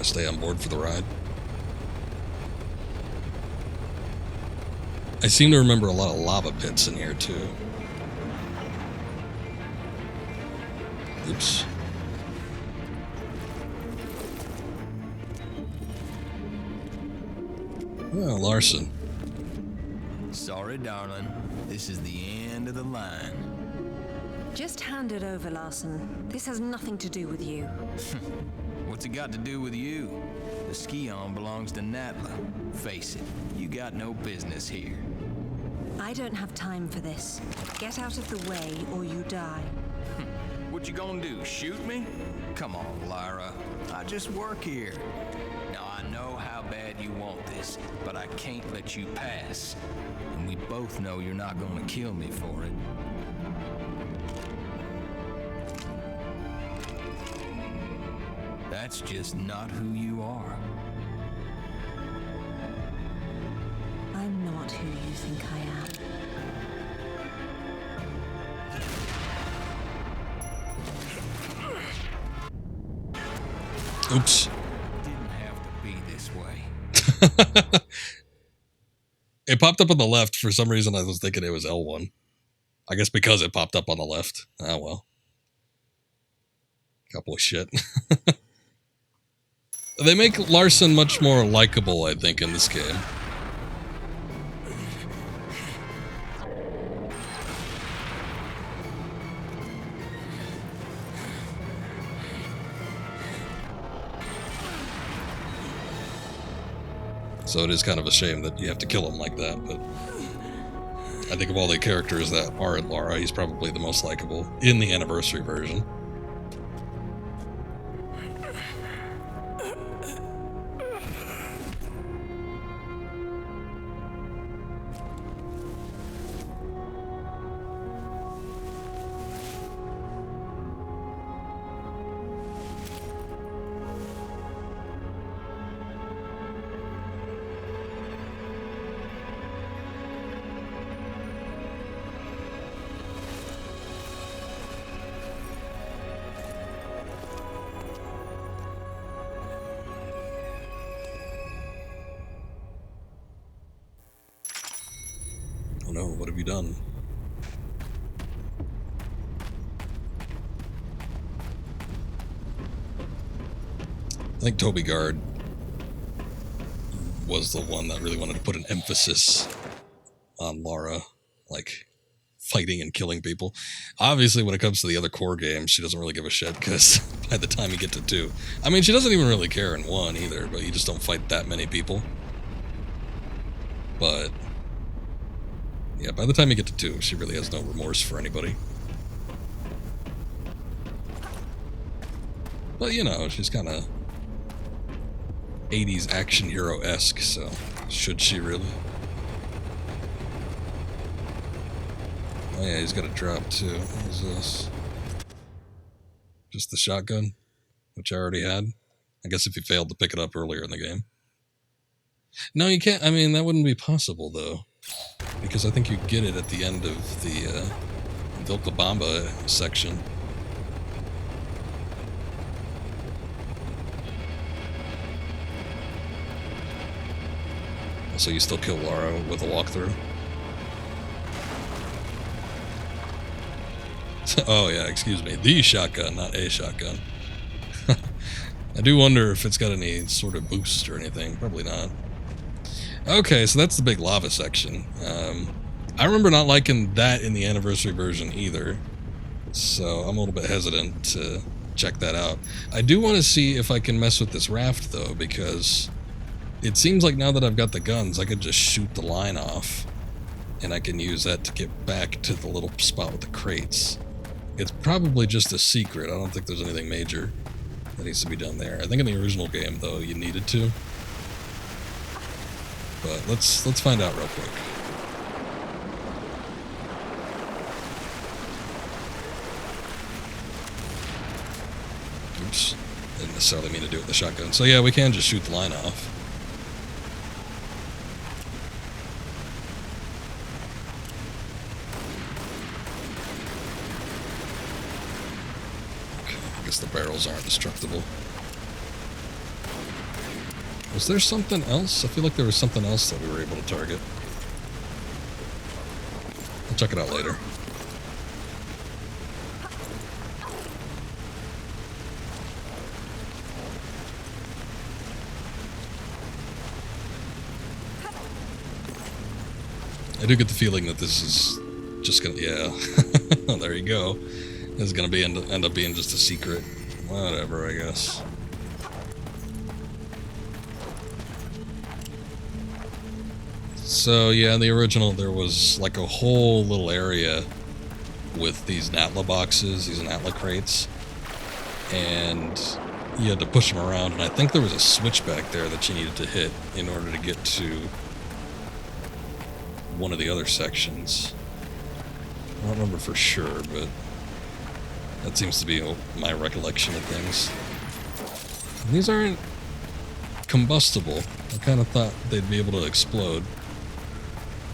Stay on board for the ride. I seem to remember a lot of lava pits in here too. Oops. Oh, Larson.
Sorry, darling. This is the end of the line.
Just hand it over, Larson. This has nothing to do with you.
What's it got to do with you? The Scion belongs to Natla. Face it, you got no business here.
I don't have time for this. Get out of the way or you die.
What you gonna do, shoot me? Come on, Lara. I just work here. Now, I know how bad you want this, but I can't let you pass. And we both know you're not gonna kill me for it. That's just not who you are.
I'm not who you think I am.
Oops.
Didn't have to be this way.
It popped up on the left. For some reason, I was thinking it was L1. I guess because it popped up on the left. Oh, well. Couple of shit. They make Larson much more likable, I think, in this game. So it is kind of a shame that you have to kill him like that, but I think of all the characters that are at Lara, he's probably the most likable in the anniversary version. Oh no, what have you done? I think Toby Gard was the one that really wanted to put an emphasis on Lara, like, fighting and killing people. Obviously, when it comes to the other core games, she doesn't really give a shit, because by the time you get to 2... I mean, she doesn't even really care in 1 either, but you just don't fight that many people. But yeah, by the time you get to 2, she really has no remorse for anybody. But, you know, she's kind of 80s action hero-esque, so should she really? Oh yeah, he's got a drop too. What is this? Just the shotgun, which I already had. I guess if you failed to pick it up earlier in the game. No, you can't. I mean, that wouldn't be possible, though. Because I think you get it at the end of the Vilcabamba section. So you still kill Lara with a walkthrough? Oh yeah, excuse me. The shotgun, not a shotgun. I do wonder if it's got any sort of boost or anything. Probably not. Okay, so that's the big lava section. I remember not liking that in the anniversary version either. So I'm a little bit hesitant to check that out. I do want to see if I can mess with this raft though, because it seems like now that I've got the guns, I could just shoot the line off. And I can use that to get back to the little spot with the crates. It's probably just a secret. I don't think there's anything major that needs to be done there. I think in the original game, though, you needed to. But let's find out real quick. Oops. Didn't necessarily mean to do it with the shotgun. So yeah, we can just shoot the line off. The barrels aren't destructible. Was there something else? I feel like there was something else that we were able to target. I'll check it out later. I do get the feeling that this is just gonna... Yeah. There you go. This is going to be end up being just a secret. Whatever, I guess. So, yeah, in the original, there was like a whole little area with these Natla boxes, these Natla crates. And you had to push them around, and I think there was a switch back there that you needed to hit in order to get to one of the other sections. I don't remember for sure, but... that seems to be my recollection of things. And these aren't combustible. I kind of thought they'd be able to explode.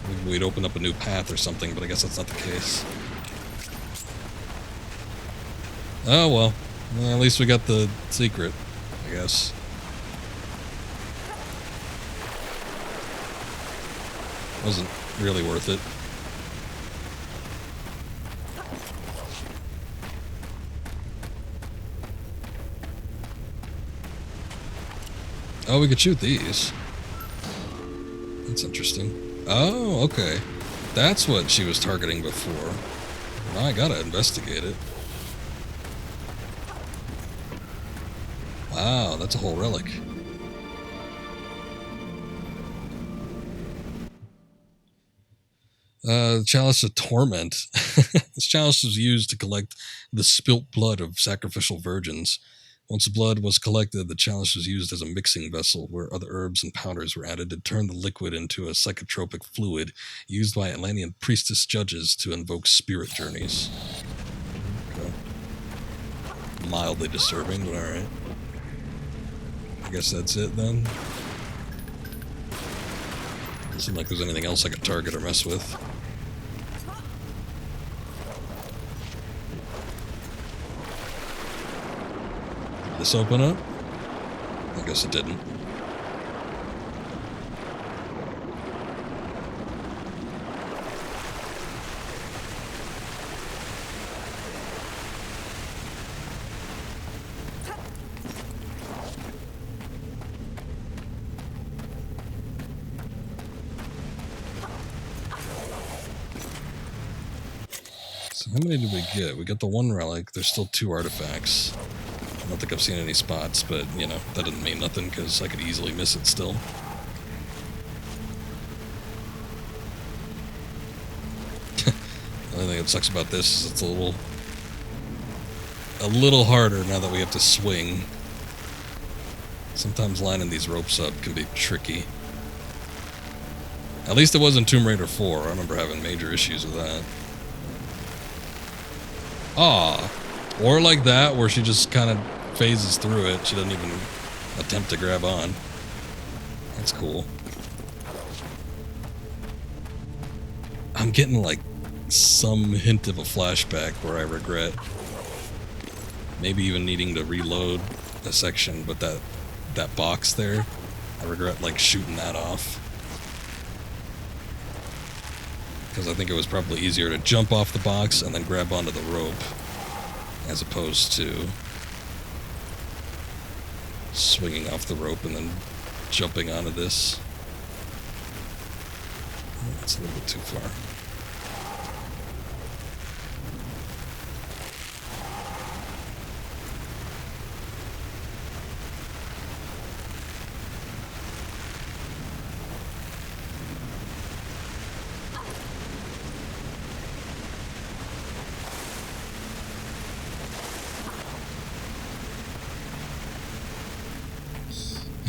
Maybe we'd open up a new path or something, but I guess that's not the case. Oh well. At least we got the secret, I guess. Wasn't really worth it. Oh, we could shoot these. That's interesting. Oh, okay. That's what she was targeting before. Now I gotta investigate it. Wow, that's a whole relic. Chalice of Torment. This chalice was used to collect the spilt blood of sacrificial virgins. Once the blood was collected, the chalice was used as a mixing vessel where other herbs and powders were added to turn the liquid into a psychotropic fluid used by Atlantean priestess judges to invoke spirit journeys. Okay. Mildly disturbing, but alright. I guess that's it then. Doesn't seem like there's anything else I could target or mess with. Did this open up? I guess it didn't. How many did we get? We got the one relic. There's still 2 artifacts. I don't think I've seen any spots, but, you know, that doesn't mean nothing because I could easily miss it still. The only thing that sucks about this is it's a little harder now that we have to swing. Sometimes lining these ropes up can be tricky. At least it was in Tomb Raider 4. I remember having major issues with that. Ah, or like that, where she just kind of phases through it. She doesn't even attempt to grab on. That's cool. I'm getting like some hint of a flashback where I regret maybe even needing to reload a section, but that box there, I regret like shooting that off. Because I think it was probably easier to jump off the box and then grab onto the rope as opposed to swinging off the rope and then jumping onto this. That's a little bit too far.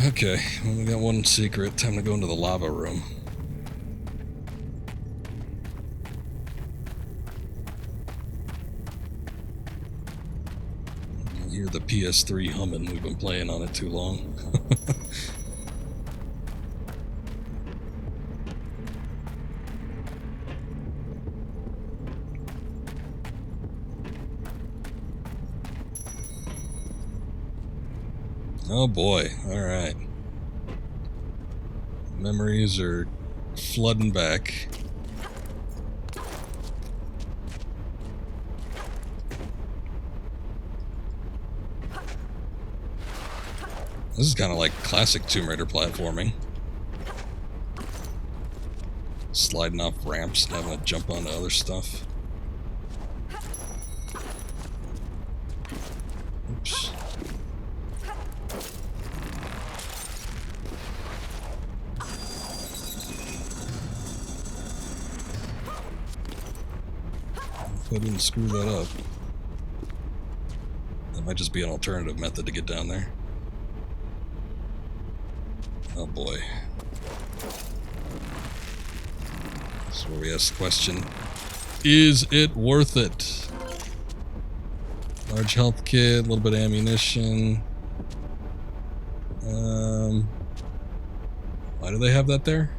Okay, well, we got one secret. Time to go into the lava room. I hear the PS3 humming. We've been playing on it too long. Oh boy, alright. Memories are flooding back. This is kind of like classic Tomb Raider platforming. Sliding off ramps and having to jump onto other stuff. Oops. I didn't screw that up. That might just be an alternative method to get down there. Oh boy. This is where we ask the question, is it worth it? Large health kit, a little bit of ammunition. Why do they have that there?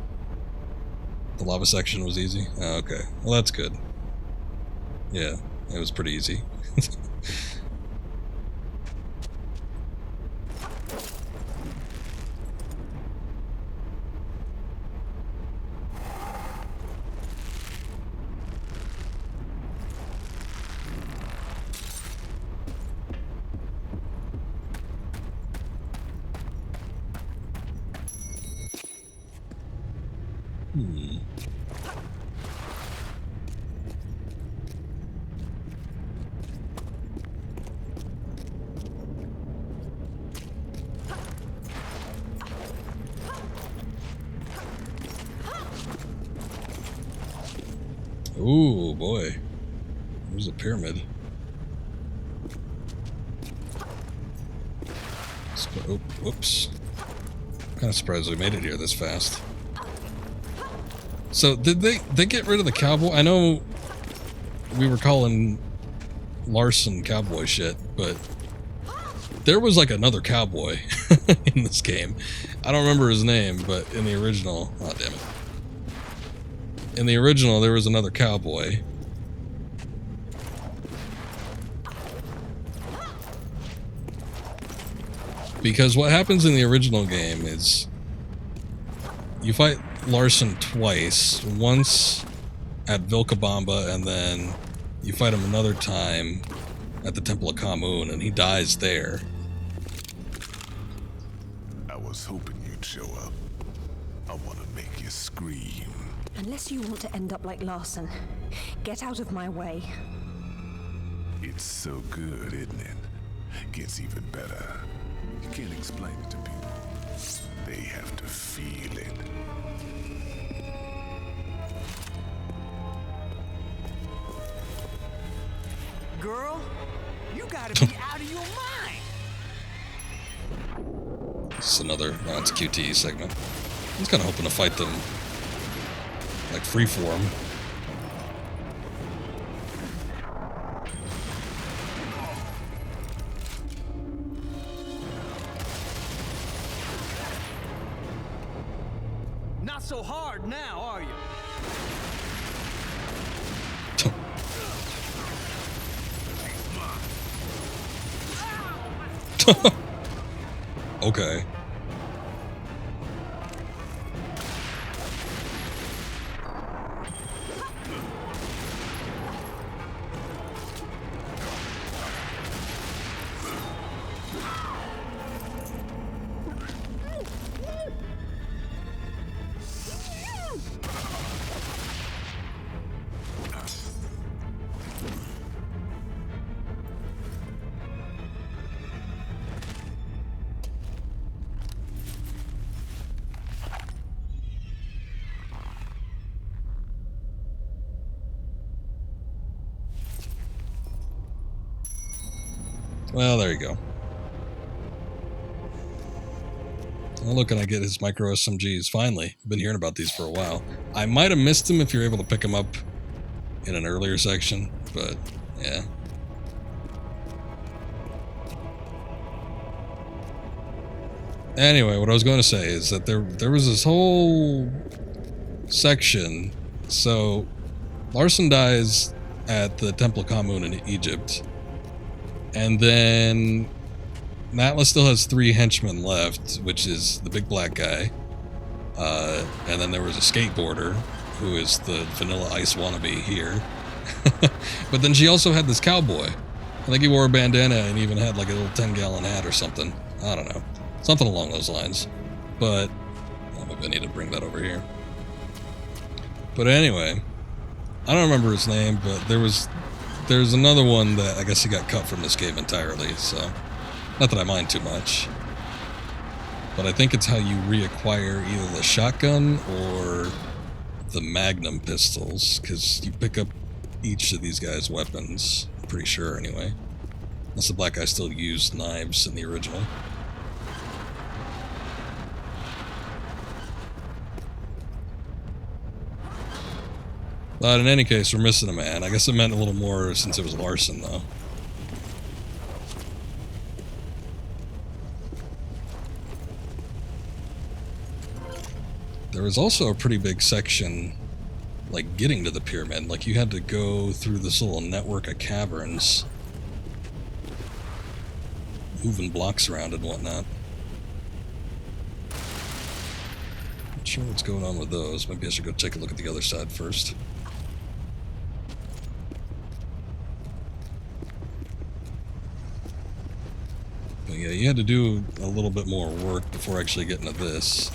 The lava section was easy? Oh, okay. Well, that's good. Yeah, it was pretty easy. Ooh, boy. There's a pyramid. Oh, whoops. Kind of surprised we made it here this fast. So, did they get rid of the cowboy? I know we were calling Larson cowboy shit, but there was like another cowboy in this game. I don't remember his name, but in the original... Oh, damn it. In the original, there was another cowboy. Because what happens in the original game is you fight Larson twice. Once at Vilcabamba, and then you fight him another time at the Temple of Khamoon, and he dies there.
I was hoping you'd show up. I want to make you scream.
Unless you want to end up like Larson, get out of my way.
It's so good, isn't it? Gets even better. You can't explain it to people. They have to feel it.
Girl, you gotta be out of your mind.
This is another, oh, it's a QTE segment. I was kind of hoping to fight them like freeform.
Not so hard now, are you?
Okay. Well, there you go. Oh, look, and I get his micro SMGs. Finally. I've been hearing about these for a while. I might have missed them if you're able to pick them up in an earlier section, but yeah. Anyway, what I was going to say is that there was this whole section. So, Larson dies at the Temple of Khamoon in Egypt. And then Atlas still has 3 henchmen left, which is the big black guy. And then there was a skateboarder, who is the Vanilla Ice wannabe here. But then she also had this cowboy. I think he wore a bandana and even had like a little 10-gallon hat or something. I don't know. Something along those lines. But maybe I need to bring that over here. But anyway, I don't remember his name, but there's another one that I guess he got cut from this game entirely, so not that I mind too much. But I think it's how you reacquire either the shotgun or the magnum pistols, because you pick up each of these guys' weapons, I'm pretty sure anyway. Unless the black guy still used knives in the original. But in any case, we're missing a man. I guess it meant a little more since it was Larson, though. There was also a pretty big section, like, getting to the pyramid. Like, you had to go through this little network of caverns, moving blocks around and whatnot. Not sure what's going on with those. Maybe I should go take a look at the other side first. But yeah, you had to do a little bit more work before actually getting to this.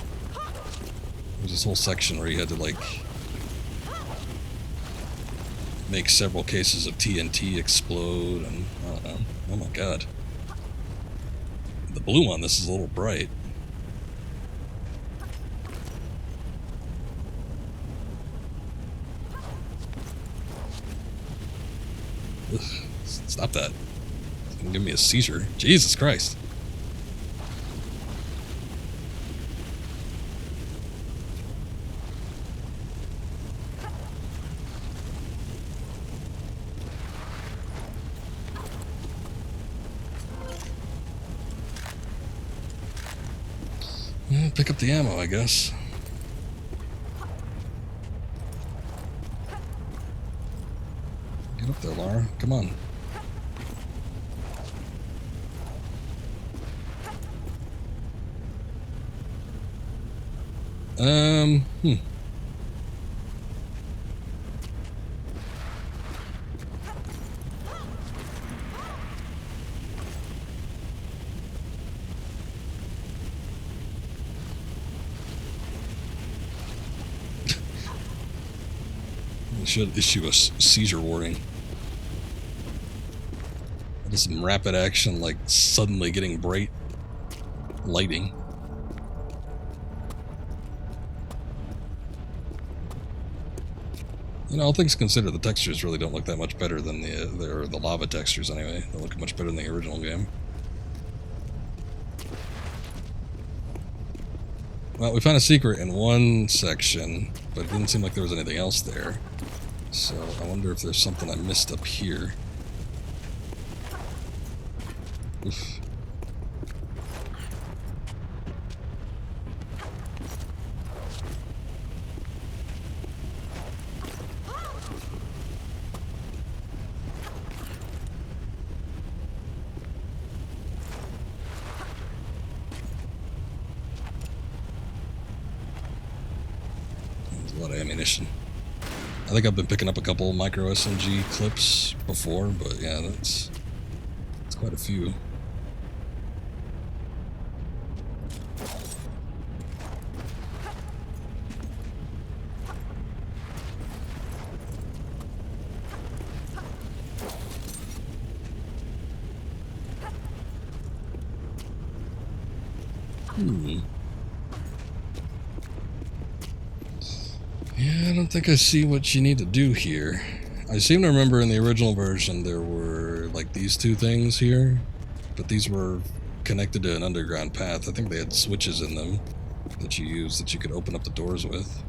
There's this whole section where you had to, like, make several cases of TNT explode, and I don't know. Oh my god. The blue on this is a little bright. Ugh, stop that. It's gonna give me a seizure. Jesus Christ. Pick up the ammo, I guess. Get up there, Lara. Come on. Should issue a seizure warning. Just some rapid action, like suddenly getting bright lighting. You know, all things considered, the textures really don't look that much better than the lava textures anyway. They look much better than the original game. Well, we found a secret in one section, but it didn't seem like there was anything else there. So I wonder if there's something I missed up here. Oof. There's a lot of ammunition. I think I've been picking up a couple micro SMG clips before, but yeah, that's quite a few. Yeah, I don't think I see what you need to do here. I seem to remember in the original version there were like these two things here, but these were connected to an underground path. I think they had switches in them that you used that you could open up the doors with.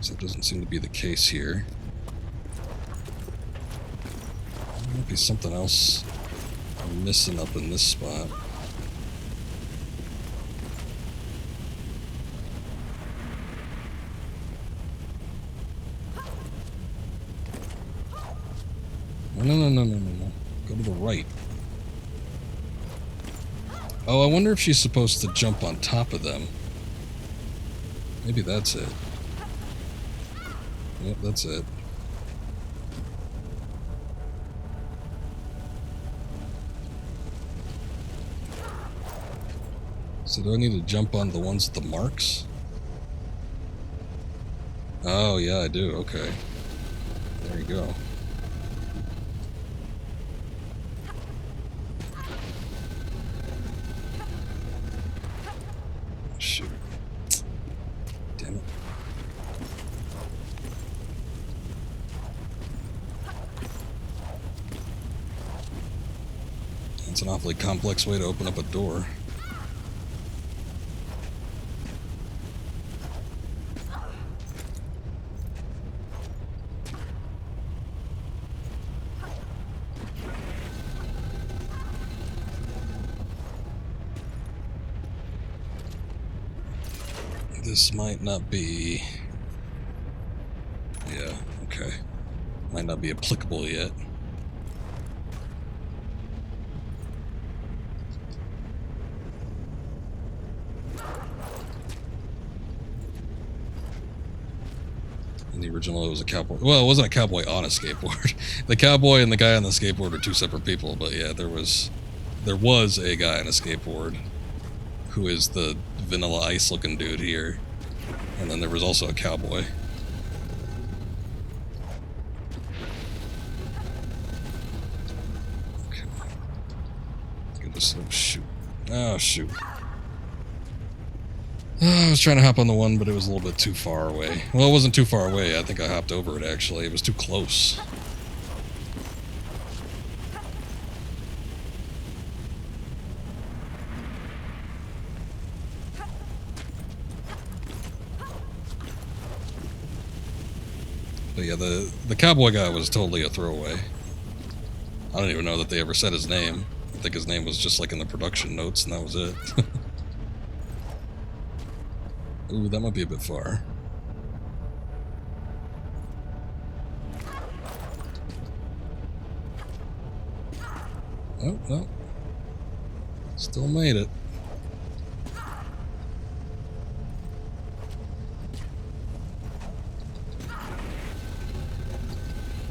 So it doesn't seem to be the case here. There might be something else I'm missing up in this spot. No. Go to the right. Oh, I wonder if she's supposed to jump on top of them. Maybe that's it. Yep, that's it. So do I need to jump on the ones with the marks? Oh, yeah, I do. Okay. There you go. Shoot. Damn it. That's an awfully complex way to open up a door. This might not be... Yeah, okay. Might not be applicable yet. In the original, it was a cowboy. Well, it wasn't a cowboy on a skateboard. The cowboy and the guy on the skateboard are two separate people, but yeah, there was a guy on a skateboard who is the Vanilla Ice looking dude here. And then there was also a cowboy. Okay. Get this little shoot. Oh, shoot. I was trying to hop on the one, but it was a little bit too far away. Well, it wasn't too far away. I think I hopped over it, actually. It was too close. But yeah, the cowboy guy was totally a throwaway. I don't even know that they ever said his name. I think his name was just like in the production notes, and that was it. Ooh, that might be a bit far. Oh, well. Still made it.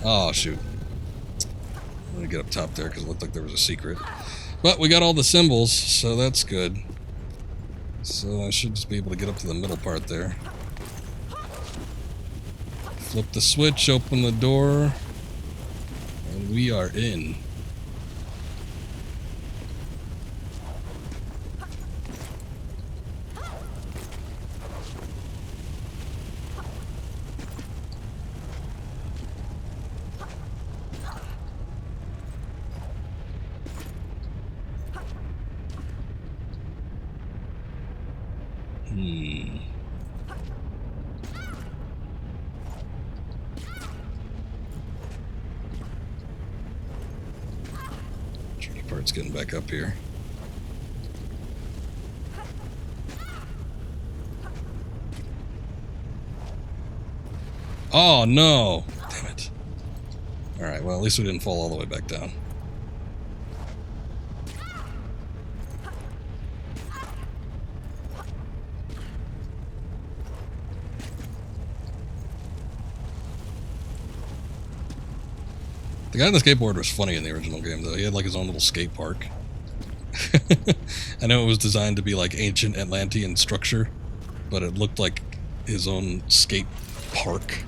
Oh, shoot. I'm gonna get up top there because it looked like there was a secret. But we got all the symbols, so that's good. So I should just be able to get up to the middle part there. Flip the switch, open the door. And we are in. Tricky part's getting back up here. Oh no! Damn it. Alright, well at least we didn't fall all the way back down. The guy on the skateboard was funny in the original game, though. He had like his own little skate park. I know it was designed to be like ancient Atlantean structure, but it looked like his own skate park.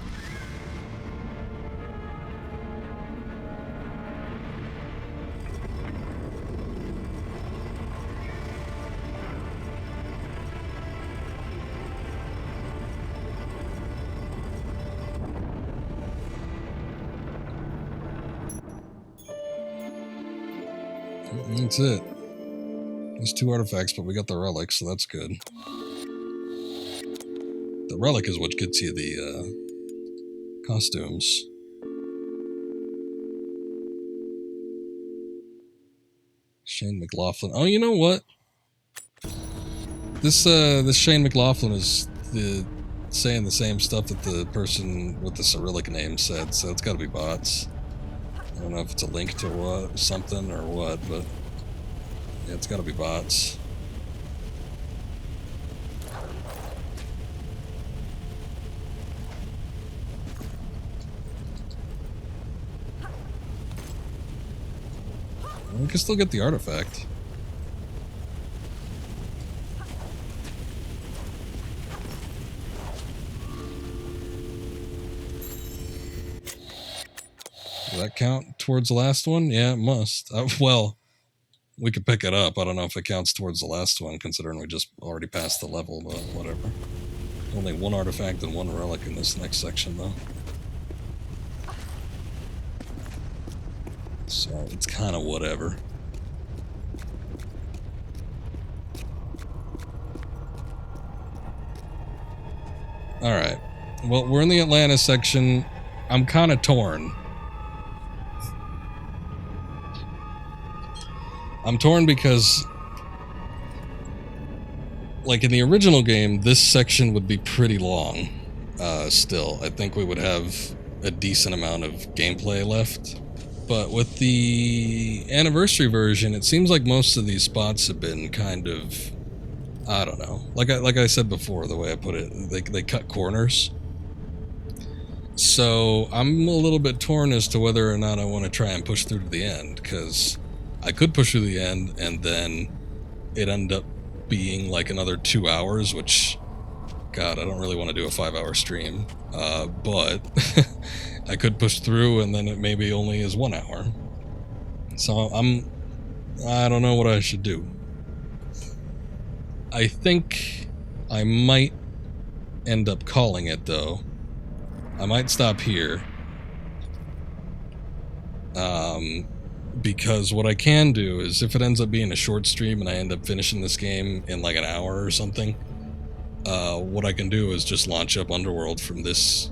That's it. There's 2 artifacts, but we got the relic, so that's good. The relic is what gets you the costumes. Shane McLaughlin. Oh, you know what? This Shane McLaughlin is saying the same stuff that the person with the Cyrillic name said, so it's got to be bots. I don't know if it's a link to what, something or what, but yeah, it's got to be bots. We can still get the artifact. Does that count towards the last one? Yeah, it must. Well, we could pick it up. I don't know if it counts towards the last one, considering we just already passed the level, but whatever. Only 1 artifact and 1 relic in this next section, though. So it's kind of whatever. Alright. Well, we're in the Atlantis section. I'm kind of torn. I'm torn because, like in the original game, this section would be pretty long. Still, I think we would have a decent amount of gameplay left. But with the anniversary version, it seems like most of these spots have been kind of, I don't know. Like I said before, the way I put it, they cut corners. So I'm a little bit torn as to whether or not I want to try and push through to the end, because I could push through the end and then it end up being like another 2 hours, which, God, I don't really want to do a 5-hour stream. But I could push through and then it maybe only is 1 hour. So I don't know what I should do. I think I might end up calling it, though. I might stop here. Because what I can do is, if it ends up being a short stream and I end up finishing this game in like an hour or something, what I can do is just launch up Underworld from this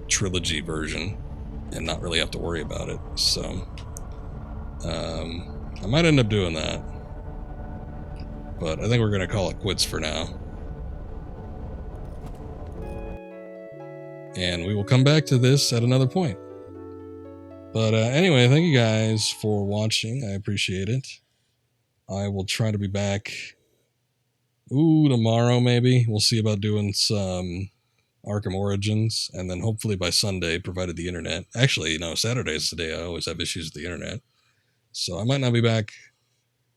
trilogy version and not really have to worry about it. So, I might end up doing that. But I think we're going to call it quits for now. And we will come back to this at another point. But anyway, thank you guys for watching. I appreciate it. I will try to be back, tomorrow maybe. We'll see about doing some Arkham Origins. And then hopefully by Sunday, provided the internet. Actually, Saturday is the day I always have issues with the internet. So I might not be back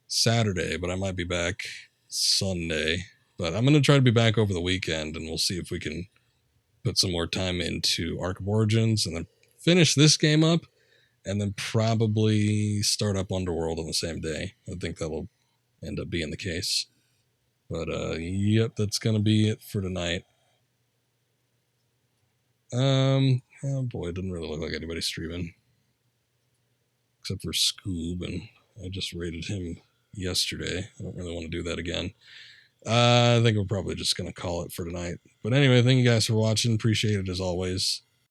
Saturday, but I might be back Sunday. But I'm going to try to be back over the weekend, and we'll see if we can put some more time into Arkham Origins and then finish this game up. and then probably start up Underworld on the same day. I think that'll end up being the case. But yep, that's gonna be it for tonight. Oh boy, it doesn't really look like anybody's streaming except for Scoob, and I just rated him yesterday. I don't really want to do that again. I think we're probably just gonna call it for tonight. But anyway, thank you guys for watching. Appreciate it as always.